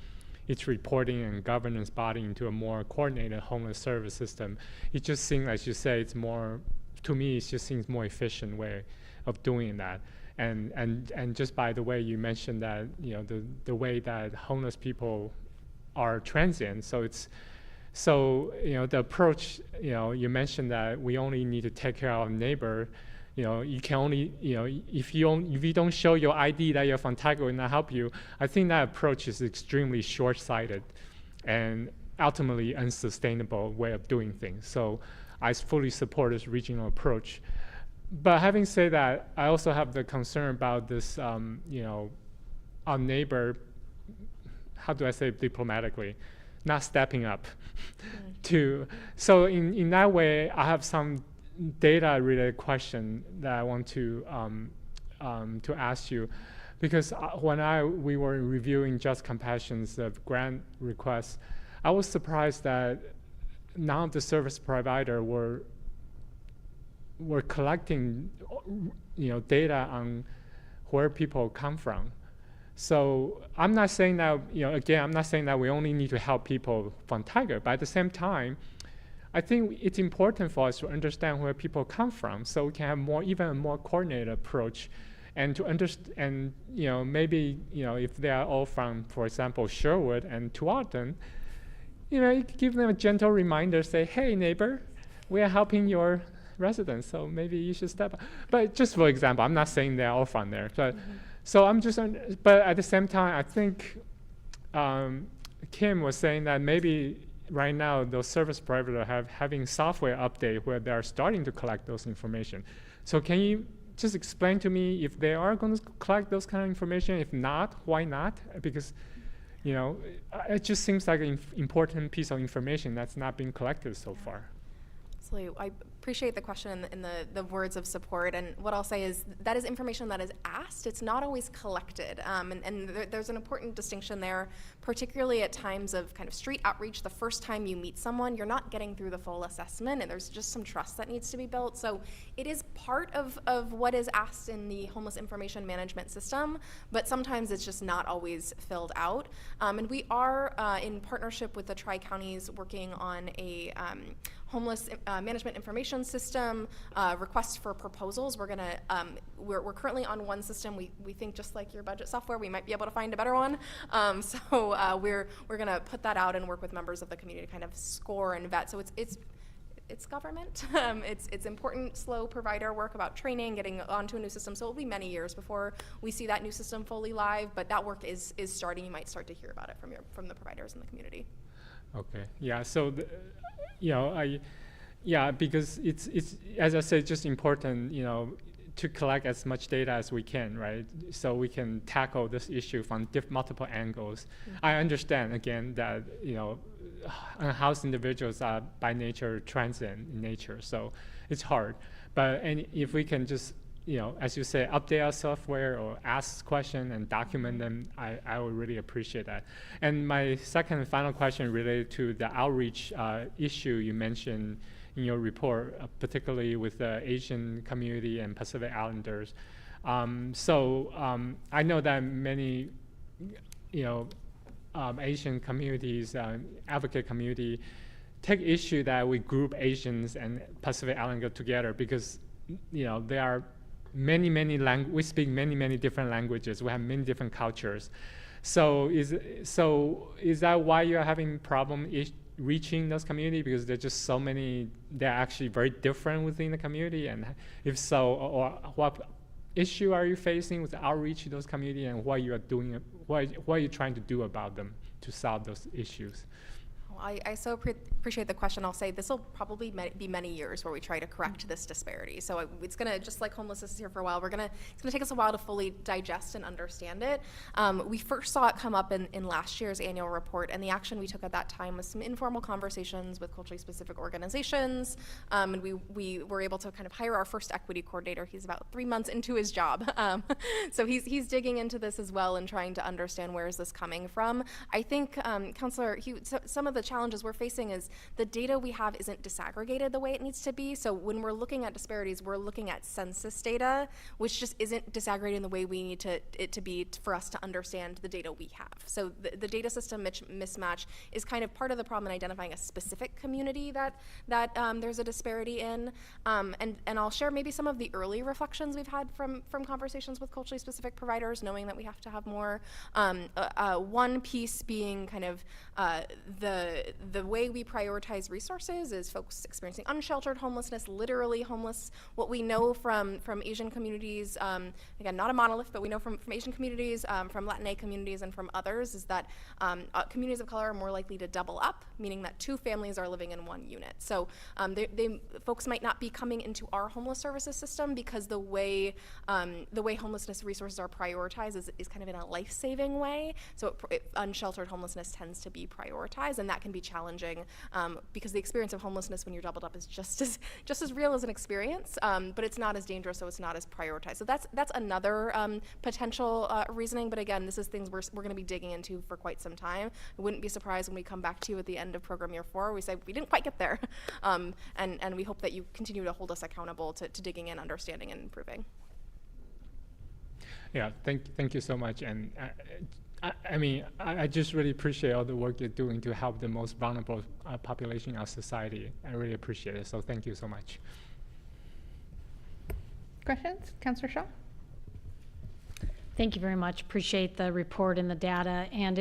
P: its reporting and governance body into a more coordinated homeless service system. It just seems, as you say, to me, it just seems more efficient way of doing that. And just by the way you mentioned that, the way that homeless people are transient, the approach, you mentioned that we only need to take care of our neighbor. You can only, if you don't show your ID that you're from Tiger, will not help you. I think that approach is extremely short-sighted and ultimately unsustainable way of doing things. So I fully support this regional approach. But having said that, I also have the concern about this, our neighbor, how do I say it diplomatically, not stepping up so in that way, I have some data-related question that I want to ask you, because when we were reviewing Just Compassion's grant requests, I was surprised that none of the service provider were collecting, data on where people come from. So I'm not saying that, I'm not saying that we only need to help people from Tiger, but at the same time, I think it's important for us to understand where people come from, so we can have even a more coordinated approach, and to understand, maybe, if they are all from, for example, Sherwood and Tualatin, you give them a gentle reminder, say, hey, neighbor, we are helping your residents, so maybe you should step up. But just for example, I'm not saying they're all from there, but so I'm just, but at the same time, I think Kim was saying that maybe right now those service providers having software update where they are starting to collect those information. So can you just explain to me if they are going to collect those kind of information? If not, why not? Because it just seems like an important piece of information that's not being collected so far.
R: Absolutely. I appreciate the question and the words of support. And what I'll say is that is information that is asked. It's not always collected. And there's an important distinction there, particularly at times of kind of street outreach. The first time you meet someone, you're not getting through the full assessment, and there's just some trust that needs to be built. So it is part of what is asked in the homeless information management system, but sometimes it's just not always filled out. And we are in partnership with the Tri-Counties working on a homeless management information system request for proposals. We're gonna we're currently on one system. We think, just like your budget software, we might be able to find a better one. So we're gonna put that out and work with members of the community to kind of score and vet. So it's government. It's important, slow provider work about training, getting onto a new system. So it'll be many years before we see that new system fully live. But that work is starting. You might start to hear about it from the providers in the community.
P: Okay. Yeah. So Yeah, because it's as I said, just important, to collect as much data as we can, right? So we can tackle this issue from multiple angles. I understand again that unhoused individuals are by nature transient in nature, so it's hard. But if we can just as you say, update our software or ask questions and document them, I would really appreciate that. And my second and final question related to the outreach issue you mentioned in your report, particularly with the Asian community and Pacific Islanders. I know that many, Asian communities, advocate community, take issue that we group Asians and Pacific Islanders together because, there are many we speak many different languages. We have many different cultures. So is that why you're having problem reaching those communities, because there's just so many, they're actually very different within the community? And if so, or what issue are you facing with the outreach to those communities, and what you are doing, what are you trying to do about them to solve those issues?
R: I so appreciate the question. I'll say this will probably be many years where we try to correct this disparity. So it's going to, just like homelessness is here for a while, it's going to take us a while to fully digest and understand it. We first saw it come up in last year's annual report, and the action we took at that time was some informal conversations with culturally specific organizations, and we were able to kind of hire our first equity coordinator. He's about 3 months into his job. So he's digging into this as well and trying to understand where is this coming from. I think, Councilor, some of the challenges we're facing is the data we have isn't disaggregated the way it needs to be. So when we're looking at disparities, we're looking at census data, which just isn't disaggregated in the way we need it to be for us to understand the data we have. So the data system mismatch is kind of part of the problem in identifying a specific community that there's a disparity in. And I'll share maybe some of the early reflections we've had from conversations with culturally specific providers, knowing that we have to have more. One piece being kind of the way we prioritize resources is folks experiencing unsheltered homelessness, literally homeless. What we know from Asian communities, again, not a monolith, but we know from Asian communities, from Latin communities, and from others, is that communities of color are more likely to double up, meaning that 2 families are living in 1 unit. So folks might not be coming into our homeless services system because the way homelessness resources are prioritized is kind of in a life-saving way. So unsheltered homelessness tends to be prioritized, and that can be challenging because the experience of homelessness when you're doubled up is just as real as an experience, but it's not as dangerous, so it's not as prioritized. So that's another potential reasoning. But again, this is things we're going to be digging into for quite some time. I wouldn't be surprised when we come back to you at the end of program year 4. We say we didn't quite get there, and we hope that you continue to hold us accountable to digging in, understanding, and improving.
P: Yeah, thank you so much. And I just really appreciate all the work you're doing to help the most vulnerable population in our society. I really appreciate it. So thank you so much.
A: Questions? Councillor Shaw?
K: Thank you very much. Appreciate the report and the data. And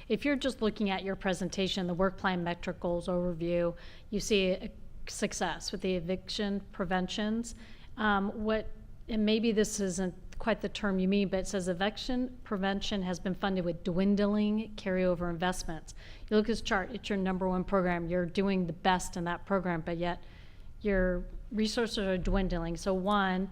K: if you're just looking at your presentation, the work plan metric goals overview, you see a success with the eviction preventions. And maybe this isn't quite the term you mean, but it says eviction prevention has been funded with dwindling carryover investments. You look at this chart, it's your #1 program. You're doing the best in that program, but yet your resources are dwindling. So one,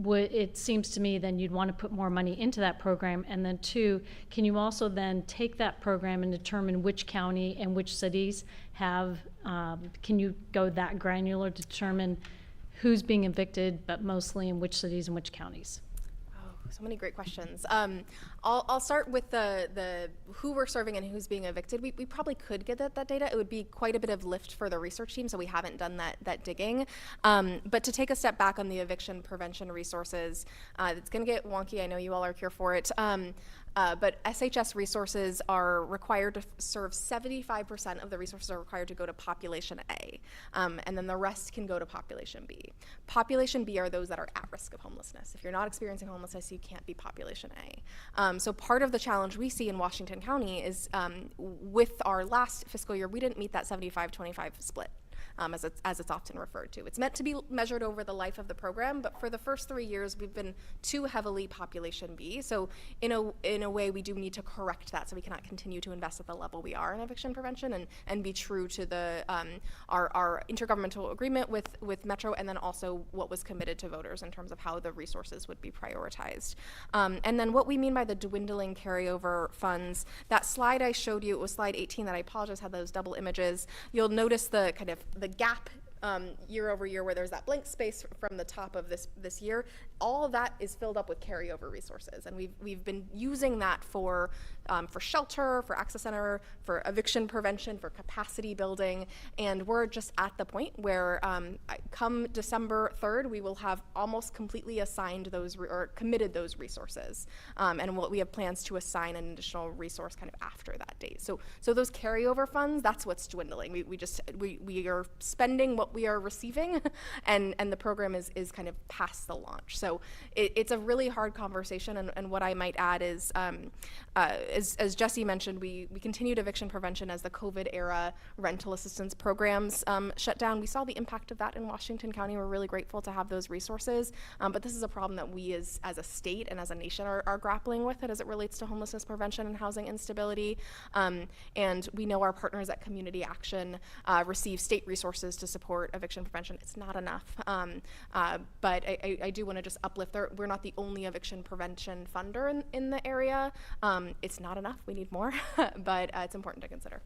K: it seems to me then you'd want to put more money into that program. And then 2, can you also then take that program and determine which county and which cities have, can you go that granular to determine who's being evicted, but mostly in which cities and which counties?
R: So many great questions. I'll start with the who we're serving and who's being evicted. We probably could get that data. It would be quite a bit of lift for the research team, so we haven't done that digging. But to take a step back on the eviction prevention resources, it's going to get wonky. I know you all are here for it. But SHS resources are required to serve 75% of the resources are required to go to population A, and then the rest can go to population B. Population B are those that are at risk of homelessness. If you're not experiencing homelessness, you can't be population A. So part of the challenge we see in Washington County is with our last fiscal year, we didn't meet that 75-25 split. as it's often referred to. It's meant to be measured over the life of the program, but for the first 3 years, we've been too heavily population B. So in a way, we do need to correct that, so we cannot continue to invest at the level we are in eviction prevention and be true to the our intergovernmental agreement with Metro, and then also what was committed to voters in terms of how the resources would be prioritized. And then what we mean by the dwindling carryover funds, that slide I showed you, it was slide 18 that I apologize had those double images. You'll notice the kind of the gap year over year where there's that blank space from the top of this year. All of that is filled up with carryover resources, and we've been using that for shelter, for access center, for eviction prevention, for capacity building, and we're just at the point where come December 3rd, we will have almost completely assigned those or committed those resources, and we have plans to assign an additional resource kind of after that date. So those carryover funds, that's what's dwindling. We are spending what we are receiving, and the program is kind of past the launch. So it's a really hard conversation, and what I might add is, as Jesse mentioned, we continued eviction prevention as the COVID era rental assistance programs shut down. We saw the impact of that in Washington County. We're really grateful to have those resources, but this is a problem that we as a state and as a nation are grappling with it as it relates to homelessness prevention and housing instability. And we know our partners at Community Action receive state resources to support eviction prevention. It's not enough, but I do want to just uplift. We're not the only eviction prevention funder in the area. It's not enough. We need more, but it's important to consider.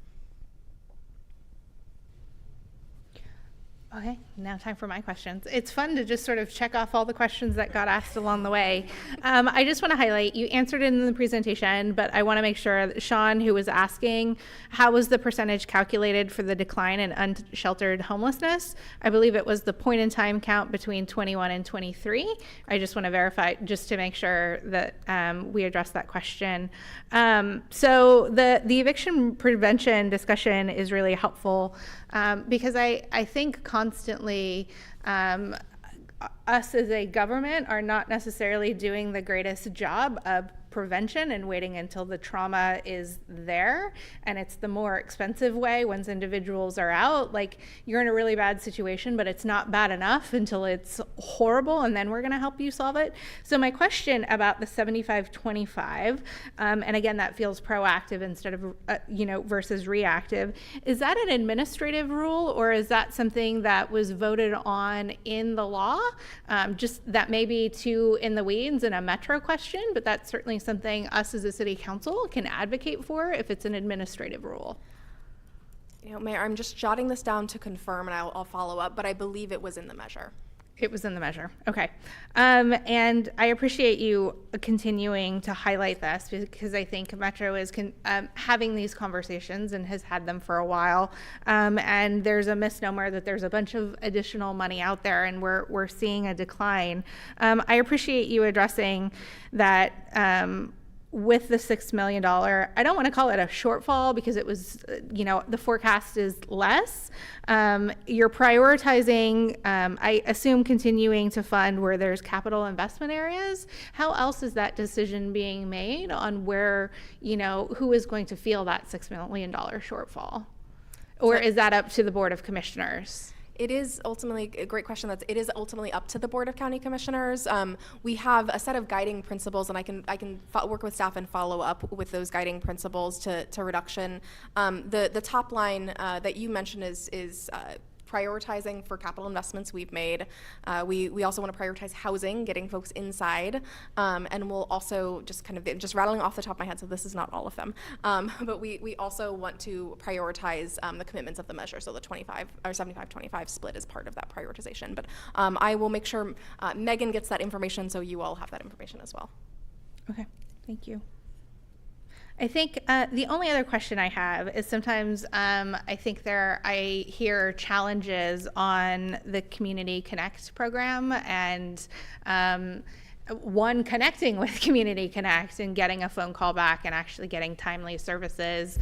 A: Okay, now time for my questions. It's fun to just sort of check off all the questions that got asked along the way. I just want to highlight, you answered it in the presentation, but I want to make sure that Sean, who was asking, how was the percentage calculated for the decline in unsheltered homelessness? I believe it was the point in time count between 21 and 23. I just want to verify just to make sure that we address that question. So the eviction prevention discussion is really helpful because I think constantly us as a government are not necessarily doing the greatest job of prevention and waiting until the trauma is there, and it's the more expensive way once individuals are out. Like, you're in a really bad situation, but it's not bad enough until it's horrible, and then we're going to help you solve it. So my question about the 75-25, and again, that feels proactive instead of versus reactive, is that an administrative rule, or is that something that was voted on in the law? Just that may be too in the weeds in a Metro question, but that's certainly something us as a city council can advocate for if it's an administrative rule.
R: Mayor, I'm just jotting this down to confirm, and I'll follow up, but I believe it was in the measure.
A: It was in the measure. Okay. And I appreciate you continuing to highlight this because I think Metro is having these conversations and has had them for a while. And there's a misnomer that there's a bunch of additional money out there and we're seeing a decline. I appreciate you addressing that with the $6 million. I don't want to call it a shortfall because it was, the forecast is less. You're prioritizing, I assume, continuing to fund where there's capital investment areas. How else is that decision being made on where, who is going to feel that $6 million shortfall? Or is that up to the Board of Commissioners?
R: It is ultimately a great question. It is ultimately up to the Board of County Commissioners. We have a set of guiding principles, and I can work with staff and follow up with those guiding principles to reduction. The top line that you mentioned is prioritizing for capital investments we've made. We also want to prioritize housing, getting folks inside, and we'll also just rattling off the top of my head, so this is not all of them, but we also want to prioritize the commitments of the measure, so the 25 or 75-25 split is part of that prioritization. But I will make sure Megan gets that information so you all have that information as well.
A: Okay, thank you. I think the only other question I have is sometimes I think I hear challenges on the Community Connect program and connecting with Community Connect and getting a phone call back and actually getting timely services.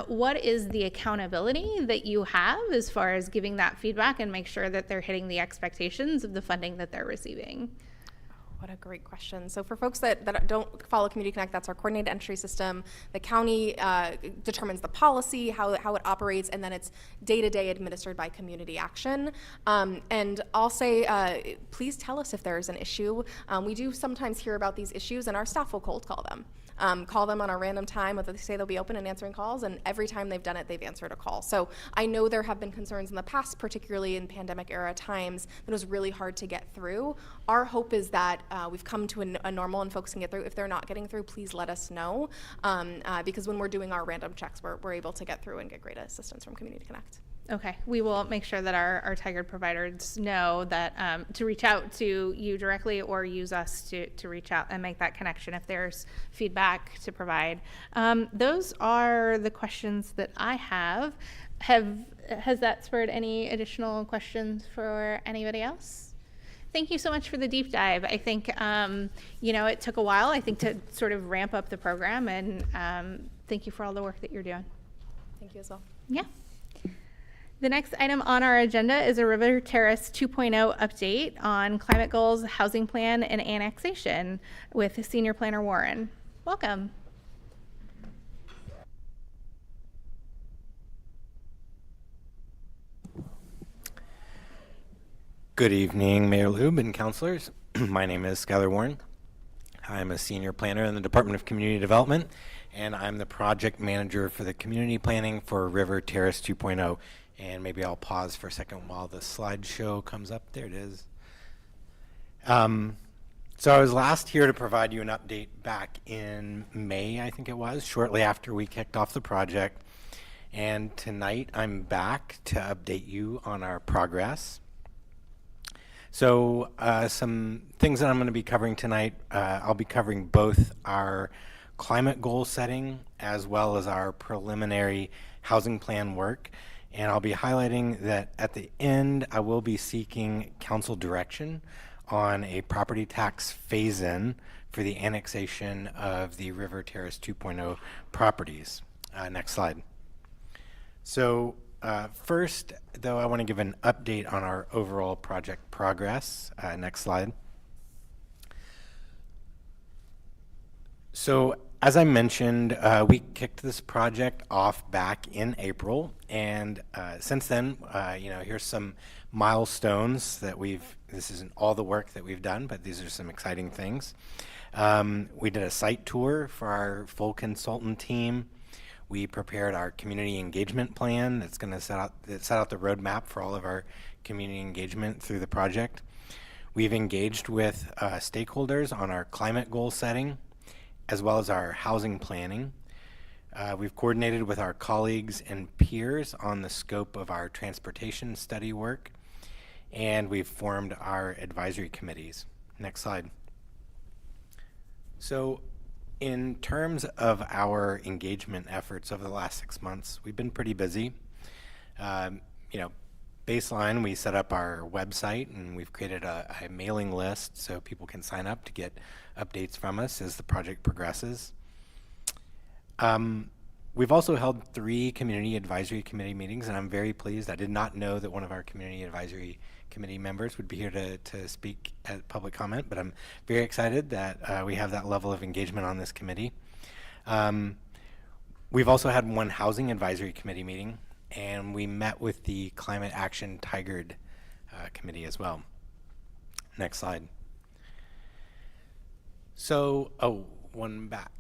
A: What is the accountability that you have as far as giving that feedback and make sure that they're hitting the expectations of the funding that they're receiving?
R: what a great question. So for folks that don't follow Community Connect, that's our coordinated entry system. The county determines the policy, how it operates, and then it's day-to-day administered by Community Action. And I'll say, please tell us if there's an issue. We do sometimes hear about these issues, and our staff will cold call them. Call them on a random time, whether they say they'll be open and answering calls, and every time they've done it, they've answered a call. So I know there have been concerns in the past, particularly in pandemic era times, that it was really hard to get through. Our hope is that we've come to a normal and folks can get through. If they're not getting through, please let us know, because when we're doing our random checks, we're able to get through and get great assistance from Community Connect.
A: Okay, we will make sure that our Tigard providers know that to reach out to you directly or use us to reach out and make that connection if there's feedback to provide. Those are the questions that I have. Has that spurred any additional questions for anybody else? Thank you so much for the deep dive. I think, it took a while, I think, to sort of ramp up the program, and thank you for all the work that you're doing.
R: Thank you as well.
A: Yeah. The next item on our agenda is a River Terrace 2.0 update on climate goals, housing plan, and annexation with Senior Planner Warren. Welcome.
T: Good evening, Mayor Lube and councilors. My name is Skylar Warren. I'm a senior planner in the Department of Community Development, and I'm the project manager for the community planning for River Terrace 2.0. And maybe I'll pause for a second while the slideshow comes up. There it is. So I was last here to provide you an update back in May, I think it was, shortly after we kicked off the project. And tonight I'm back to update you on our progress. So some things that I'm going to be covering tonight, I'll be covering both our climate goal setting as well as our preliminary housing plan work. And I'll be highlighting that at the end, I will be seeking council direction on a property tax phase-in for the annexation of the River Terrace 2.0 properties. Next slide. So first, though, I want to give an update on our overall project progress. Next slide. So as I mentioned, we kicked this project off back in April, and since then, here's some milestones that this isn't all the work that we've done, but these are some exciting things. We did a site tour for our full consultant team. We prepared our community engagement plan that's going to set out the roadmap for all of our community engagement through the project. We've engaged with stakeholders on our climate goal setting, as well as our housing planning. We've coordinated with our colleagues and peers on the scope of our transportation study work, and we've formed our advisory committees. Next slide. So in terms of our engagement efforts over the last 6 months, we've been pretty busy. Baseline, we set up our website, and we've created a mailing list so people can sign up to get updates from us as the project progresses. We've also held 3 community advisory committee meetings, and I'm very pleased. I did not know that one of our community advisory committee members would be here to speak at public comment, but I'm very excited that we have that level of engagement on this committee. We've also had 1 housing advisory committee meeting, and we met with the Climate Action Tigard committee as well. Next slide. So, one back.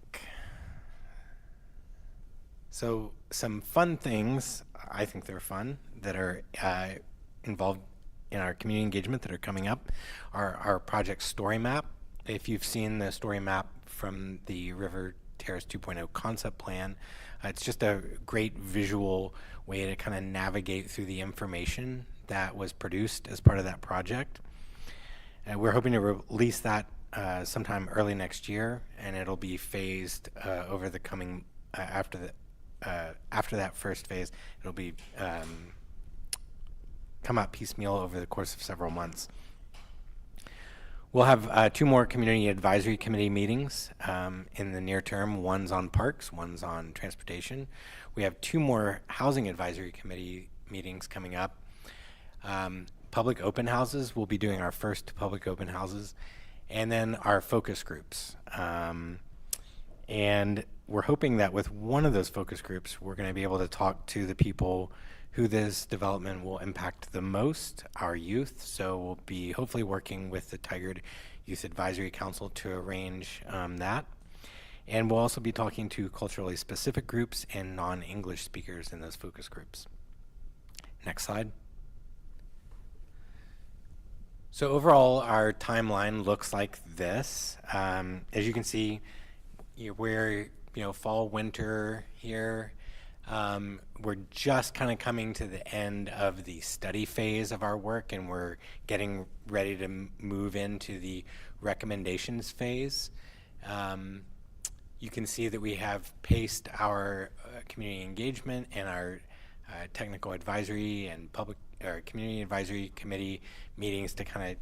T: So some fun things, I think they're fun, that are involved in our community engagement that are coming up are our project story map. If you've seen the story map from the River Terrace 2.0 concept plan, it's just a great visual way to kind of navigate through the information that was produced as part of that project. We're hoping to release that sometime early next year, and it'll be phased over the coming, after that first phase, it'll be come out piecemeal over the course of several months. We'll have 2 more community advisory committee meetings in the near term. One's on parks, one's on transportation. We have 2 more housing advisory committee meetings coming up. Public open houses, we'll be doing our first public open houses. and then our focus groups. And we're hoping that with one of those focus groups, we're going to be able to talk to the people who this development will impact the most, our youth. So we'll be hopefully working with the Tigard Youth Advisory Council to arrange that. And we'll also be talking to culturally specific groups and non-English speakers in those focus groups. Next slide. So overall, our timeline looks like this. As you can see, we're fall, winter here. We're just kind of coming to the end of the study phase of our work, and we're getting ready to move into the recommendations phase. You can see that we have paced our community engagement and our technical advisory and public or community advisory committee meetings to kind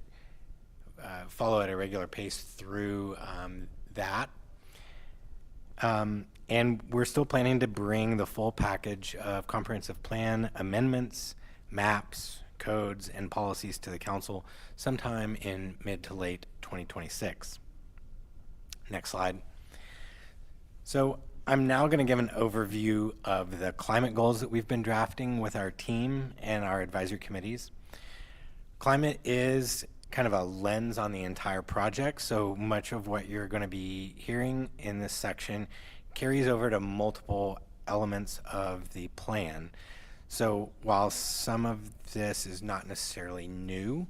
T: of follow at a regular pace through that. And we're still planning to bring the full package of comprehensive plan amendments, maps, codes, and policies to the council sometime in mid to late 2026. Next slide. So I'm now going to give an overview of the climate goals that we've been drafting with our team and our advisory committees. Climate is kind of a lens on the entire project, so much of what you're going to be hearing in this section carries over to multiple elements of the plan. So while some of this is not necessarily new,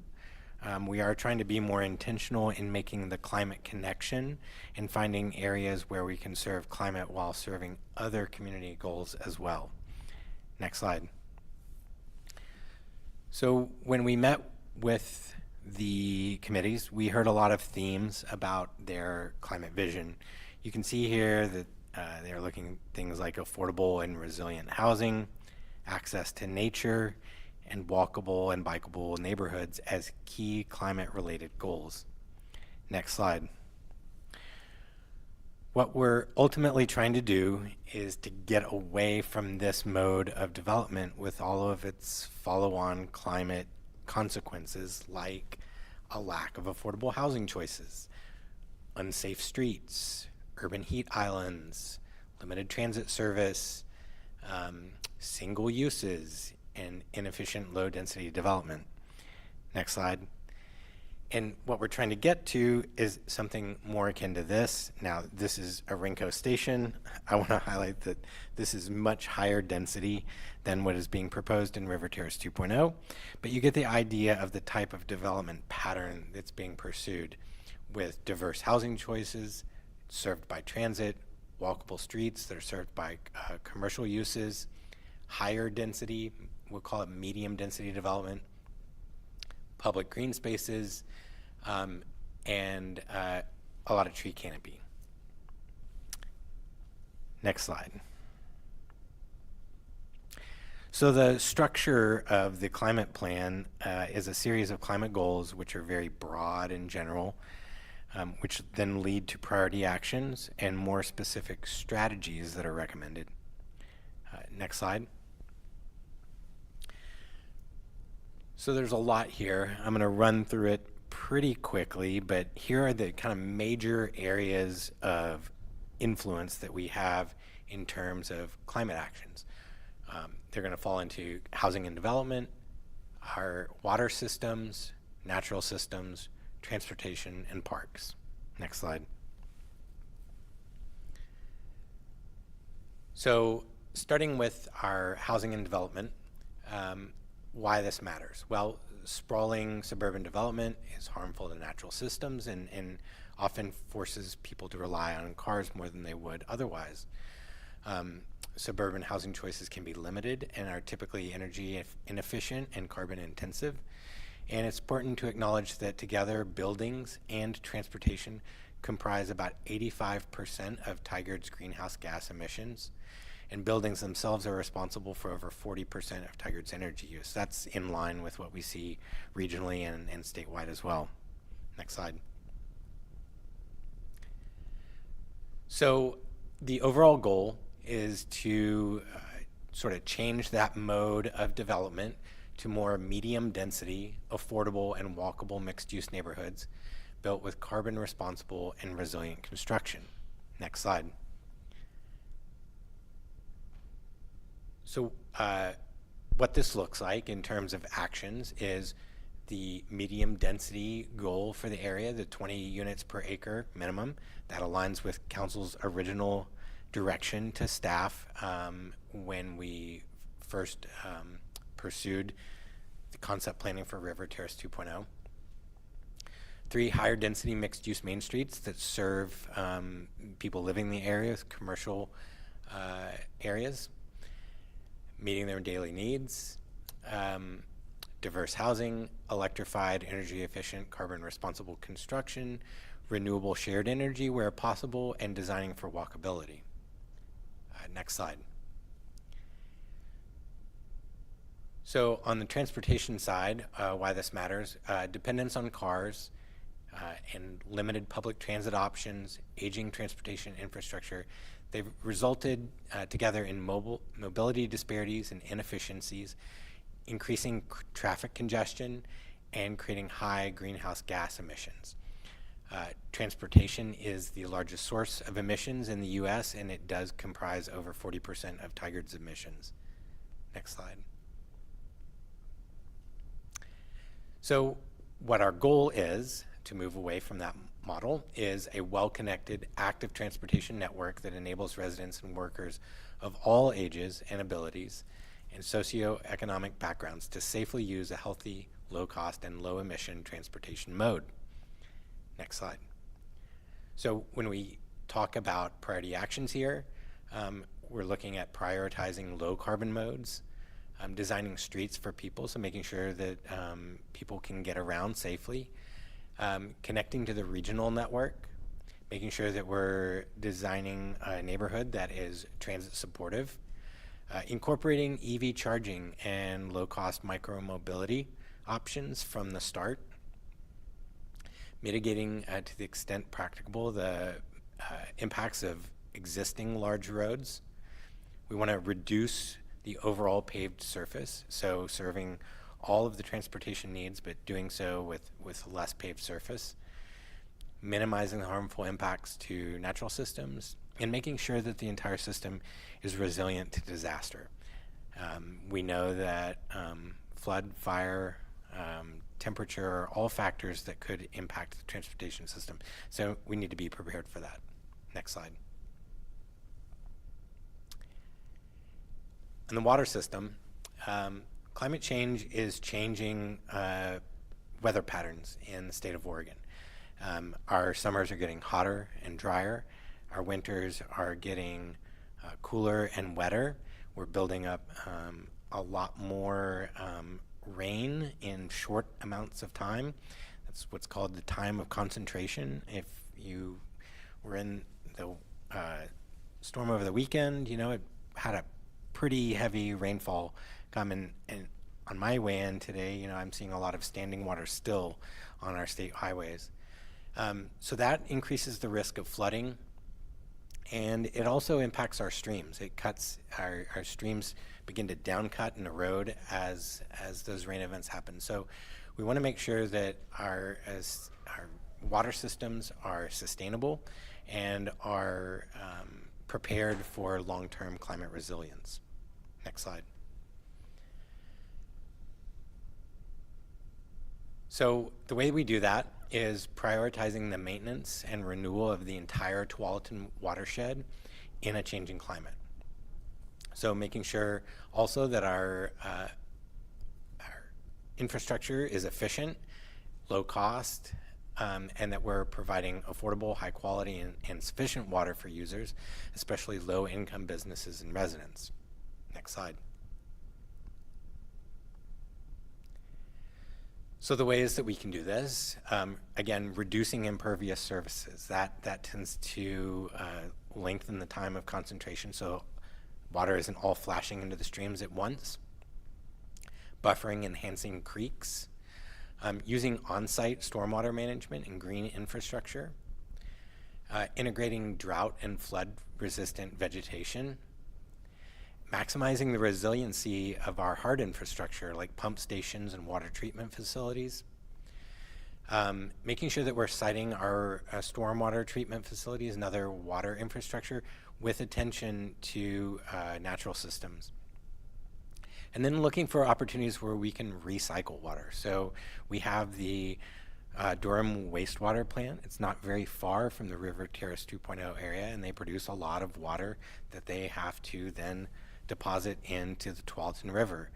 T: we are trying to be more intentional in making the climate connection and finding areas where we can serve climate while serving other community goals as well. Next slide. So when we met with the committees, we heard a lot of themes about their climate vision. You can see here that they're looking at things like affordable and resilient housing, access to nature, and walkable and bikeable neighborhoods as key climate-related goals. Next slide. What we're ultimately trying to do is to get away from this mode of development with all of its follow-on climate consequences, like a lack of affordable housing choices, unsafe streets, urban heat islands, limited transit service, single uses, and inefficient low-density development. Next slide. And what we're trying to get to is something more akin to this. Now, this is a Rinko station. I want to highlight that this is much higher density than what is being proposed in River Terrace 2.0, but you get the idea of the type of development pattern that's being pursued with diverse housing choices served by transit, walkable streets that are served by commercial uses, higher density, we'll call it medium density development, public green spaces, and a lot of tree canopy. Next slide. So the structure of the climate plan is a series of climate goals which are very broad and general, which then lead to priority actions and more specific strategies that are recommended. Next slide. So there's a lot here. I'm going to run through it pretty quickly, but here are the kind of major areas of influence that we have in terms of climate actions. They're going to fall into housing and development, our water systems, natural systems, transportation, and parks. Next slide. So starting with our housing and development, why this matters. Well, sprawling suburban development is harmful to natural systems and often forces people to rely on cars more than they would otherwise. Suburban housing choices can be limited and are typically energy inefficient and carbon intensive. And it's important to acknowledge that together buildings and transportation comprise about 85% of Tigard's greenhouse gas emissions. And buildings themselves are responsible for over 40% of Tigard's energy use. That's in line with what we see regionally and statewide as well. Next slide. So the overall goal is to sort of change that mode of development to more medium density, affordable, and walkable mixed-use neighborhoods built with carbon responsible and resilient construction. Next slide. So what this looks like in terms of actions is the medium density goal for the area, the 20 units per acre minimum. That aligns with council's original direction to staff when we first pursued the concept planning for River Terrace 2.0. 3 higher density mixed use main streets that serve people living in the area, commercial areas, meeting their daily needs. Diverse housing, electrified, energy efficient, carbon responsible construction, renewable shared energy where possible, and designing for walkability. Next slide. So on the transportation side, why this matters, dependence on cars and limited public transit options, aging transportation infrastructure, they've resulted together in mobility disparities and inefficiencies, increasing traffic congestion, and creating high greenhouse gas emissions. Transportation is the largest source of emissions in the U.S., and it does comprise over 40% of Tigard's emissions. Next slide. So what our goal is to move away from that model is a well-connected, active transportation network that enables residents and workers of all ages and abilities and socioeconomic backgrounds to safely use a healthy, low-cost, and low-emission transportation mode. Next slide. So when we talk about priority actions here, we're looking at prioritizing low-carbon modes, designing streets for people, so making sure that people can get around safely, connecting to the regional network, making sure that we're designing a neighborhood that is transit supportive, incorporating EV charging and low-cost micro-mobility options from the start, mitigating to the extent practicable the impacts of existing large roads. We want to reduce the overall paved surface, so serving all of the transportation needs, but doing so with less paved surface, minimizing the harmful impacts to natural systems, and making sure that the entire system is resilient to disaster. We know that flood, fire, temperature are all factors that could impact the transportation system, so we need to be prepared for that. Next slide. In the water system, climate change is changing weather patterns in the state of Oregon. Our summers are getting hotter and drier. Our winters are getting cooler and wetter. We're building up a lot more rain in short amounts of time. That's what's called the time of concentration. If you were in the storm over the weekend, you know, it had a pretty heavy rainfall coming, and on my way in today, you know, I'm seeing a lot of standing water still on our state highways. So that increases the risk of flooding, and it also impacts our streams. It cuts, our streams begin to downcut and erode as those rain events happen. So we want to make sure that our water systems are sustainable and are prepared for long-term climate resilience. Next slide. So the way we do that is prioritizing the maintenance and renewal of the entire Tualatin watershed in a changing climate. So making sure also that our infrastructure is efficient, low cost, and that we're providing affordable, high quality, and sufficient water for users, especially low income businesses and residents. Next slide. So the ways that we can do this, again, reducing impervious surfaces. That tends to lengthen the time of concentration, so water isn't all flashing into the streams at once. Buffering, enhancing creeks. Using on-site stormwater management and green infrastructure. Integrating drought and flood-resistant vegetation. Maximizing the resiliency of our hard infrastructure like pump stations and water treatment facilities. Making sure that we're siting our stormwater treatment facilities and other water infrastructure with attention to natural systems. And then looking for opportunities where we can recycle water. So we have the Durham wastewater plant. It's not very far from the River Terrace 2.0 area, and they produce a lot of water that they have to then deposit into the Tualatin River.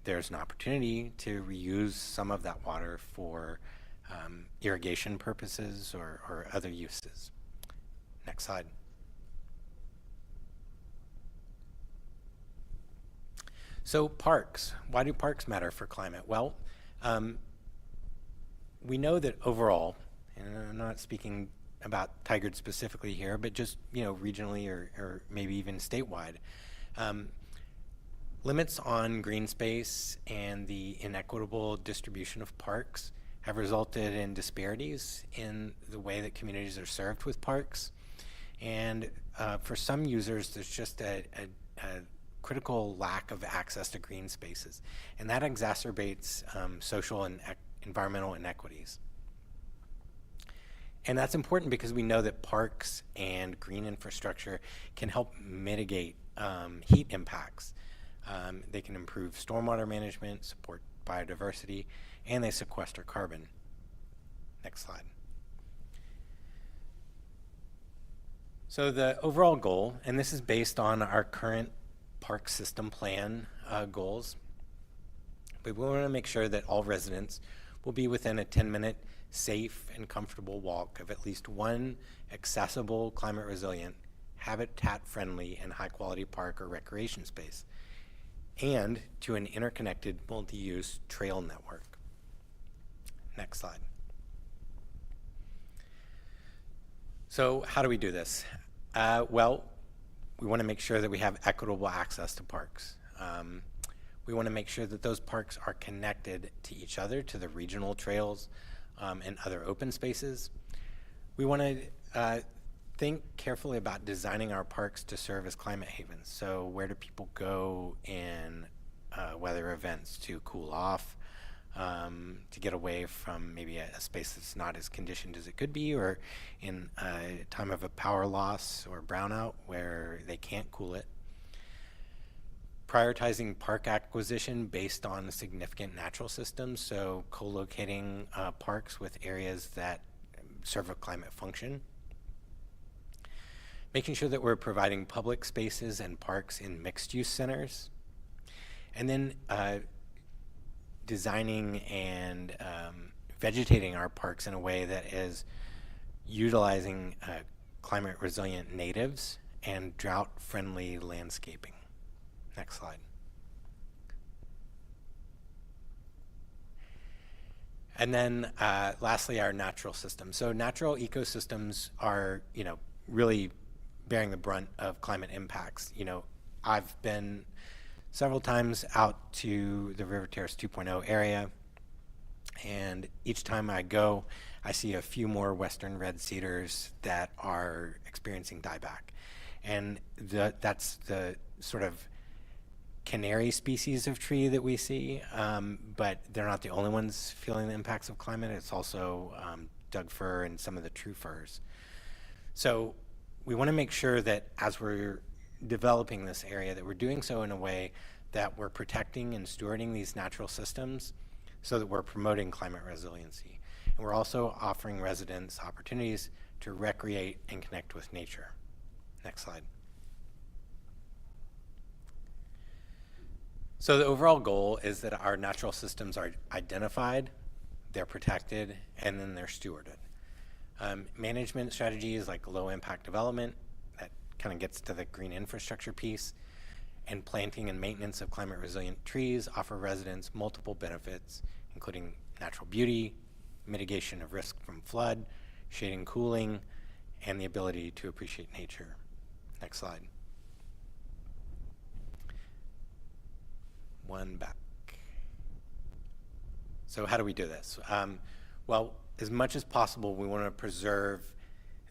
T: There's an opportunity to reuse some of that water for irrigation purposes or other uses. Next slide. So parks, why do parks matter for climate? Well, we know that overall, and I'm not speaking about Tigard specifically here, but just regionally or maybe even statewide, limits on green space and the inequitable distribution of parks have resulted in disparities in the way that communities are served with parks. And for some users, there's just a critical lack of access to green spaces. And that exacerbates social and environmental inequities. And that's important because we know that parks and green infrastructure can help mitigate heat impacts. They can improve stormwater management, support biodiversity, and they sequester carbon. Next slide. So the overall goal, and this is based on our current park system plan goals, but we want to make sure that all residents will be within a 10-minute safe and comfortable walk of at least one accessible, climate resilient, habitat friendly, and high quality park or recreation space, and to an interconnected multi-use trail network. Next slide. So how do we do this? Well, we want to make sure that we have equitable access to parks. We want to make sure that those parks are connected to each other, to the regional trails and other open spaces. We want to think carefully about designing our parks to serve as climate havens. So where do people go in weather events to cool off, to get away from maybe a space that's not as conditioned as it could be, or in a time of a power loss or brownout where they can't cool it. Prioritizing park acquisition based on significant natural systems, so co-locating parks with areas that serve a climate function. Making sure that we're providing public spaces and parks in mixed-use centers. And then designing and vegetating our parks in a way that is utilizing climate resilient natives and drought-friendly landscaping. Next slide. And then lastly, our natural systems. So natural ecosystems are, really bearing the brunt of climate impacts. I've been several times out to the River Terrace 2.0 area, and each time I go, I see a few more western red cedars that are experiencing dieback. And that's the sort of canary species of tree that we see, but they're not the only ones feeling the impacts of climate. It's also Doug fir and some of the true firs. So we want to make sure that as we're developing this area, that we're doing so in a way that we're protecting and stewarding these natural systems so that we're promoting climate resiliency. And we're also offering residents opportunities to recreate and connect with nature. Next slide. So the overall goal is that our natural systems are identified, they're protected, and then they're stewarded. Management strategies like low impact development, that kind of gets to the green infrastructure piece, and planting and maintenance of climate resilient trees offer residents multiple benefits, including natural beauty, mitigation of risk from flood, shading, cooling, and the ability to appreciate nature. Next slide. One back. So how do we do this? Well, as much as possible, we want to preserve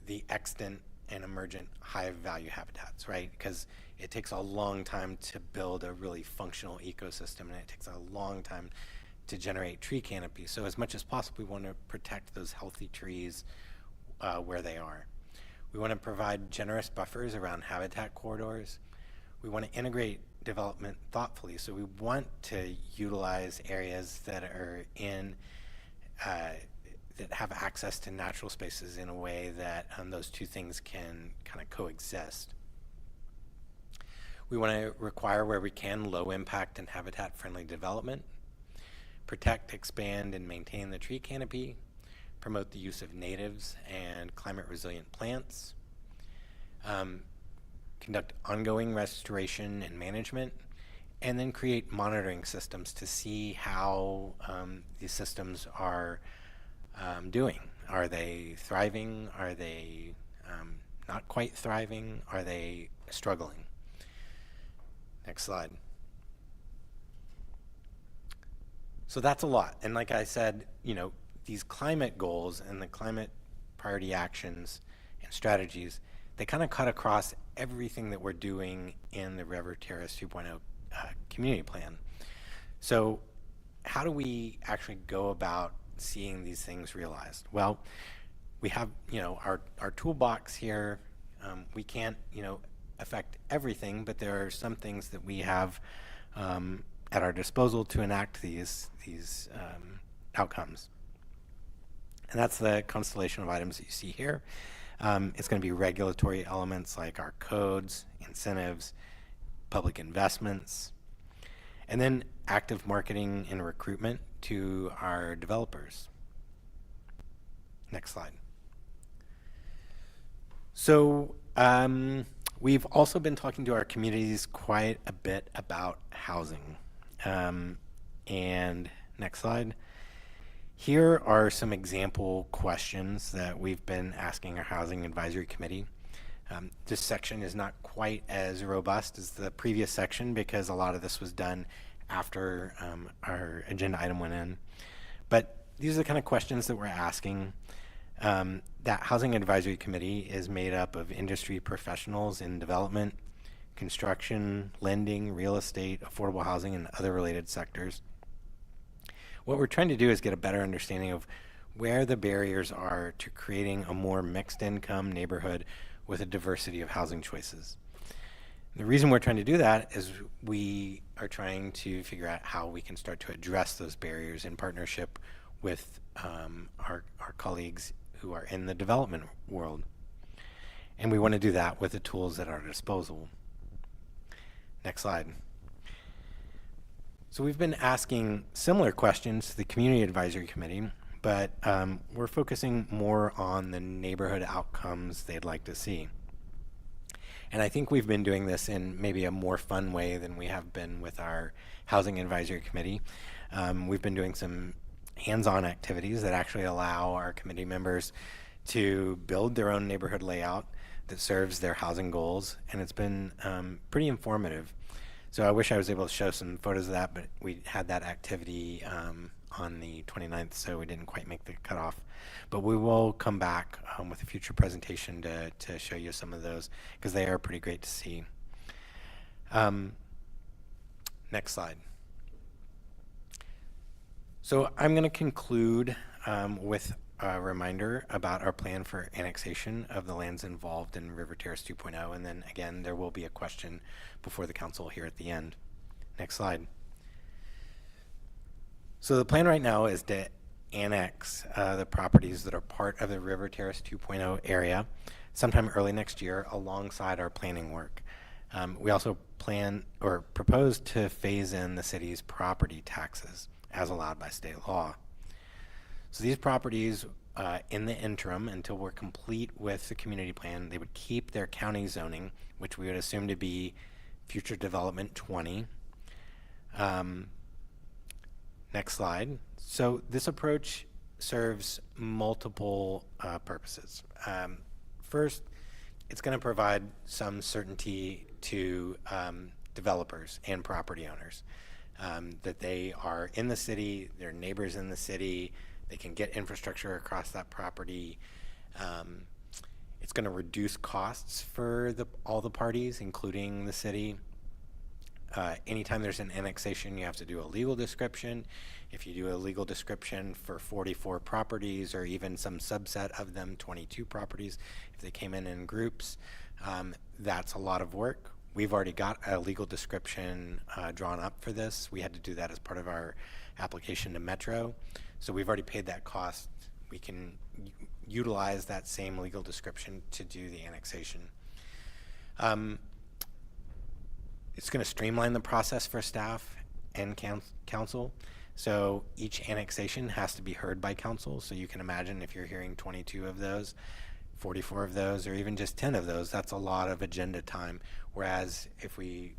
T: the extant and emergent high value habitats, right? Because it takes a long time to build a really functional ecosystem, and it takes a long time to generate tree canopy. So as much as possible, we want to protect those healthy trees where they are. We want to provide generous buffers around habitat corridors. We want to integrate development thoughtfully. So we want to utilize areas that are in that have access to natural spaces in a way that those two things can kind of coexist. We want to require, where we can, low impact and habitat friendly development, protect, expand, and maintain the tree canopy, promote the use of natives and climate resilient plants, conduct ongoing restoration and management, and then create monitoring systems to see how these systems are doing. Are they thriving? Are they not quite thriving? Are they struggling? Next slide. So that's a lot. And like I said, you know, these climate goals and the climate priority actions and strategies, they kind of cut across everything that we're doing in the River Terrace 2.0 community plan. So how do we actually go about seeing these things realized? Well, we have, you know, our toolbox here. We can't, you know, affect everything, but there are some things that we have at our disposal to enact these outcomes. And that's the constellation of items that you see here. It's going to be regulatory elements like our codes, incentives, public investments, and then active marketing and recruitment to our developers. Next slide. So we've also been talking to our communities quite a bit about housing. And next slide. Here are some example questions that we've been asking our Housing Advisory Committee. This section is not quite as robust as the previous section because a lot of this was done after our agenda item went in. But these are the kind of questions that we're asking. That Housing Advisory Committee is made up of industry professionals in development, construction, lending, real estate, affordable housing, and other related sectors. What we're trying to do is get a better understanding of where the barriers are to creating a more mixed income neighborhood with a diversity of housing choices. The reason we're trying to do that is we are trying to figure out how we can start to address those barriers in partnership with our colleagues who are in the development world. And we want to do that with the tools at our disposal. Next slide. So we've been asking similar questions to the Community Advisory Committee, but we're focusing more on the neighborhood outcomes they'd like to see. And I think we've been doing this in maybe a more fun way than we have been with our Housing Advisory Committee. We've been doing some hands-on activities that actually allow our committee members to build their own neighborhood layout that serves their housing goals, and it's been pretty informative. So I wish I was able to show some photos of that, but we had that activity on the 29th, so we didn't quite make the cutoff. But we will come back with a future presentation to show you some of those, because they are pretty great to see. Next slide. So I'm going to conclude with a reminder about our plan for annexation of the lands involved in River Terrace 2.0, and then again there will be a question before the council here at the end. Next slide. So the plan right now is to annex the properties that are part of the River Terrace 2.0 area sometime early next year alongside our planning work. We also plan or propose to phase in the city's property taxes as allowed by state law. So these properties, in the interim, until we're complete with the community plan, they would keep their county zoning, which we would assume to be future development 20. Next slide. So this approach serves multiple purposes. First, it's going to provide some certainty to developers and property owners that they are in the city, they're neighbors in the city, they can get infrastructure across that property. It's going to reduce costs for all the parties, including the city. anytime there's an annexation, you have to do a legal description. If you do a legal description for 44 properties or even some subset of them, 22 properties, if they came in groups, that's a lot of work. We've already got a legal description drawn up for this. We had to do that as part of our application to Metro. So we've already paid that cost. We can utilize that same legal description to do the annexation. It's going to streamline the process for staff and council. So each annexation has to be heard by council. So you can imagine if you're hearing 22 of those, 44 of those, or even just 10 of those, that's a lot of agenda time. Whereas if we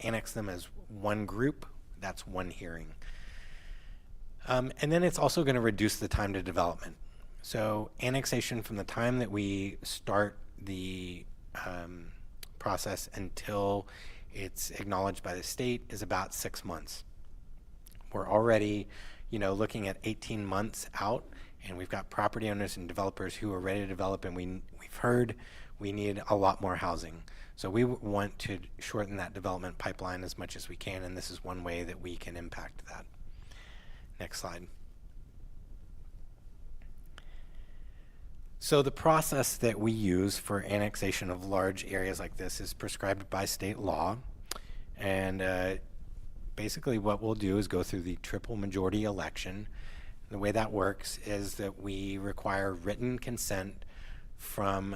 T: annex them as one group, that's one hearing. And then it's also going to reduce the time to development. So annexation from the time that we start the process until it's acknowledged by the state is about 6 months. We're already, looking at 18 months out, and we've got property owners and developers who are ready to develop, and we've heard we need a lot more housing. So we want to shorten that development pipeline as much as we can, and this is one way that we can impact that. Next slide. So the process that we use for annexation of large areas like this is prescribed by state law. And basically what we'll do is go through the triple majority election. The way that works is that we require written consent from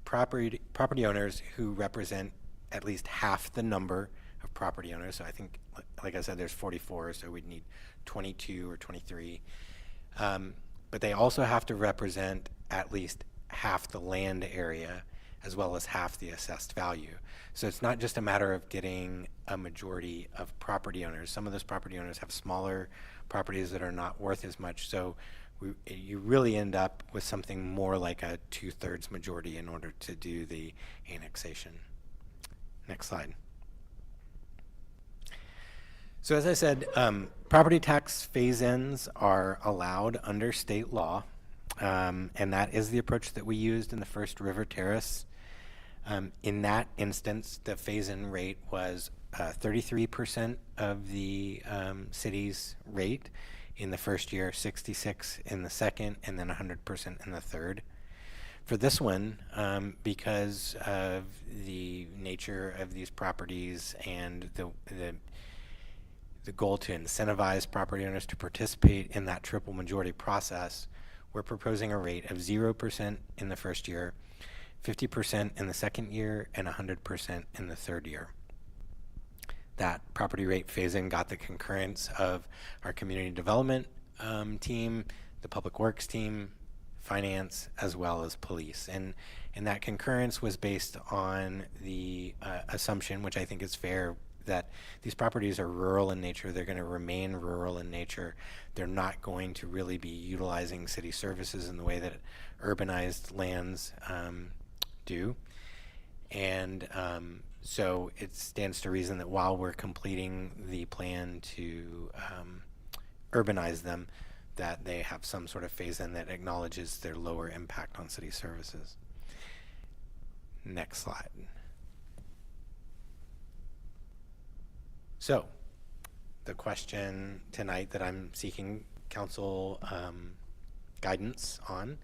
T: property owners who represent at least half the number of property owners. So I think, like I said, there's 44, so we'd need 22 or 23. But they also have to represent at least half the land area as well as half the assessed value. So it's not just a matter of getting a majority of property owners. Some of those property owners have smaller properties that are not worth as much. So you really end up with something more like a 2/3 majority in order to do the annexation. Next slide. So as I said, property tax phase-ins are allowed under state law, and that is the approach that we used in the first River Terrace. In that instance, the phase-in rate was 33% of the city's rate in the first year, 66 in the second, and then 100% in the third. For this one, because of the nature of these properties and the goal to incentivize property owners to participate in that triple majority process, we're proposing a rate of 0% in the first year, 50% in the second year, and 100% in the third year. That property rate phase-in got the concurrence of our community development team, the public works team, finance, as well as police. And that concurrence was based on the assumption, which I think is fair, that these properties are rural in nature. They're going to remain rural in nature. They're not going to really be utilizing city services in the way that urbanized lands do. And so it stands to reason that while we're completing the plan to urbanize them, that they have some sort of phase-in that acknowledges their lower impact on city services. Next slide. So, the question tonight that I'm seeking council guidance on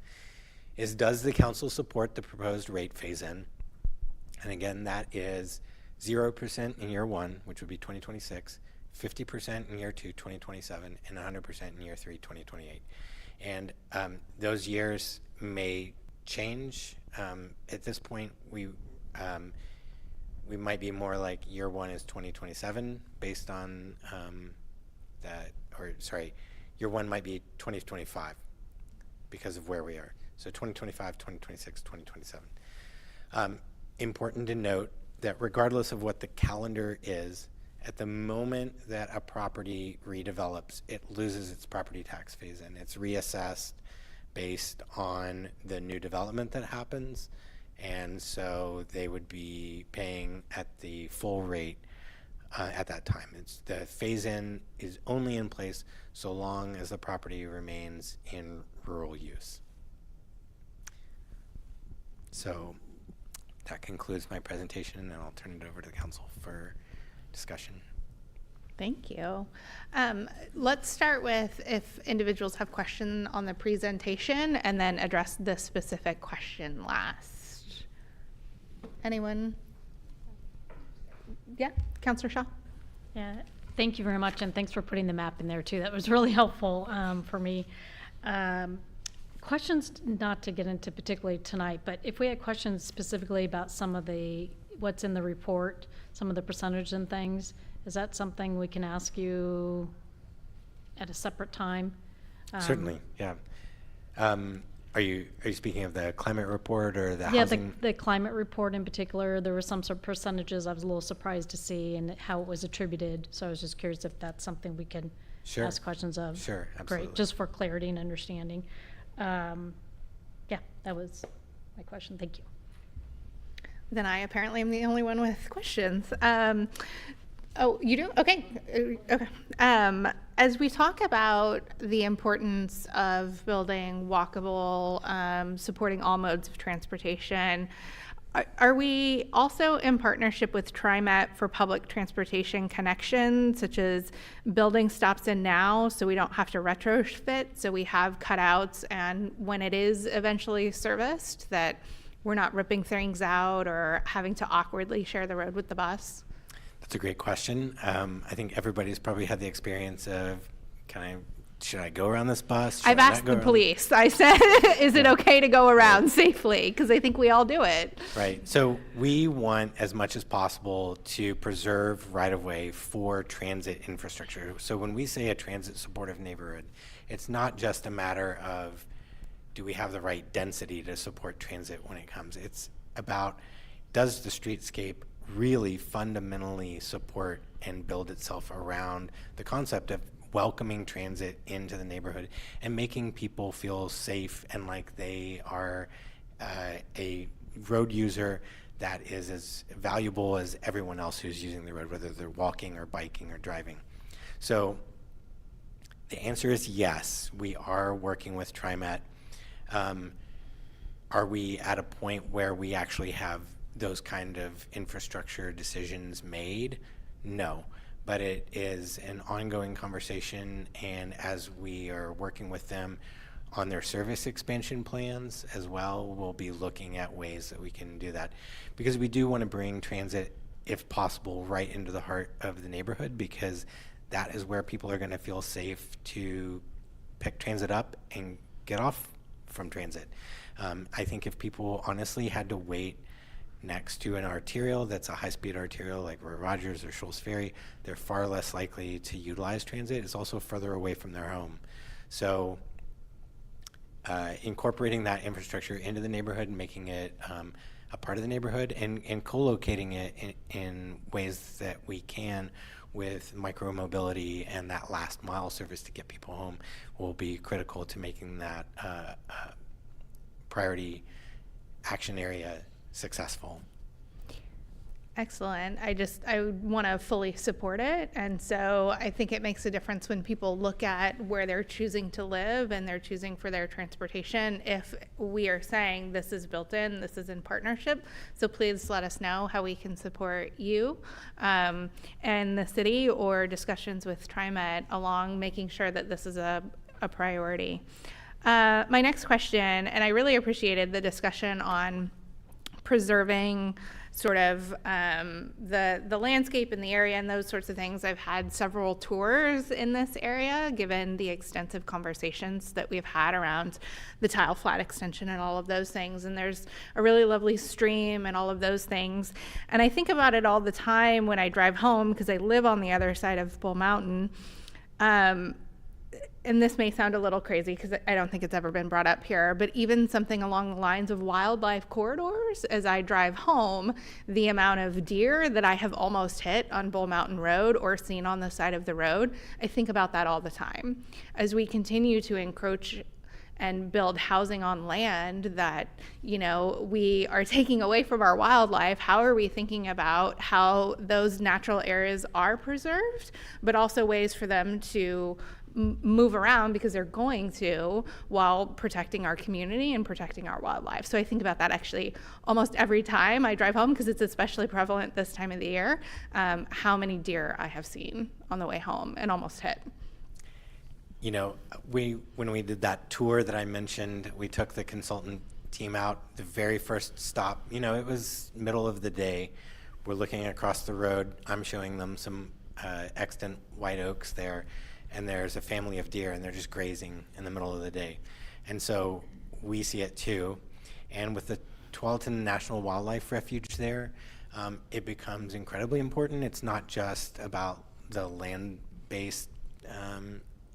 T: is, does the council support the proposed rate phase-in? And again, that is 0% in year one, which would be 2026, 50% in year two, 2027, and 100% in year three, 2028. And those years may change. At this point, we might be more like year one is 2027 based on year one might be 2025 because of where we are. So 2025, 2026, 2027. Important to note that regardless of what the calendar is, at the moment that a property redevelops, it loses its property tax phase-in. It's reassessed based on the new development that happens. And so they would be paying at the full rate at that time. The phase-in is only in place so long as the property remains in rural use. So that concludes my presentation, and I'll turn it over to the council for discussion.
A: Thank you. Let's start with if individuals have questions on the presentation and then address the specific question last. Anyone? Yeah, Councilor Shaw.
K: Yeah, thank you very much, and thanks for putting the map in there too. That was really helpful for me. Questions, not to get into particularly tonight, but if we had questions specifically about some of what's in the report, some of the percentage and things, is that something we can ask you at a separate time?
T: Certainly, yeah. Are you speaking of the climate report or the
K: yeah,
T: housing?
K: the climate report in particular. There were some sort of percentages I was a little surprised to see and how it was attributed. So I was just curious if that's something we can
T: Sure.
K: ask questions of.
T: Sure, absolutely.
K: Great, just for clarity and understanding. Yeah, that was my question. Thank you.
A: Then I apparently am the only one with questions. Oh, you do? Okay. Okay. As we talk about the importance of building walkable, supporting all modes of transportation, are we also in partnership with TriMet for public transportation connections, such as building stops in now so we don't have to retrofit, so we have cutouts, and when it is eventually serviced, that we're not ripping things out or having to awkwardly share the road with the bus?
T: That's a great question. I think everybody's probably had the experience of, should I go around this bus? Should
A: I've
T: I not
A: asked
T: go
A: the
T: around?
A: police. I said, is it okay to go around safely? Because I think we all do it.
T: Right. So we want as much as possible to preserve right-of-way for transit infrastructure. So when we say a transit supportive neighborhood, it's not just a matter of do we have the right density to support transit when it comes. It's about, does the streetscape really fundamentally support and build itself around the concept of welcoming transit into the neighborhood and making people feel safe and like they are a road user that is as valuable as everyone else who's using the road, whether they're walking or biking or driving. So the answer is yes, we are working with TriMet. Are we at a point where we actually have those kind of infrastructure decisions made? No, but it is an ongoing conversation, and as we are working with them on their service expansion plans as well, we'll be looking at ways that we can do that, because we do want to bring transit, if possible, right into the heart of the neighborhood, because that is where people are going to feel safe to pick transit up and get off from transit. I think if people honestly had to wait next to an arterial that's a high-speed arterial like Roy Rogers or Shoals Ferry, they're far less likely to utilize transit. It's also further away from their home. So incorporating that infrastructure into the neighborhood and making it a part of the neighborhood and co-locating it in ways that we can with micro-mobility and that last mile service to get people home will be critical to making that priority action area successful.
A: Excellent. I want to fully support it. And so I think it makes a difference when people look at where they're choosing to live and they're choosing for their transportation. If we are saying this is built in, this is in partnership. So please let us know how we can support you and the city, or discussions with TriMet along making sure that this is a priority. My next question, and I really appreciated the discussion on preserving sort of the landscape in the area and those sorts of things. I've had several tours in this area, given the extensive conversations that we've had around the tile flat extension and all of those things. And there's a really lovely stream and all of those things. And I think about it all the time when I drive home, because I live on the other side of Bull Mountain. And this may sound a little crazy because I don't think it's ever been brought up here, but even something along the lines of wildlife corridors, as I drive home, the amount of deer that I have almost hit on Bull Mountain Road or seen on the side of the road, I think about that all the time. As we continue to encroach and build housing on land that, you know, we are taking away from our wildlife, how are we thinking about how those natural areas are preserved, but also ways for them to move around because they're going to, while protecting our community and protecting our wildlife. So I think about that actually almost every time I drive home, because it's especially prevalent this time of the year, how many deer I have seen on the way home and almost hit.
T: You know, when we did that tour that I mentioned, we took the consultant team out. The very first stop, you know, it was middle of the day. We're looking across the road. I'm showing them some extant white oaks there, and there's a family of deer, and they're just grazing in the middle of the day. And so we see it too. And with the Tualatin National Wildlife Refuge there, it becomes incredibly important. It's not just about the land-based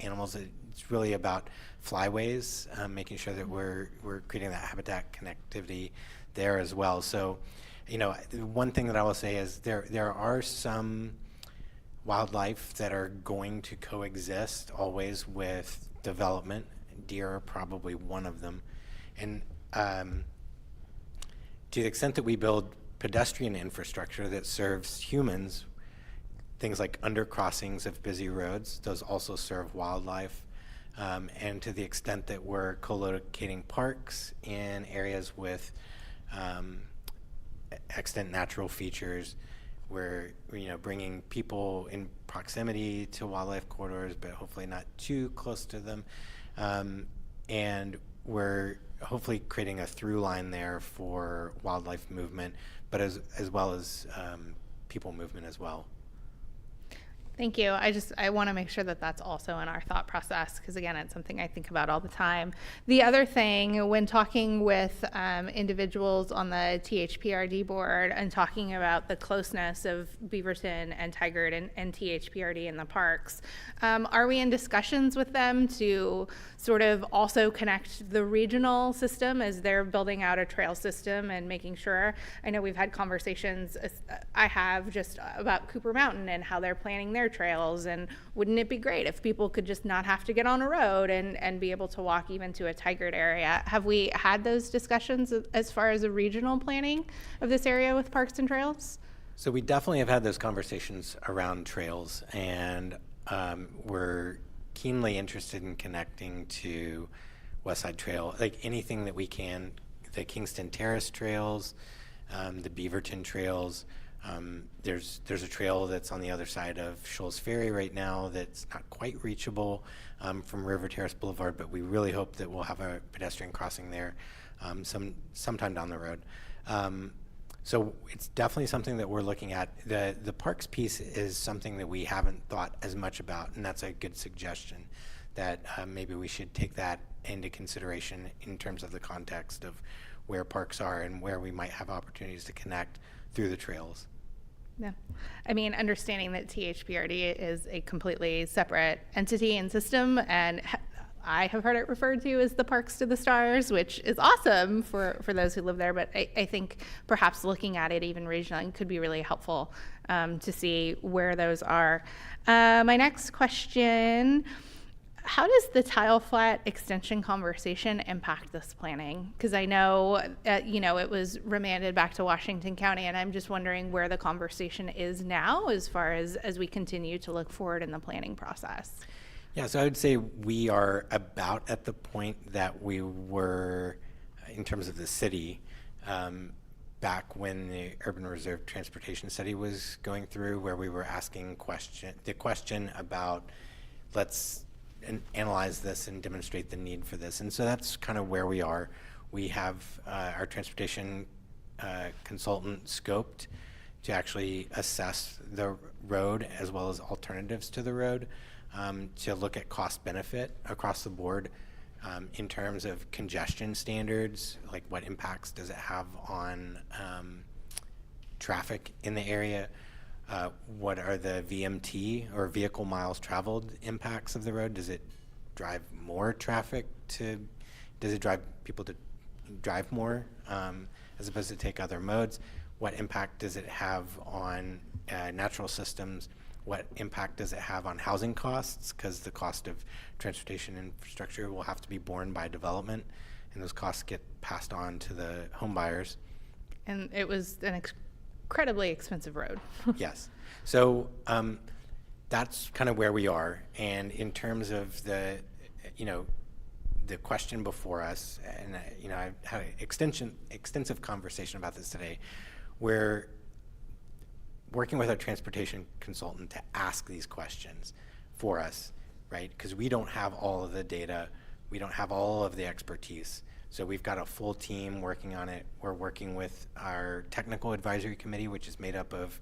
T: animals. It's really about flyways, making sure that we're creating that habitat connectivity there as well. So, you know, one thing that I will say is there are some wildlife that are going to coexist always with development. Deer are probably one of them. And to the extent that we build pedestrian infrastructure that serves humans, things like undercrossings of busy roads, those also serve wildlife. And to the extent that we're co-locating parks in areas with extant natural features, we're bringing people in proximity to wildlife corridors, but hopefully not too close to them. And we're hopefully creating a through line there for wildlife movement, but as well as people movement as well.
A: Thank you. I want to make sure that that's also in our thought process, because again, it's something I think about all the time. The other thing, when talking with individuals on the THPRD board and talking about the closeness of Beaverton and Tigard and THPRD in the parks, are we in discussions with them to sort of also connect the regional system as they're building out a trail system and making sure? I know we've had conversations, I have, just about Cooper Mountain and how they're planning their trails, and wouldn't it be great if people could just not have to get on a road and be able to walk even to a Tigard area? Have we had those discussions as far as a regional planning of this area with parks and trails?
T: So we definitely have had those conversations around trails, and we're keenly interested in connecting to West Side Trail, like anything that we can, the Kingston Terrace trails, the Beaverton trails. There's a trail that's on the other side of Shoals Ferry right now that's not quite reachable from River Terrace Boulevard, but we really hope that we'll have a pedestrian crossing there sometime down the road. So it's definitely something that we're looking at. The parks piece is something that we haven't thought as much about, and that's a good suggestion that maybe we should take that into consideration in terms of the context of where parks are and where we might have opportunities to connect through the trails.
A: Yeah. I mean, understanding that THPRD is a completely separate entity and system, and I have heard it referred to as the Parks to the Stars, which is awesome for those who live there, but I think perhaps looking at it even regionally could be really helpful to see where those are. My next question: how does the tile flat extension conversation impact this planning? Because I know, it was remanded back to Washington County, and I'm just wondering where the conversation is now as far as we continue to look forward in the planning process.
T: Yeah, so I would say we are about at the point that we were in terms of the city back when the Urban Reserve Transportation Study was going through, where we were asking the question about let's analyze this and demonstrate the need for this. And so that's kind of where we are. We have our transportation consultant scoped to actually assess the road as well as alternatives to the road, to look at cost benefit across the board in terms of congestion standards, like what impacts does it have on traffic in the area. What are the VMT or vehicle miles traveled impacts of the road? Does it drive more traffic does it drive people to drive more as opposed to take other modes? What impact does it have on natural systems? What impact does it have on housing costs? Because the cost of transportation infrastructure will have to be borne by development, and those costs get passed on to the home buyers.
A: And it was an incredibly expensive road.
T: Yes. So that's kind of where we are. And in terms of the, the question before us, and I've had an extensive conversation about this today, we're working with our transportation consultant to ask these questions for us, right? Because we don't have all of the data, we don't have all of the expertise. So we've got a full team working on it. We're working with our technical advisory committee, which is made up of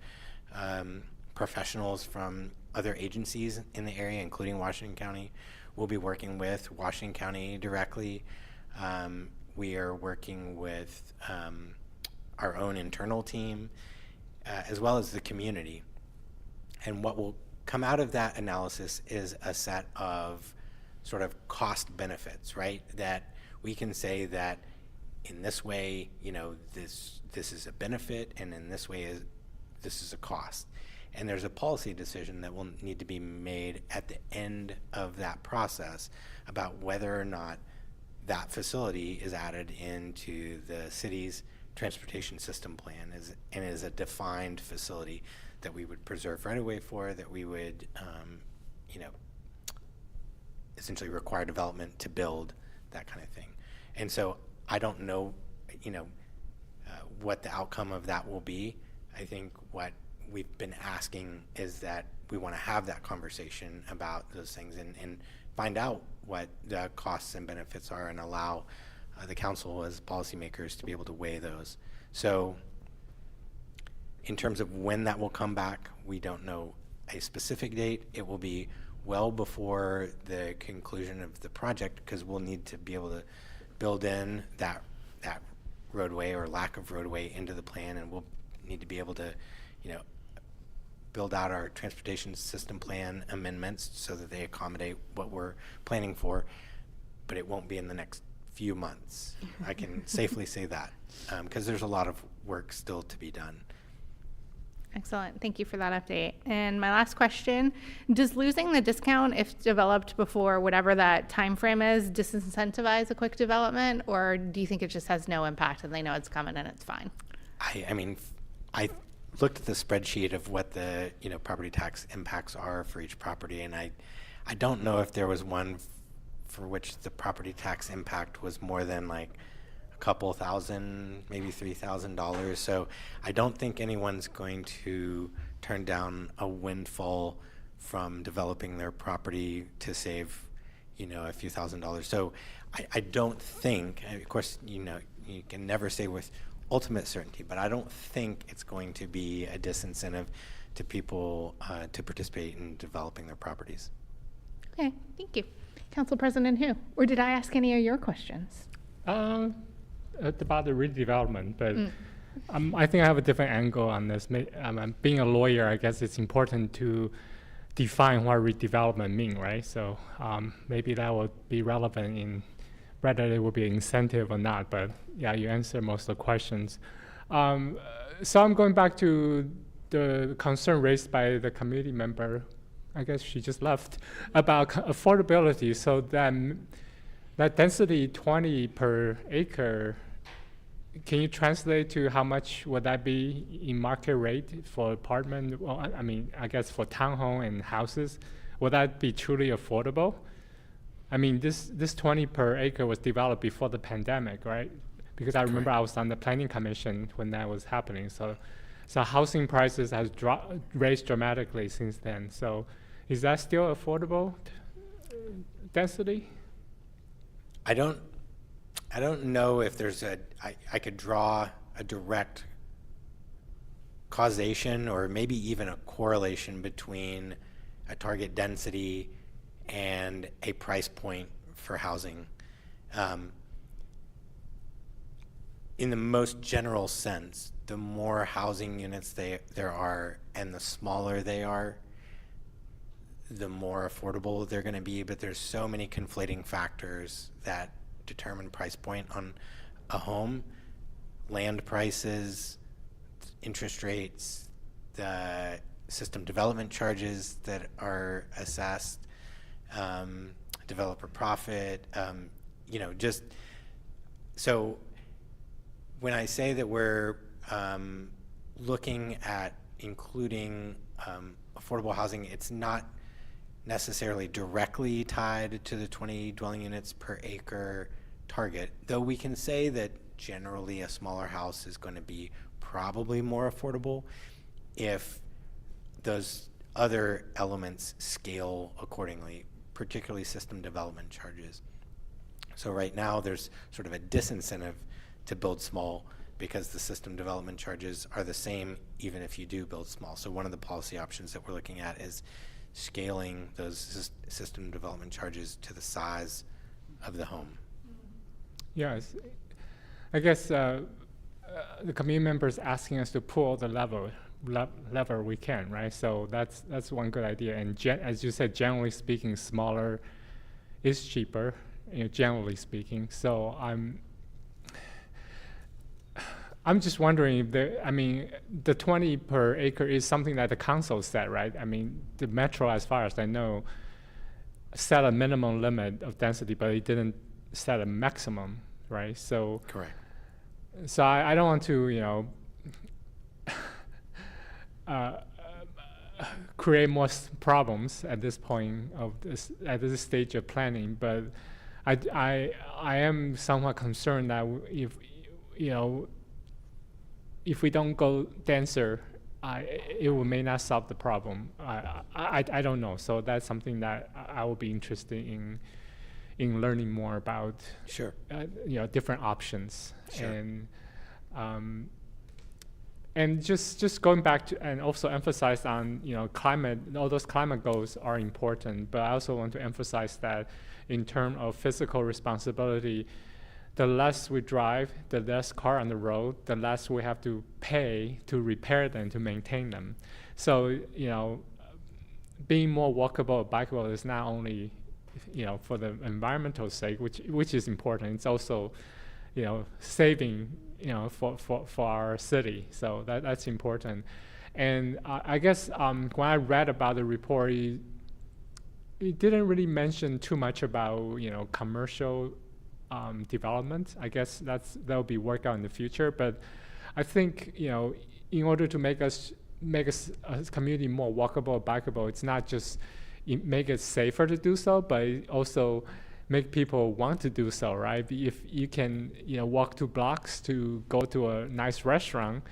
T: professionals from other agencies in the area, including Washington County. We'll be working with Washington County directly. We are working with our own internal team, as well as the community. And what will come out of that analysis is a set of sort of cost benefits, right? That we can say that in this way, this is a benefit, and in this way, this is a cost. And there's a policy decision that will need to be made at the end of that process about whether or not that facility is added into the city's transportation system plan and is a defined facility that we would preserve right away for, that we would essentially require development to build, that kind of thing. And so I don't know what the outcome of that will be. I think what we've been asking is that we want to have that conversation about those things and find out what the costs and benefits are, and allow the council as policymakers to be able to weigh those. So in terms of when that will come back, we don't know a specific date. It will be well before the conclusion of the project, because we'll need to be able to build in that roadway or lack of roadway into the plan, and we'll need to be able to build out our transportation system plan amendments so that they accommodate what we're planning for, but it won't be in the next few months. I can safely say that, because there's a lot of work still to be done.
A: Excellent. Thank you for that update. And my last question, does losing the discount if developed before whatever that time frame is disincentivize a quick development, or do you think it just has no impact and they know it's coming and it's fine?
T: I mean, I looked at the spreadsheet of what the property tax impacts are for each property, and I don't know if there was one for which the property tax impact was more than like a couple thousand, maybe $3,000. So I don't think anyone's going to turn down a windfall from developing their property to save a few $1,000s. So I don't think, of course, you can never say with ultimate certainty, but I don't think it's going to be a disincentive to people to participate in developing their properties.
A: Okay, thank you. Council President Hu, or did I ask any of your questions?
P: About the redevelopment, but I think I have a different angle on this. Being a lawyer, I guess it's important to define what redevelopment means, right? So maybe that would be relevant in whether it will be an incentive or not, but yeah, you answered most of the questions. So I'm going back to the concern raised by the committee member, I guess she just left, about affordability. So then that density 20 per acre, can you translate to how much would that be in market rate for apartment? Well, I mean, I guess for townhome and houses, would that be truly affordable? I mean, this 20 per acre was developed before the pandemic, right? Because I remember I was on the planning commission when that was happening. So housing prices has raised dramatically since then. So is that still affordable density?
T: I don't know if there's I could draw a direct causation or maybe even a correlation between a target density and a price point for housing. In the most general sense, the more housing units there are and the smaller they are, the more affordable they're going to be. But there's so many conflating factors that determine price point on a home: land prices, interest rates, the system development charges that are assessed, developer profit, just so when I say that we're looking at including affordable housing, it's not necessarily directly tied to the 20 dwelling units per acre target, though we can say that generally a smaller house is going to be probably more affordable if those other elements scale accordingly, particularly system development charges. So right now there's sort of a disincentive to build small because the system development charges are the same even if you do build small. So one of the policy options that we're looking at is scaling those system development charges to the size of the home.
P: Yes, I guess the community members asking us to pull the lever we can, right? So that's one good idea. And as you said, generally speaking, smaller is cheaper, generally speaking. So I'm just wondering if the 20 per acre is something that the council set, right? I mean, the Metro, as far as I know, set a minimum limit of density, but it didn't set a maximum, right? So
T: correct.
P: So I don't want to, create more problems at this point at this stage of planning. But I am somewhat concerned that if we don't go denser, it may not solve the problem. I don't know. So that's something that I will be interested in learning more about.
T: Sure.
P: Different options.
T: Sure.
P: And just going back to and also emphasize on climate. All those climate goals are important, but I also want to emphasize that in terms of physical responsibility, the less we drive, the less car on the road, the less we have to pay to repair them, to maintain them. So, being more walkable, bikeable is not only, for the environmental sake, which is important. It's also, saving, for our city. So that's important. And I guess when I read about the report, it didn't really mention too much about, commercial development. I guess that'll be worked out in the future. But I think in order to make us a community more walkable, bikeable, it's not just make it safer to do so, but also make people want to do so, right? If you can walk 2 blocks to go to a nice restaurant,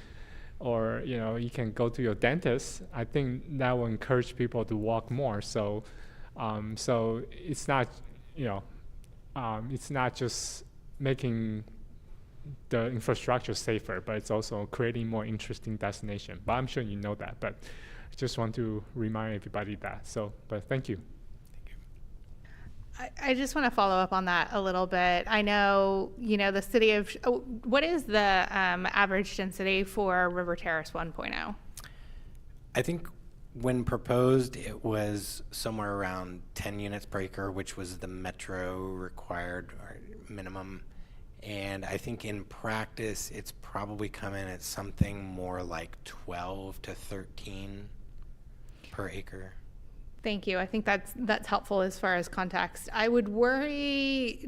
P: or you can go to your dentist, I think that will encourage people to walk more. So so it's not it's not just making the infrastructure safer, but it's also creating more interesting destination. But I'm sure you know that, but I just want to remind everybody that. So, but thank you.
A: I just want to follow up on that a little bit. I know, the city of, what is the average density for River Terrace 1.0?
T: I think when proposed, it was somewhere around 10 units per acre, which was the Metro required or minimum. And I think in practice, it's probably come in at something more like 12 to 13 per acre.
A: Thank you. I think that's helpful as far as context. I would worry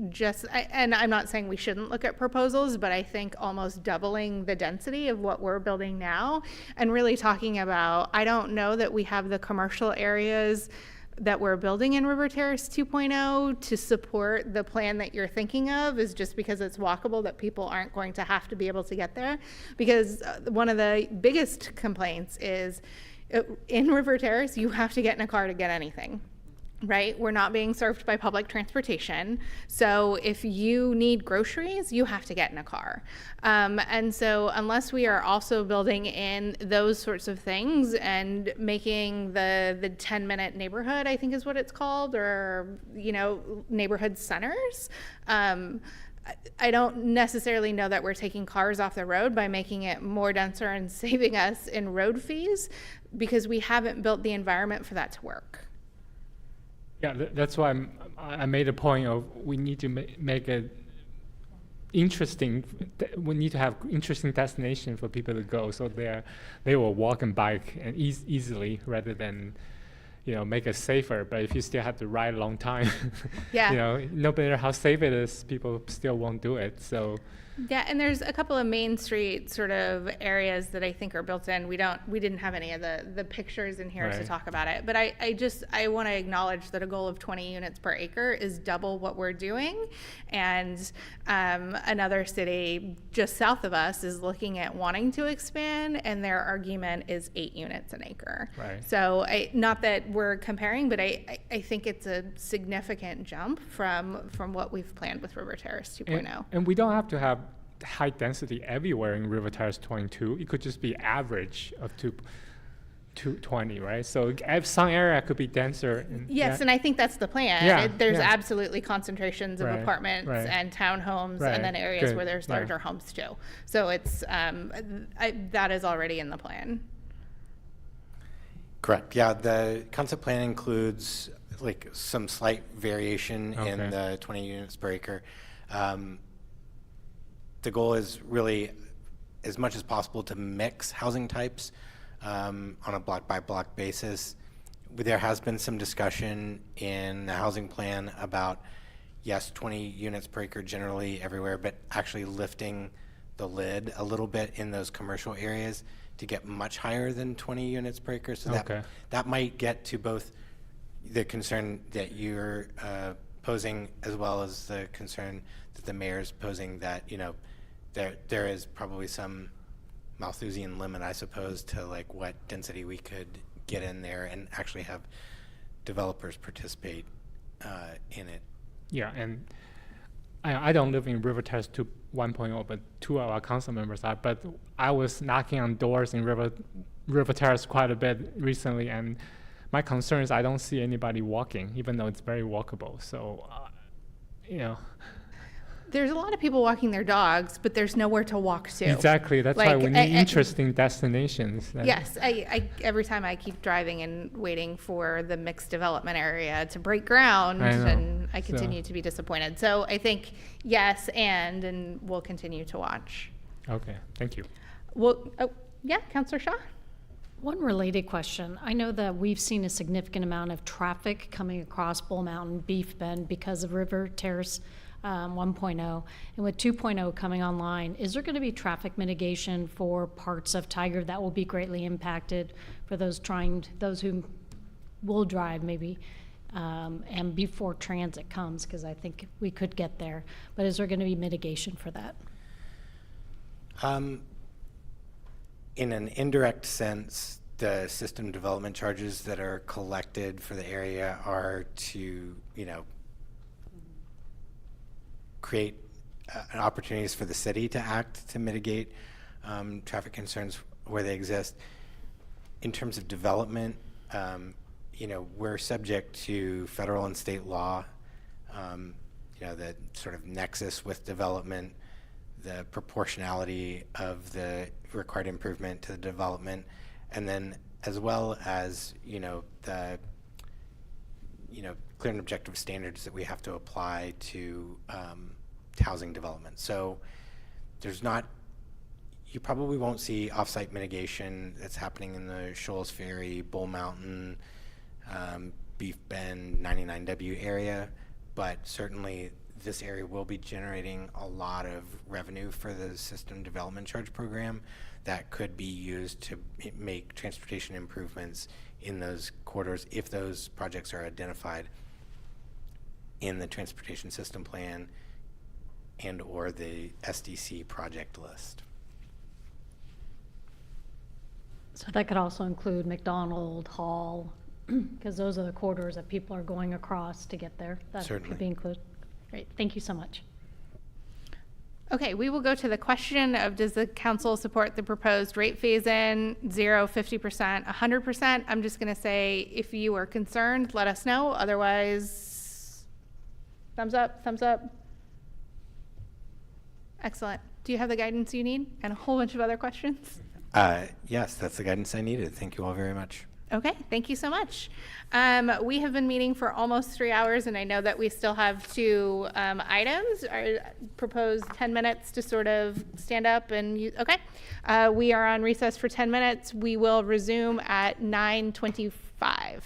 A: and I'm not saying we shouldn't look at proposals, but I think almost doubling the density of what we're building now and really talking about, I don't know that we have the commercial areas that we're building in River Terrace 2.0 to support the plan that you're thinking of, is just because it's walkable that people aren't going to have to be able to get there. Because one of the biggest complaints is in River Terrace, you have to get in a car to get anything, right? We're not being served by public transportation. So if you need groceries, you have to get in a car. And so unless we are also building in those sorts of things and making the 10-minute neighborhood, I think is what it's called, or, neighborhood centers, I don't necessarily know that we're taking cars off the road by making it more denser and saving us in road fees, because we haven't built the environment for that to work.
P: Yeah, that's why I made a point of we need to make it interesting. We need to have interesting destination for people to go, so they will walk and bike and easily rather than make it safer. But if you still have to ride a long time,
A: Yeah.
P: No matter how safe it is, people still won't do it. So
A: Yeah, and there's a couple of Main Street sort of areas that I think are built in. We didn't have any of the pictures in here to
P: Right.
A: talk about it, but I want to acknowledge that a goal of 20 units per acre is double what we're doing, and another city just south of us is looking at wanting to expand, and their argument is 8 units an acre.
P: Right.
A: So not that we're comparing, but I think it's a significant jump from what we've planned with River Terrace 2.0.
P: And we don't have to have high density everywhere in River Terrace 22. It could just be average of 220, right? So some area could be denser.
A: Yes, and I think that's the plan.
P: Yeah,
A: There's
P: yeah.
A: absolutely concentrations of
P: Right,
A: apartments
P: right.
A: and townhomes,
P: Right,
A: and then areas
P: good,
A: where there's
P: yeah.
A: larger homes too. So it's that is already in the plan.
T: Correct. Yeah, the concept plan includes like some slight variation in
P: Okay.
T: the 20 units per acre. The goal is really, as much as possible, to mix housing types on a block by block basis. There has been some discussion in the housing plan about, yes, 20 units per acre generally everywhere, but actually lifting the lid a little bit in those commercial areas to get much higher than 20 units per acre. So
P: Okay.
T: that might get to both the concern that you're posing, as well as the concern that the mayor's posing, that, you know, there is probably some Malthusian limit, I suppose, to like what density we could get in there and actually have developers participate in it.
P: Yeah, and I don't live in River Terrace 1.0, but 2 of our council members are. But I was knocking on doors in River Terrace quite a bit recently, and my concern is I don't see anybody walking, even though it's very walkable. So, you know.
A: There's a lot of people walking their dogs, but there's nowhere to walk to.
P: Exactly. That's why
A: Like,
P: we need interesting destinations.
A: Yes, I every time I keep driving and waiting for the mixed development area to break ground,
P: I know.
A: and I
P: So-
A: continue to be disappointed. So I think yes, and we'll continue to watch.
P: Okay, thank you.
A: Well, yeah, Councillor Shaw.
K: One related question. I know that we've seen a significant amount of traffic coming across Bull Mountain, Beef Bend because of River Terrace 1.0. And with 2.0 coming online, is there going to be traffic mitigation for parts of Tiger that will be greatly impacted for those who will drive maybe, and before transit comes, because I think we could get there. But is there going to be mitigation for that?
T: In an indirect sense, the system development charges that are collected for the area are to, you know, create opportunities for the city to act to mitigate traffic concerns where they exist. In terms of development, you know, we're subject to federal and state law, you know, the sort of nexus with development, the proportionality of the required improvement to the development, and then as well as, you know, the, you know, clear and objective standards that we have to apply to housing development. So there's not, you probably won't see offsite mitigation that's happening in the Shoals Ferry, Bull Mountain, Beef Bend, 99W area, but certainly this area will be generating a lot of revenue for the system development charge program that could be used to make transportation improvements in those corridors if those projects are identified in the transportation system plan and or the SDC project list.
K: So that could also include McDonald, Hall, because those are the corridors that people are going across to get there. That
T: Certainly.
K: could be included. Great, thank you so much.
A: Okay, we will go to the question of, does the council support the proposed rate phase-in, 0, 50%, 100%? I'm just going to say, if you are concerned, let us know. Otherwise, thumbs up, thumbs up. Excellent. Do you have the guidance you need and a whole bunch of other questions?
T: Yes, that's the guidance I needed. Thank you all very much.
A: Okay, thank you so much. We have been meeting for almost 3 hours, and I know that we still have 2 items. Our proposed 10 minutes to sort of stand up and use. Okay, we are on recess for 10 minutes. We will resume at 9:25.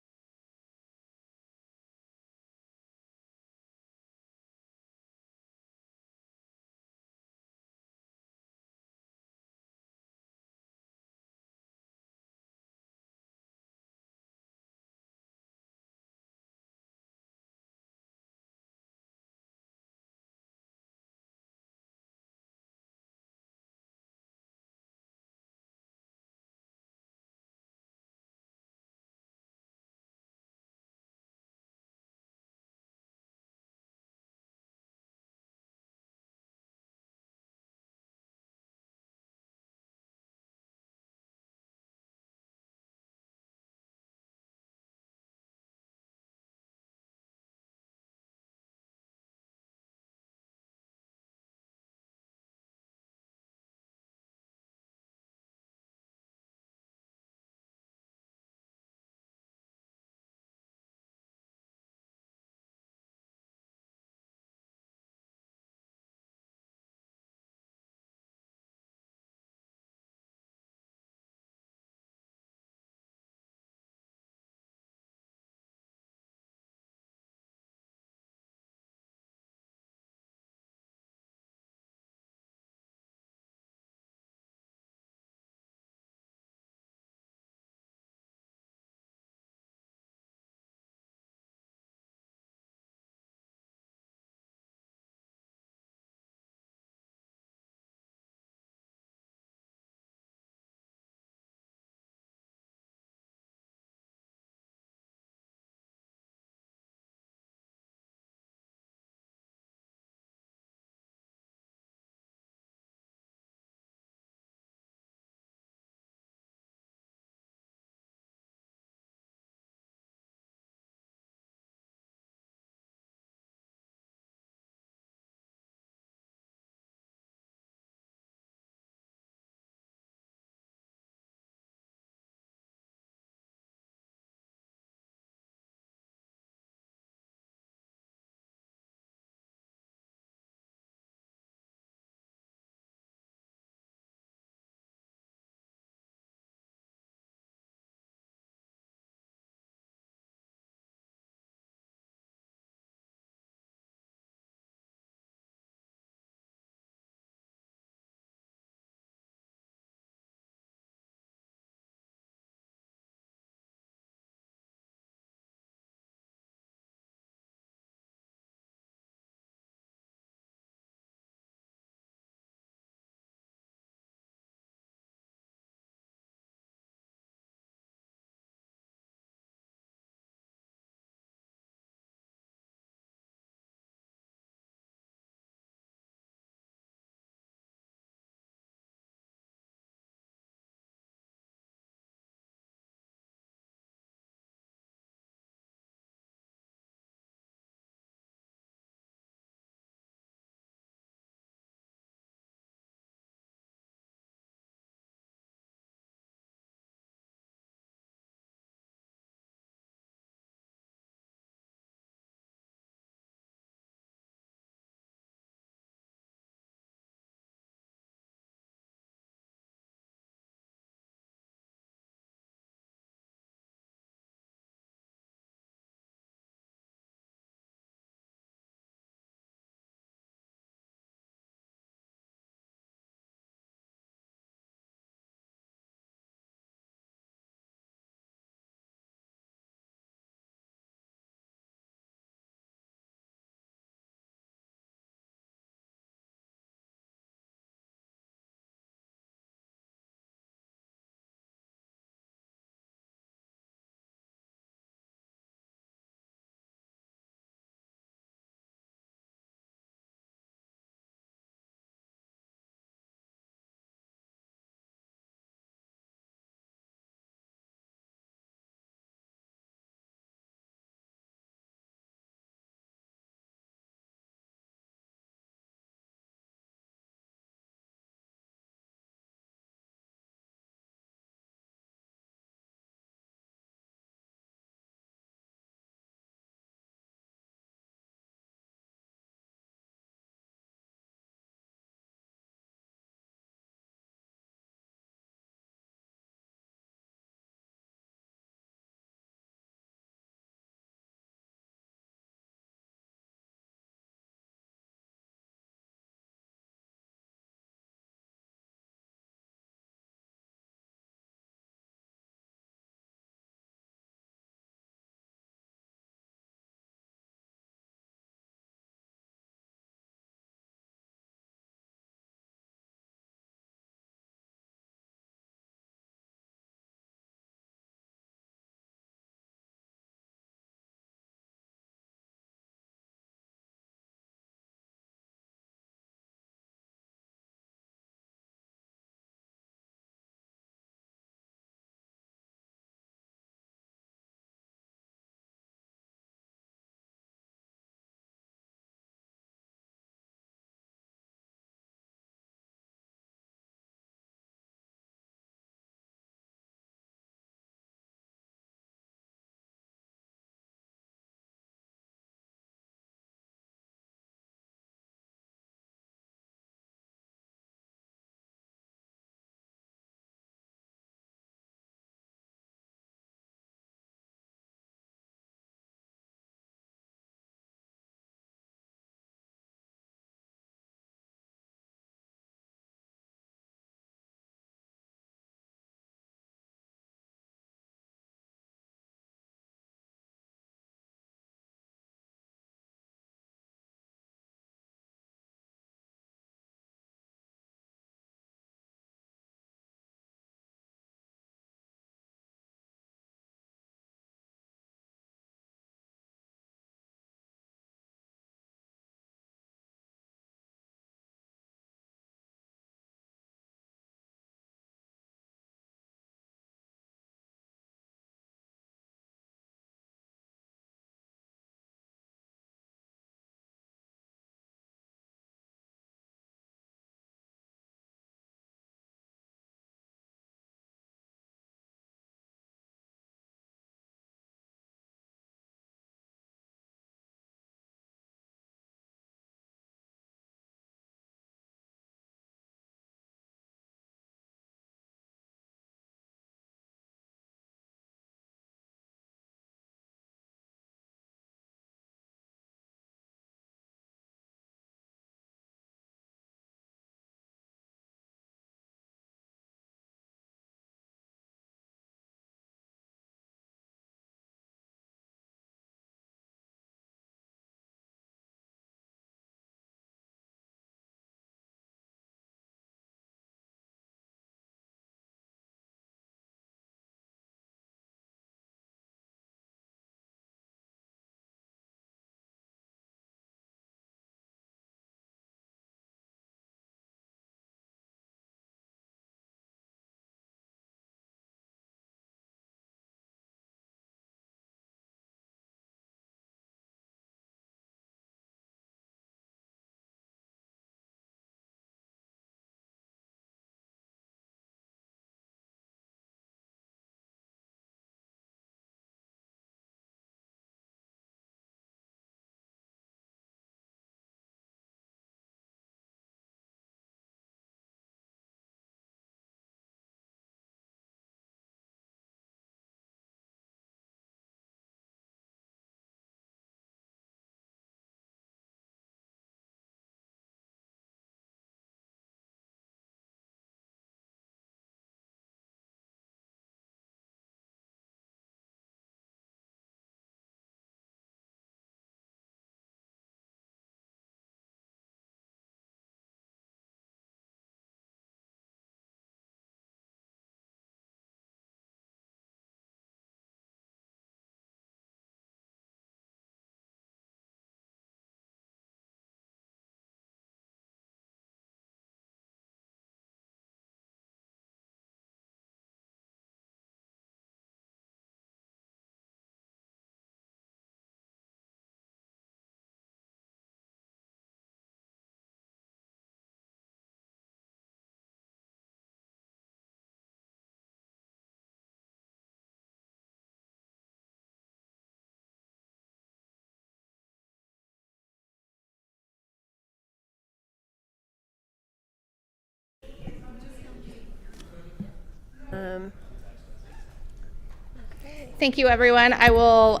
A: Thank you, everyone. I will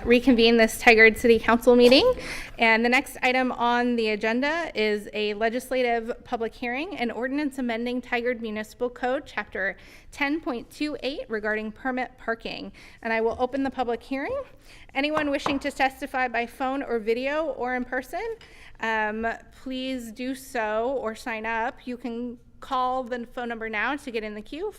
A: reconvene this Tigard City Council meeting. And the next item on the agenda is a legislative public hearing, an ordinance amending Tigard Municipal Code, Chapter 10.28, regarding permit parking. And I will open the public hearing. Anyone wishing to testify by phone or video or in person, please do so or sign up. You can call the phone number now to get in the queue,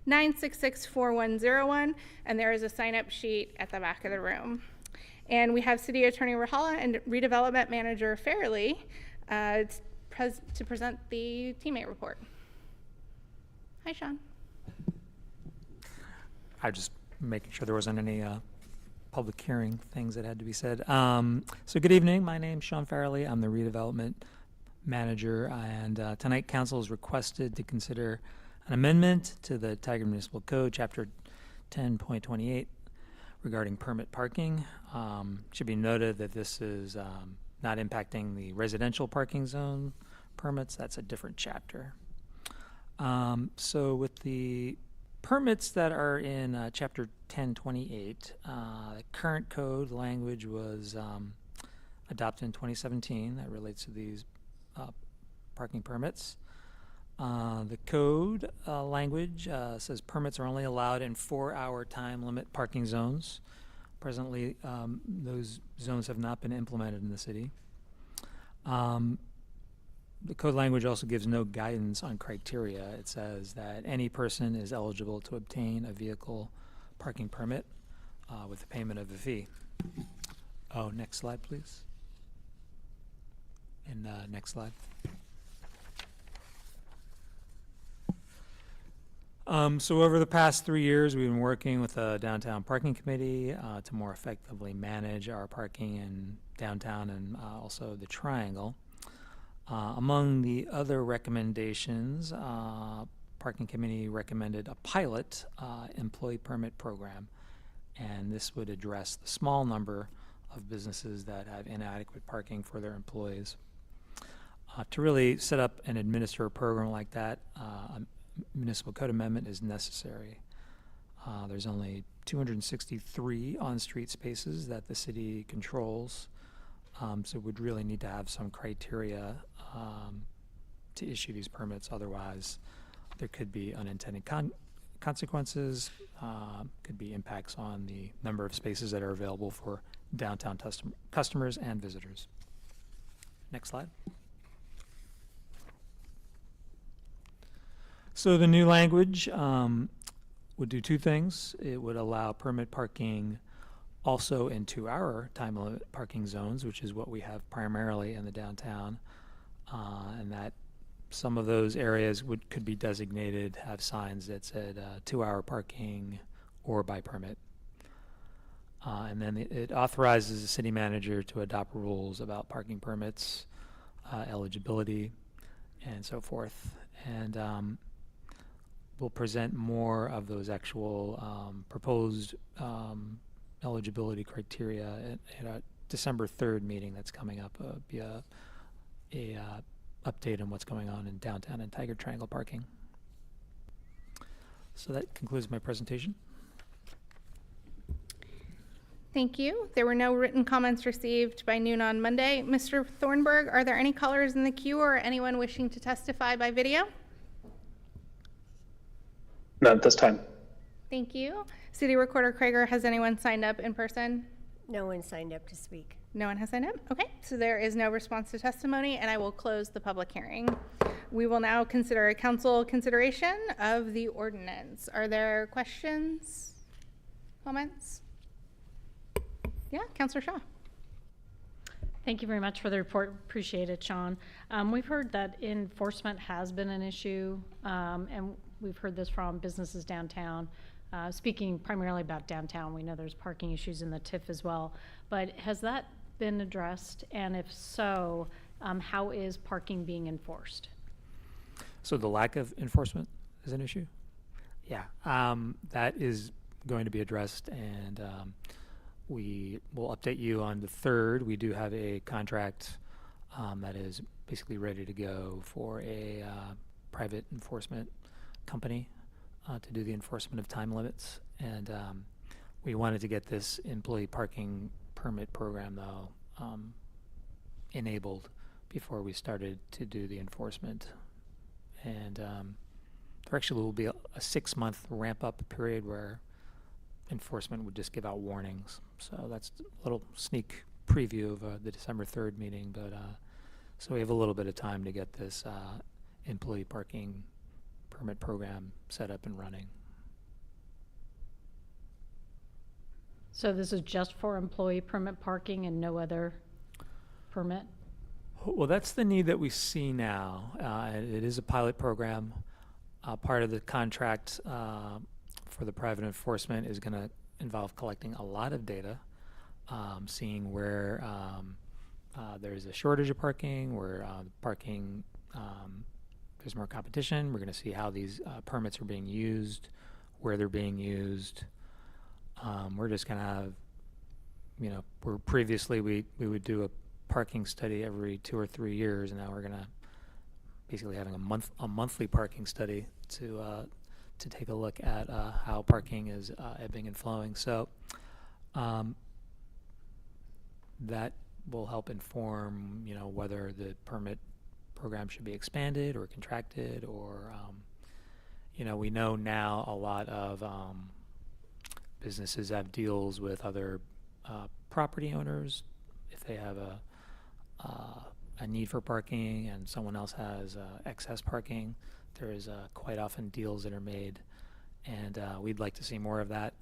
A: 503-966-4101, and there is a sign-up sheet at the back of the room. And we have City Attorney Rahala and Redevelopment Manager Fairley to present the teammate report. Hi, Sean.
U: I just making sure there wasn't any public hearing things that had to be said. So good evening. My name's Sean Farrelly. I'm the redevelopment manager, and tonight council is requested to consider an amendment to the Tigard Municipal Code, Chapter 10.28, regarding permit parking. Should be noted that this is not impacting the residential parking zone permits. That's a different chapter. So with the permits that are in Chapter 10.28, the current code language was adopted in 2017 that relates to these parking permits. The code language says permits are only allowed in 4-hour time limit parking zones. Presently, those zones have not been implemented in the city. The code language also gives no guidance on criteria. It says that any person is eligible to obtain a vehicle parking permit with the payment of a fee. Oh, next slide, please. And next slide. So over the past 3 years, we've been working with the Downtown Parking Committee to more effectively manage our parking in downtown and also the Triangle. Among the other recommendations, Parking Committee recommended a pilot employee permit program, and this would address the small number of businesses that have inadequate parking for their employees. To really set up and administer a program like that, a municipal code amendment is necessary. There's only 263 on-street spaces that the city controls, so we'd really need to have some criteria to issue these permits. Otherwise, there could be unintended consequences, could be impacts on the number of spaces that are available for downtown customers and visitors. Next slide. So the new language would do two things. It would allow permit parking also in 2-hour time limit parking zones, which is what we have primarily in the downtown, and that some of those areas could be designated, have signs that said 2-hour parking or by permit. And then it authorizes the city manager to adopt rules about parking permits, eligibility, and so forth. And we'll present more of those actual proposed eligibility criteria at a December 3rd meeting that's coming up, be a update on what's going on in downtown and Tigard Triangle parking. So that concludes my presentation.
A: Thank you. There were no written comments received by noon on Monday. Mr. Thornburg, are there any callers in the queue or anyone wishing to testify by video?
V: Not at this time.
A: Thank you. City Recorder Krager, has anyone signed up in person?
B: No one signed up to speak.
A: No one has signed up? Okay, so there is no response to testimony, and I will close the public hearing. We will now consider a council consideration of the ordinance. Are there questions, comments? Yeah, Councilor Shaw.
K: Thank you very much for the report. Appreciate it, Sean. We've heard that enforcement has been an issue, and we've heard this from businesses downtown. Speaking primarily about downtown, we know there's parking issues in the TIF as well, but has that been addressed? And if so, how is parking being enforced?
U: So the lack of enforcement is an issue? Yeah, that is going to be addressed, and we will update you on the 3rd. We do have a contract that is basically ready to go for a private enforcement company to do the enforcement of time limits. And we wanted to get this employee parking permit program, though, enabled before we started to do the enforcement. And there actually will be a 6-month ramp-up period where enforcement would just give out warnings. So that's a little sneak preview of the December 3rd meeting. But so we have a little bit of time to get this employee parking permit program set up and running.
K: So this is just for employee permit parking and no other permit?
U: Well, that's the need that we see now. It is a pilot program. Part of the contract for the private enforcement is going to involve collecting a lot of data, seeing where there's a shortage of parking, where parking there's more competition. We're going to see how these permits are being used, where they're being used. We're just going to have, where previously we would do a parking study every 2 or 3 years, and now we're going to basically having a monthly parking study to take a look at how parking is ebbing and flowing. So that will help inform, whether the permit program should be expanded or contracted, or we know now a lot of businesses have deals with other property owners. If they have a need for parking and someone else has excess parking, there's quite often deals that are made, and we'd like to see more of that.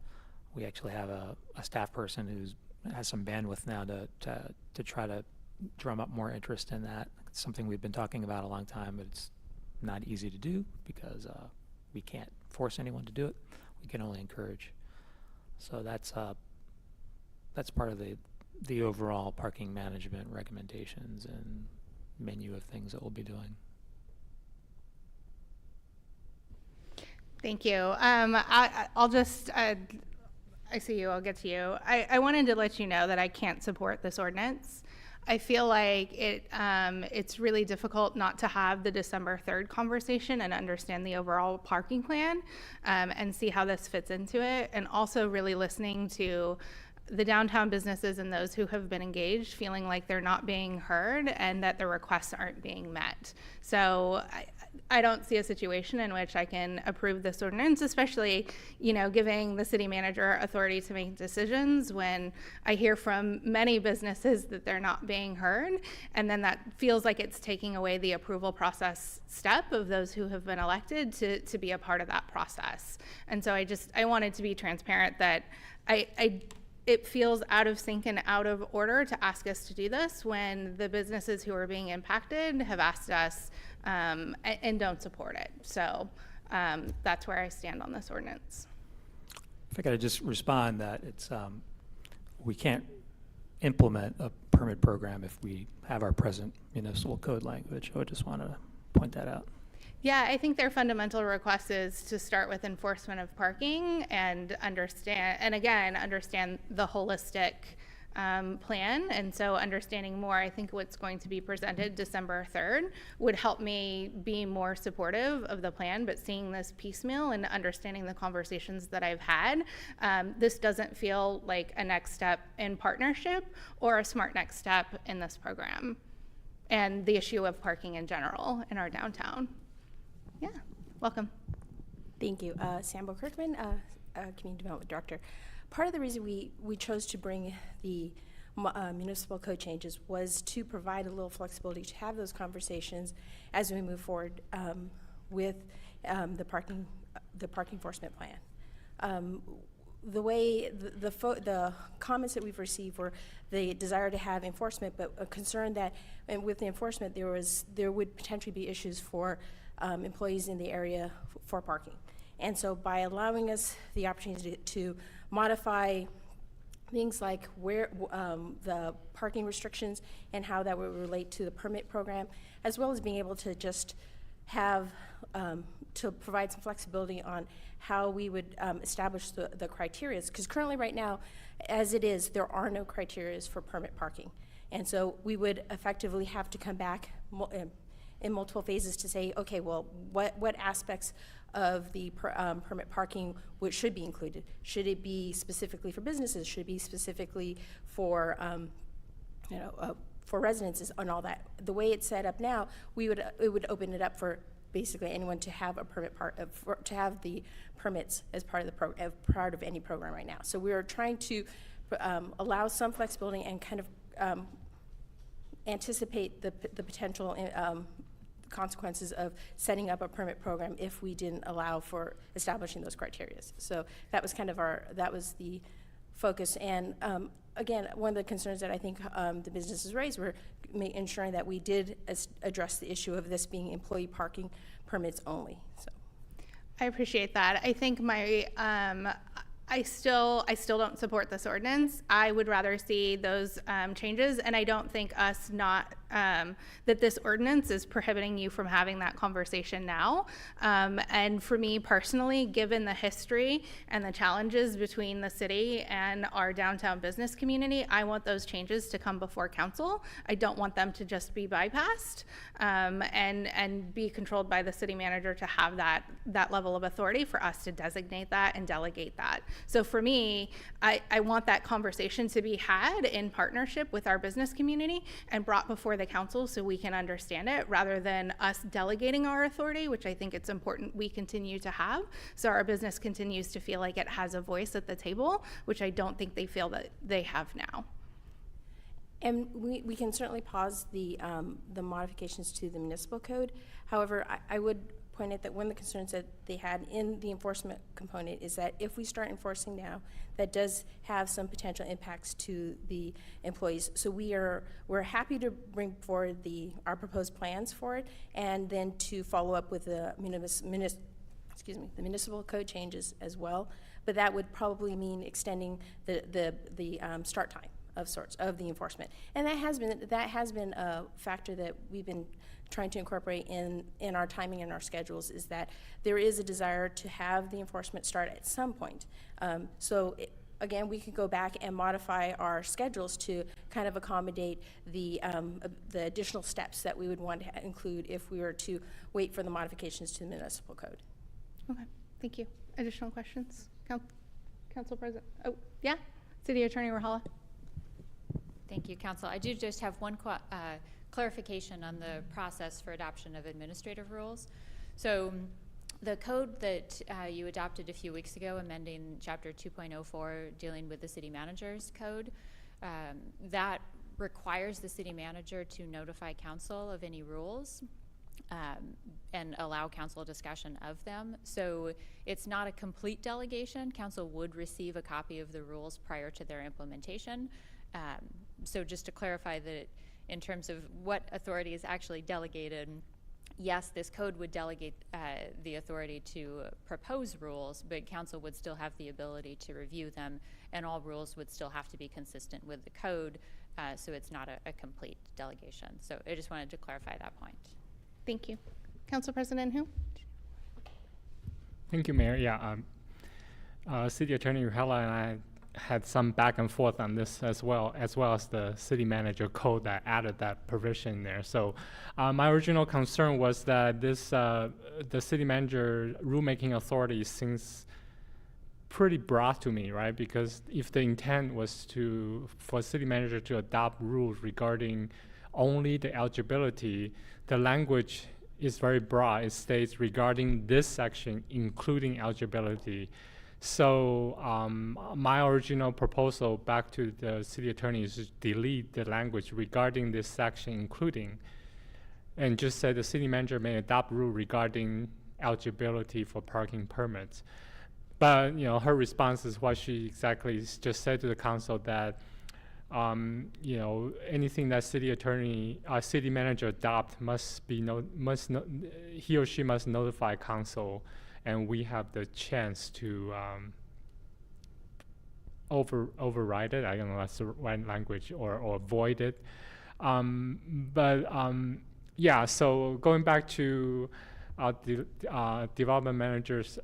U: We actually have a staff person who has some bandwidth now to try to drum up more interest in that. It's something we've been talking about a long time, but it's not easy to do because we can't force anyone to do it. We can only encourage. So that's part of the overall parking management recommendations and menu of things that we'll be doing.
A: Thank you. I'll just, I see you, I'll get to you. I wanted to let you know that I can't support this ordinance. I feel like it's really difficult not to have the December 3rd conversation and understand the overall parking plan and see how this fits into it, and also really listening to the downtown businesses and those who have been engaged feeling like they're not being heard and that the requests aren't being met. So I don't see a situation in which I can approve this ordinance, especially, giving the city manager authority to make decisions when I hear from many businesses that they're not being heard. And then that feels like it's taking away the approval process step of those who have been elected to be a part of that process. And so I wanted to be transparent that it feels out of sync and out of order to ask us to do this when the businesses who are being impacted have asked us and don't support it. So that's where I stand on this ordinance.
U: If I could just respond that it's we can't implement a permit program if we have our present municipal code language. I just want to point that out.
A: Yeah, I think their fundamental request is to start with enforcement of parking and understand the holistic plan. And so understanding more, I think what's going to be presented December 3rd would help me be more supportive of the plan, but seeing this piecemeal and understanding the conversations that I've had, this doesn't feel like a next step in partnership or a smart next step in this program and the issue of parking in general in our downtown. Yeah, welcome.
D: Thank you. Sambo Kirkman, Community Development Director. Part of the reason we chose to bring the municipal code changes was to provide a little flexibility to have those conversations as we move forward with the parking enforcement plan. The way the comments that we've received were the desire to have enforcement, but a concern that with the enforcement there would potentially be issues for employees in the area for parking. And so by allowing us the opportunity to modify things like where the parking restrictions and how that would relate to the permit program, as well as being able to just have to provide some flexibility on how we would establish the criteria, because currently right now, as it is, there are no criteria for permit parking. And so we would effectively have to come back in multiple phases to say, okay, well, what aspects of the permit parking should be included? Should it be specifically for businesses? Should it be specifically for, for residences and all that? The way it's set up now, it would open it up for basically anyone to have a permit to have the permits as part of the part of any program right now. So we are trying to allow some flexibility and kind of anticipate the potential consequences of setting up a permit program if we didn't allow for establishing those criteria. So that was kind of that was the focus. And again, one of the concerns that I think the businesses raised were ensuring that we did address the issue of this being employee parking permits only. So
A: I appreciate that. I think I still don't support this ordinance. I would rather see those changes, and I don't think that this ordinance is prohibiting you from having that conversation now. And for me personally, given the history and the challenges between the city and our downtown business community, I want those changes to come before council. I don't want them to just be bypassed and be controlled by the city manager to have that level of authority for us to designate that and delegate that. So for me, I want that conversation to be had in partnership with our business community and brought before the council so we can understand it, rather than us delegating our authority, which I think it's important we continue to have, so our business continues to feel like it has a voice at the table, which I don't think they feel that they have now.
D: And we can certainly pause the modifications to the municipal code. However, I would point out that one of the concerns that they had in the enforcement component is that if we start enforcing now, that does have some potential impacts to the employees. So we're happy to bring forward our proposed plans for it, and then to follow up with the municipal code changes as well. But that would probably mean extending the start time of sorts of the enforcement, and that has been a factor that we've been trying to incorporate in our timing and our schedules, is that there is a desire to have the enforcement start at some point. Again, we could go back and modify our schedules to kind of accommodate the additional steps that we would want to include if we were to wait for the modifications to the municipal code.
A: Okay, thank you. Additional questions? Council President? Oh, yeah? City Attorney Rojala.
E: Thank you, Council. I do just have one clarification on the process for adoption of administrative rules. So the code that you adopted a few weeks ago, amending Chapter 2.04, dealing with the city manager's code, that requires the city manager to notify council of any rules and allow council discussion of them. So it's not a complete delegation. Council would receive a copy of the rules prior to their implementation. So just to clarify that in terms of what authority is actually delegated, yes, this code would delegate the authority to propose rules, but council would still have the ability to review them, and all rules would still have to be consistent with the code, so it's not a complete delegation. So I just wanted to clarify that point.
A: Thank you. Council President Hu?
P: Thank you, Mayor. Yeah, City Attorney Rojala and I had some back and forth on this as well as the city manager code that added that provision there. So my original concern was that this the city manager rulemaking authority seems pretty broad to me, right? Because if the intent was for city manager to adopt rules regarding only the eligibility, the language is very broad. It states regarding this section, including eligibility. So my original proposal back to the city attorney is to delete the language regarding this section, including, and just say the city manager may adopt rule regarding eligibility for parking permits. But her response is what she exactly just said to the council, that anything that city manager adopt he or she must notify council, and we have the chance to override it. I don't know if that's the right language, or avoid it. Yeah, so going back to the development manager's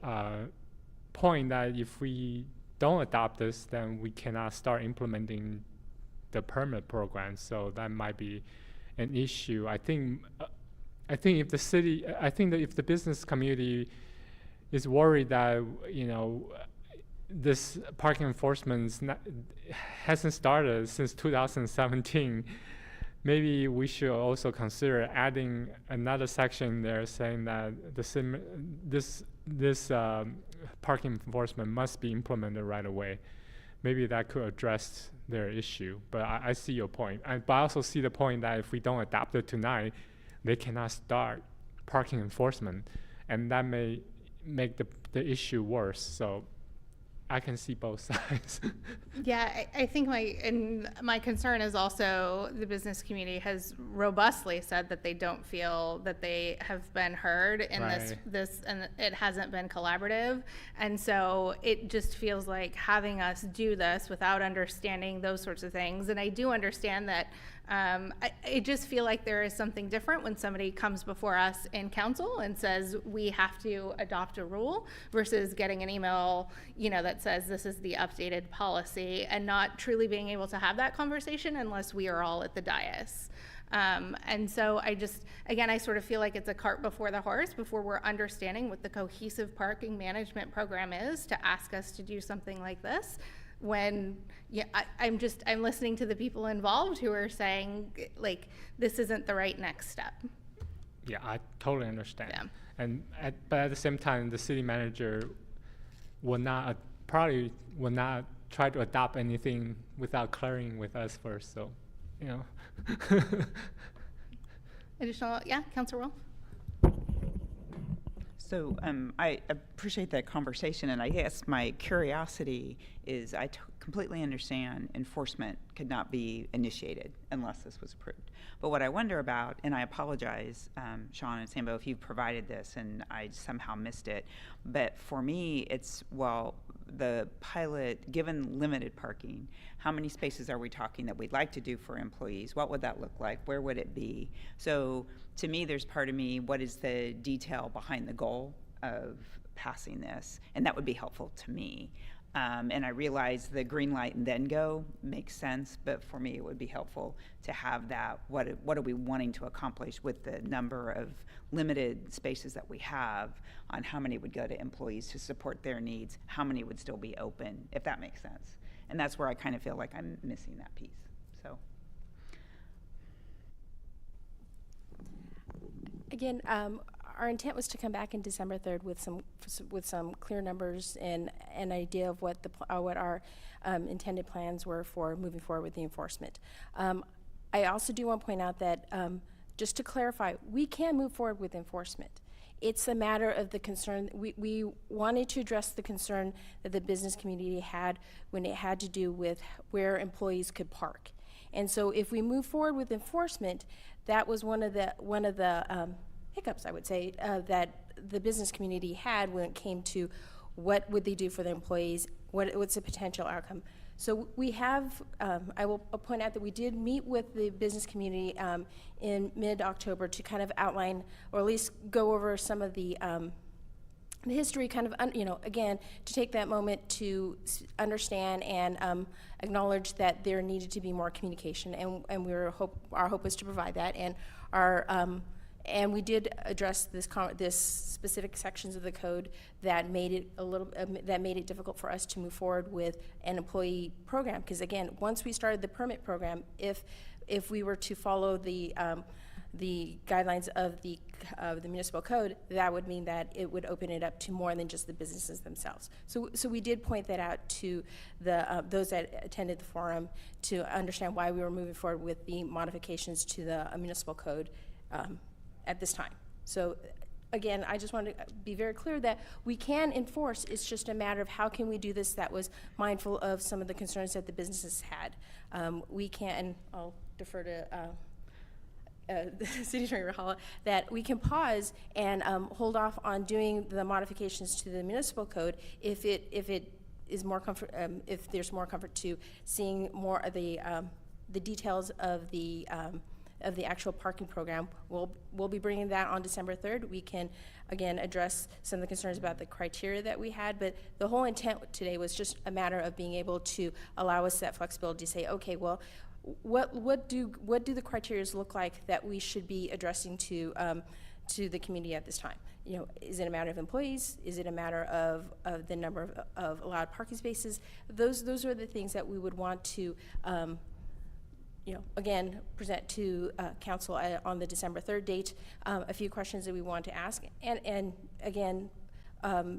P: point that if we don't adopt this, then we cannot start implementing the permit program. So that might be an issue. I think I think if the business community is worried that, this parking enforcement hasn't started since 2017, maybe we should also consider adding another section there saying that this parking enforcement must be implemented right away. Maybe that could address their issue. But I see your point. But I also see the point that if we don't adopt it tonight, they cannot start parking enforcement, and that may make the issue worse. So I can see both sides.
A: Yeah, I think my concern is also the business community has robustly said that they don't feel that they have been heard in this and it hasn't been collaborative. And so it just feels like having us do this without understanding those sorts of things. And I do understand that I just feel like there is something different when somebody comes before us in council and says we have to adopt a rule versus getting an email, that says this is the updated policy, and not truly being able to have that conversation unless we are all at the dais. And so I sort of feel like it's a cart before the horse before we're understanding what the cohesive parking management program is to ask us to do something like this. When I'm listening to the people involved who are saying like this isn't the right next step.
P: Yeah, I totally understand.
A: Yeah.
P: But at the same time, the city manager probably will not try to adopt anything without clearing with us first. So,
A: Additional, Councilor Wolf.
J: So I appreciate that conversation, and I guess my curiosity is I completely understand enforcement could not be initiated unless this was approved. But what I wonder about, and I apologize, Sean and Sambo, if you've provided this and I somehow missed it, but for me it's, the pilot, given limited parking, how many spaces are we talking that we'd like to do for employees? What would that look like? Where would it be? So to me, there's part of me, what is the detail behind the goal of passing this? And that would be helpful to me. And I realize the green light and then go makes sense, but for me, it would be helpful to have that. What are we wanting to accomplish with the number of limited spaces that we have on how many would go to employees to support their needs, how many would still be open, if that makes sense. And that's where I kind of feel like I'm missing that piece, so.
D: Again, our intent was to come back in December 3rd with some clear numbers and an idea of what our intended plans were for moving forward with the enforcement. I also do want to point out that just to clarify, we can move forward with enforcement. It's a matter of the concern. We wanted to address the concern that the business community had when it had to do with where employees could park. And so if we move forward with enforcement, that was one of the hiccups, I would say, that the business community had when it came to what would they do for the employees, what's the potential outcome. So we have, I will point out that we did meet with the business community in mid-October to kind of outline, or at least go over some of the history, kind of, again, to take that moment to understand and acknowledge that there needed to be more communication, and our hope was to provide that, and we did address this specific sections of the code that made it difficult for us to move forward with an employee program. Because again, once we started the permit program, if we were to follow the guidelines of the municipal code, that would mean that it would open it up to more than just the businesses themselves. So we did point that out to those that attended the forum to understand why we were moving forward with the modifications to the municipal code at this time. So again, I just want to be very clear that we can enforce. It's just a matter of how can we do this that was mindful of some of the concerns that the businesses had. We can, and I'll defer to the City Attorney Rahala, that we can pause and hold off on doing the modifications to the municipal code if it is more comfort, if there's more comfort to seeing more of the details of the actual parking program. We'll be bringing that on December 3rd. We can, again, address some of the concerns about the criteria that we had, but the whole intent today was just a matter of being able to allow us that flexibility to say, okay, well, what do the criteria look like that we should be addressing to the community at this time? You know, is it a matter of employees? Is it a matter of the number of allowed parking spaces? Those are the things that we would want to, you know, again, present to council on the December 3rd date. A few questions that we want to ask, and again,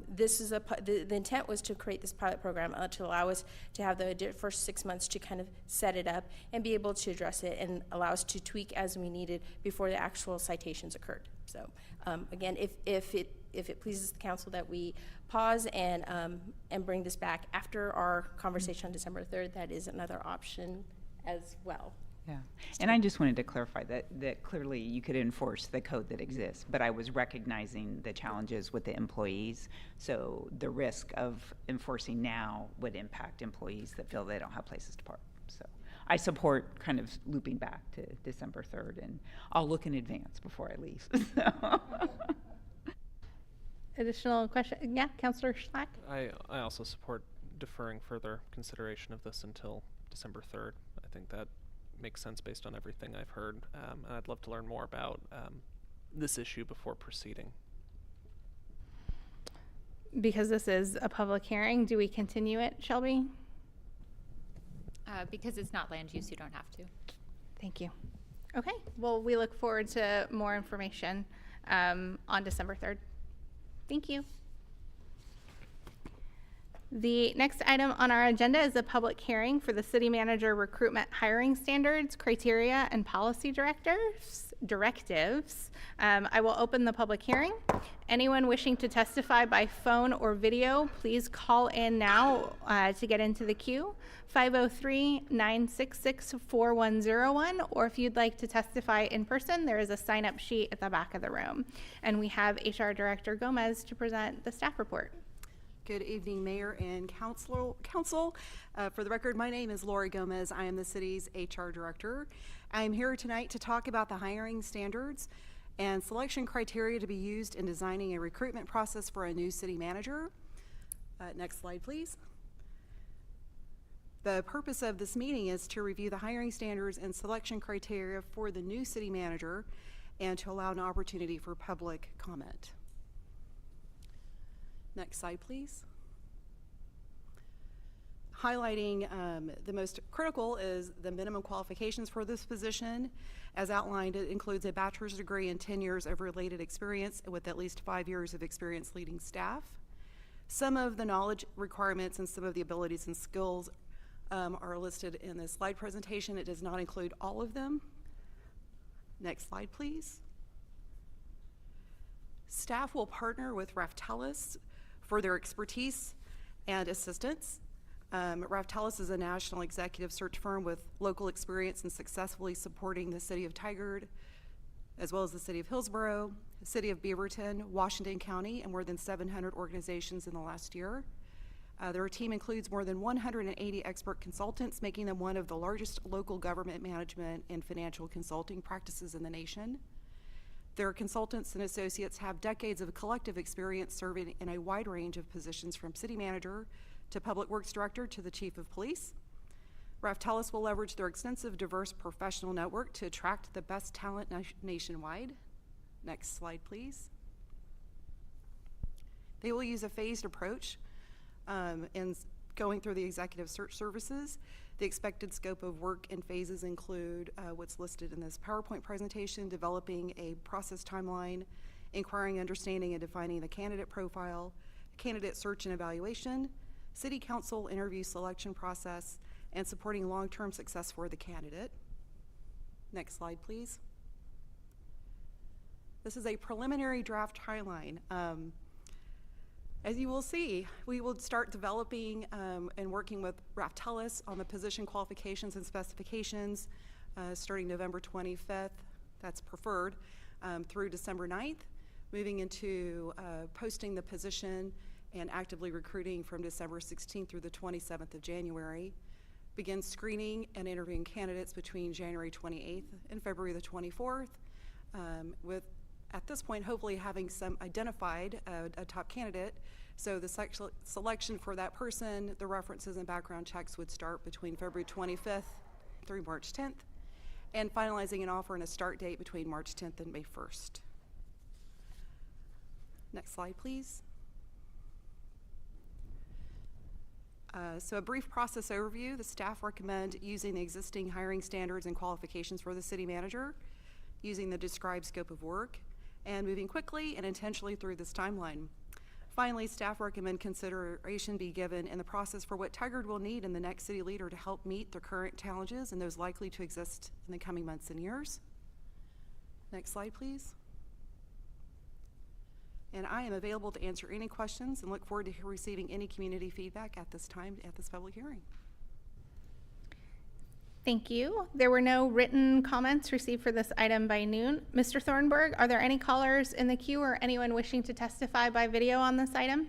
D: this is the intent was to create this pilot program to allow us to have the first 6 months to kind of set it up and be able to address it and allow us to tweak as we needed before the actual citations occurred. So again, if it pleases the council that we pause and bring this back after our conversation on December 3rd, that is another option as well.
J: Yeah, and I just wanted to clarify that clearly you could enforce the code that exists, but I was recognizing the challenges with the employees. So the risk of enforcing now would impact employees that feel they don't have places to park. So I support kind of looping back to December 3rd, and I'll look in advance before I leave.
A: Additional question? Yeah, Councilor Schlack?
O: I also support deferring further consideration of this until December 3rd. I think that makes sense based on everything I've heard, and I'd love to learn more about this issue before proceeding.
A: Because this is a public hearing, do we continue it, Shelby?
E: Because it's not land use, you don't have to.
A: Thank you. Okay, well, we look forward to more information on December 3rd. Thank you. The next item on our agenda is a public hearing for the city manager recruitment hiring standards, criteria, and policy directives. I will open the public hearing. Anyone wishing to testify by phone or video, please call in now to get into the queue, 503-966-4101, or if you'd like to testify in person, there is a sign-up sheet at the back of the room. And we have HR Director Gomez to present the staff report.
F: Good evening, Mayor and Council. For the record, my name is Lori Gomez. I am the city's HR Director. I am here tonight to talk about the hiring standards and selection criteria to be used in designing a recruitment process for a new city manager. Next slide, please. The purpose of this meeting is to review the hiring standards and selection criteria for the new city manager and to allow an opportunity for public comment. Next slide, please. Highlighting the most critical is the minimum qualifications for this position. As outlined, it includes a bachelor's degree and 10 years of related experience with at least 5 years of experience leading staff. Some of the knowledge requirements and some of the abilities and skills are listed in this slide presentation. It does not include all of them. Next slide, please. Staff will partner with Raftellus for their expertise and assistance. Raftellus is a national executive search firm with local experience in successfully supporting the city of Tigard, as well as the city of Hillsborough, the city of Beaverton, Washington County, and more than 700 organizations in the last year. Their team includes more than 180 expert consultants, making them one of the largest local government management and financial consulting practices in the nation. Their consultants and associates have decades of collective experience serving in a wide range of positions from city manager to public works director to the chief of police. Raftellus will leverage their extensive, diverse professional network to attract the best talent nationwide. Next slide, please. They will use a phased approach in going through the executive search services. The expected scope of work and phases include what's listed in this PowerPoint presentation: developing a process timeline, inquiring, understanding, and defining the candidate profile, candidate search and evaluation, city council interview selection process, and supporting long-term success for the candidate. Next slide, please. This is a preliminary draft timeline. As you will see, we will start developing and working with Raftellus on the position qualifications and specifications starting November 25th, that's preferred, through December 9th, moving into posting the position and actively recruiting from December 16th through the 27th of January. Begin screening and interviewing candidates between January 28th and February the 24th, with at this point, hopefully having some identified a top candidate. So the selection for that person, the references and background checks would start between February 25th through March 10th, and finalizing an offer and a start date between March 10th and May 1st. Next slide, please. So a brief process overview. The staff recommend using the existing hiring standards and qualifications for the city manager, using the described scope of work, and moving quickly and intentionally through this timeline. Finally, staff recommend consideration be given in the process for what Tigard will need in the next city leader to help meet the current challenges and those likely to exist in the coming months and years. Next slide, please. And I am available to answer any questions and look forward to receiving any community feedback at this time at this public hearing.
A: Thank you. There were no written comments received for this item by noon. Mr. Thornburg, are there any callers in the queue or anyone wishing to testify by video on this item?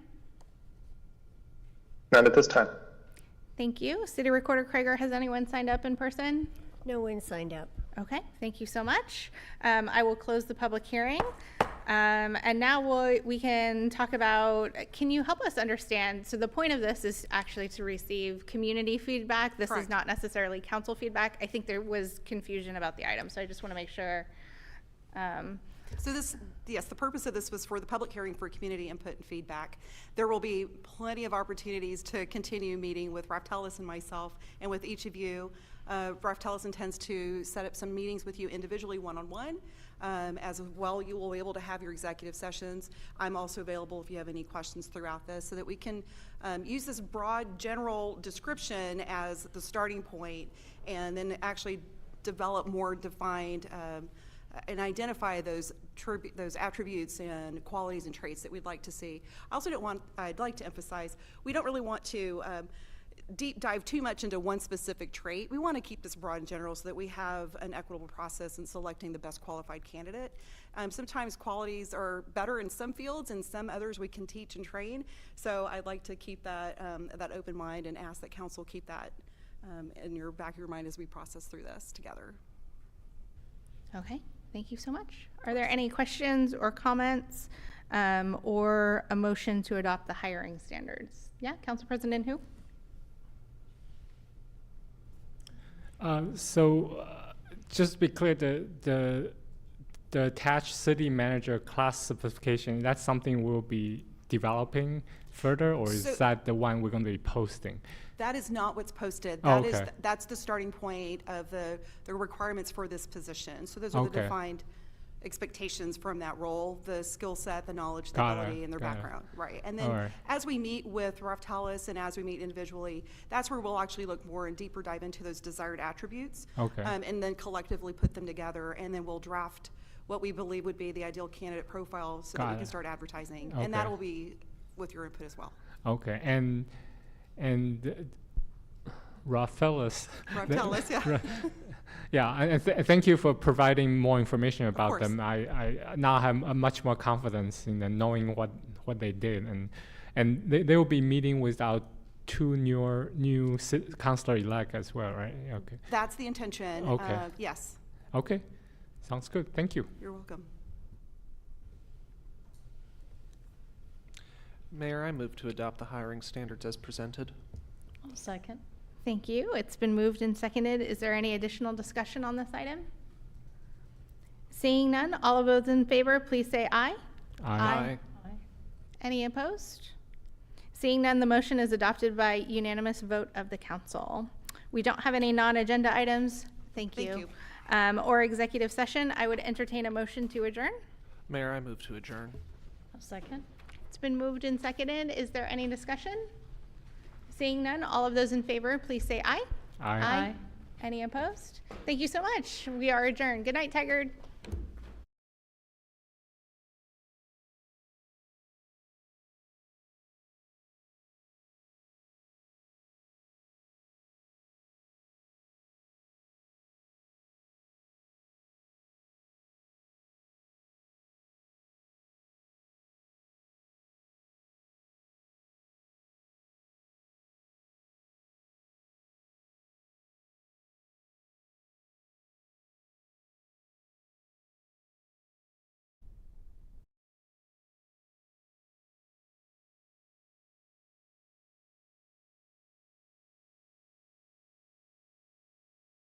G: None at this time.
A: Thank you. City Recorder Krager, has anyone signed up in person?
B: No one signed up.
A: Okay, thank you so much. I will close the public hearing. And now we can talk about, can you help us understand, so the point of this is actually to receive community feedback. This is not necessarily council feedback. I think there was confusion about the item, so I just want to make sure.
F: So this, yes, the purpose of this was for the public hearing for community input and feedback. There will be plenty of opportunities to continue meeting with Raftelis and myself and with each of you. Raftelis intends to set up some meetings with you individually one-on-one. As well, you will be able to have your executive sessions. I'm also available if you have any questions throughout this so that we can use this broad general description as the starting point and then actually develop more defined and identify those attributes and qualities and traits that we'd like to see. I'd like to emphasize, we don't really want to deep dive too much into one specific trait. We want to keep this broad and general so that we have an equitable process in selecting the best qualified candidate. Sometimes qualities are better in some fields and some others we can teach and train. So I'd like to keep that, that open mind and ask that council keep that in your back of your mind as we process through this together.
A: Okay, thank you so much. Are there any questions or comments or a motion to adopt the hiring standards? Yeah, Council President Hu?
P: Just to be clear, the attached city manager class simplification, that's something we'll be developing further, or is that the one we're going to be posting?
F: That is not what's posted. That's the starting point of the requirements for this position. So those are the defined expectations from that role, the skill set, the knowledge, the ability, and their background. Right. And then as we meet with Raftelis and as we meet individually, that's where we'll actually look more and deeper dive into those desired attributes. And then collectively put them together, and then we'll draft what we believe would be the ideal candidate profile so that we can start advertising. And that will be with your input as well.
P: Okay. And Raftelis.
F: Raftelis, yeah.
P: Yeah, and thank you for providing more information about them. I now have much more confidence in them knowing what they did, and they will be meeting with our two new councilor-elect as well, right? Okay.
F: That's the intention.
P: Okay.
F: Yes.
P: Okay, sounds good. Thank you.
F: You're welcome.
O: Mayor, I move to adopt the hiring standards as presented.
K: I'll second.
A: Thank you. It's been moved and seconded. Is there any additional discussion on this item? Seeing none, all of those in favor, please say aye.
O: Aye.
A: Any opposed? Seeing none, the motion is adopted by unanimous vote of the council. We don't have any non-agenda items. Thank you. Or executive session. I would entertain a motion to adjourn.
O: Mayor, I move to adjourn.
K: I'll second.
A: It's been moved and seconded. Is there any discussion? Seeing none, all of those in favor, please say aye.
P: Aye.
A: Any opposed? Thank you so much. We are adjourned. Good night, Tigard.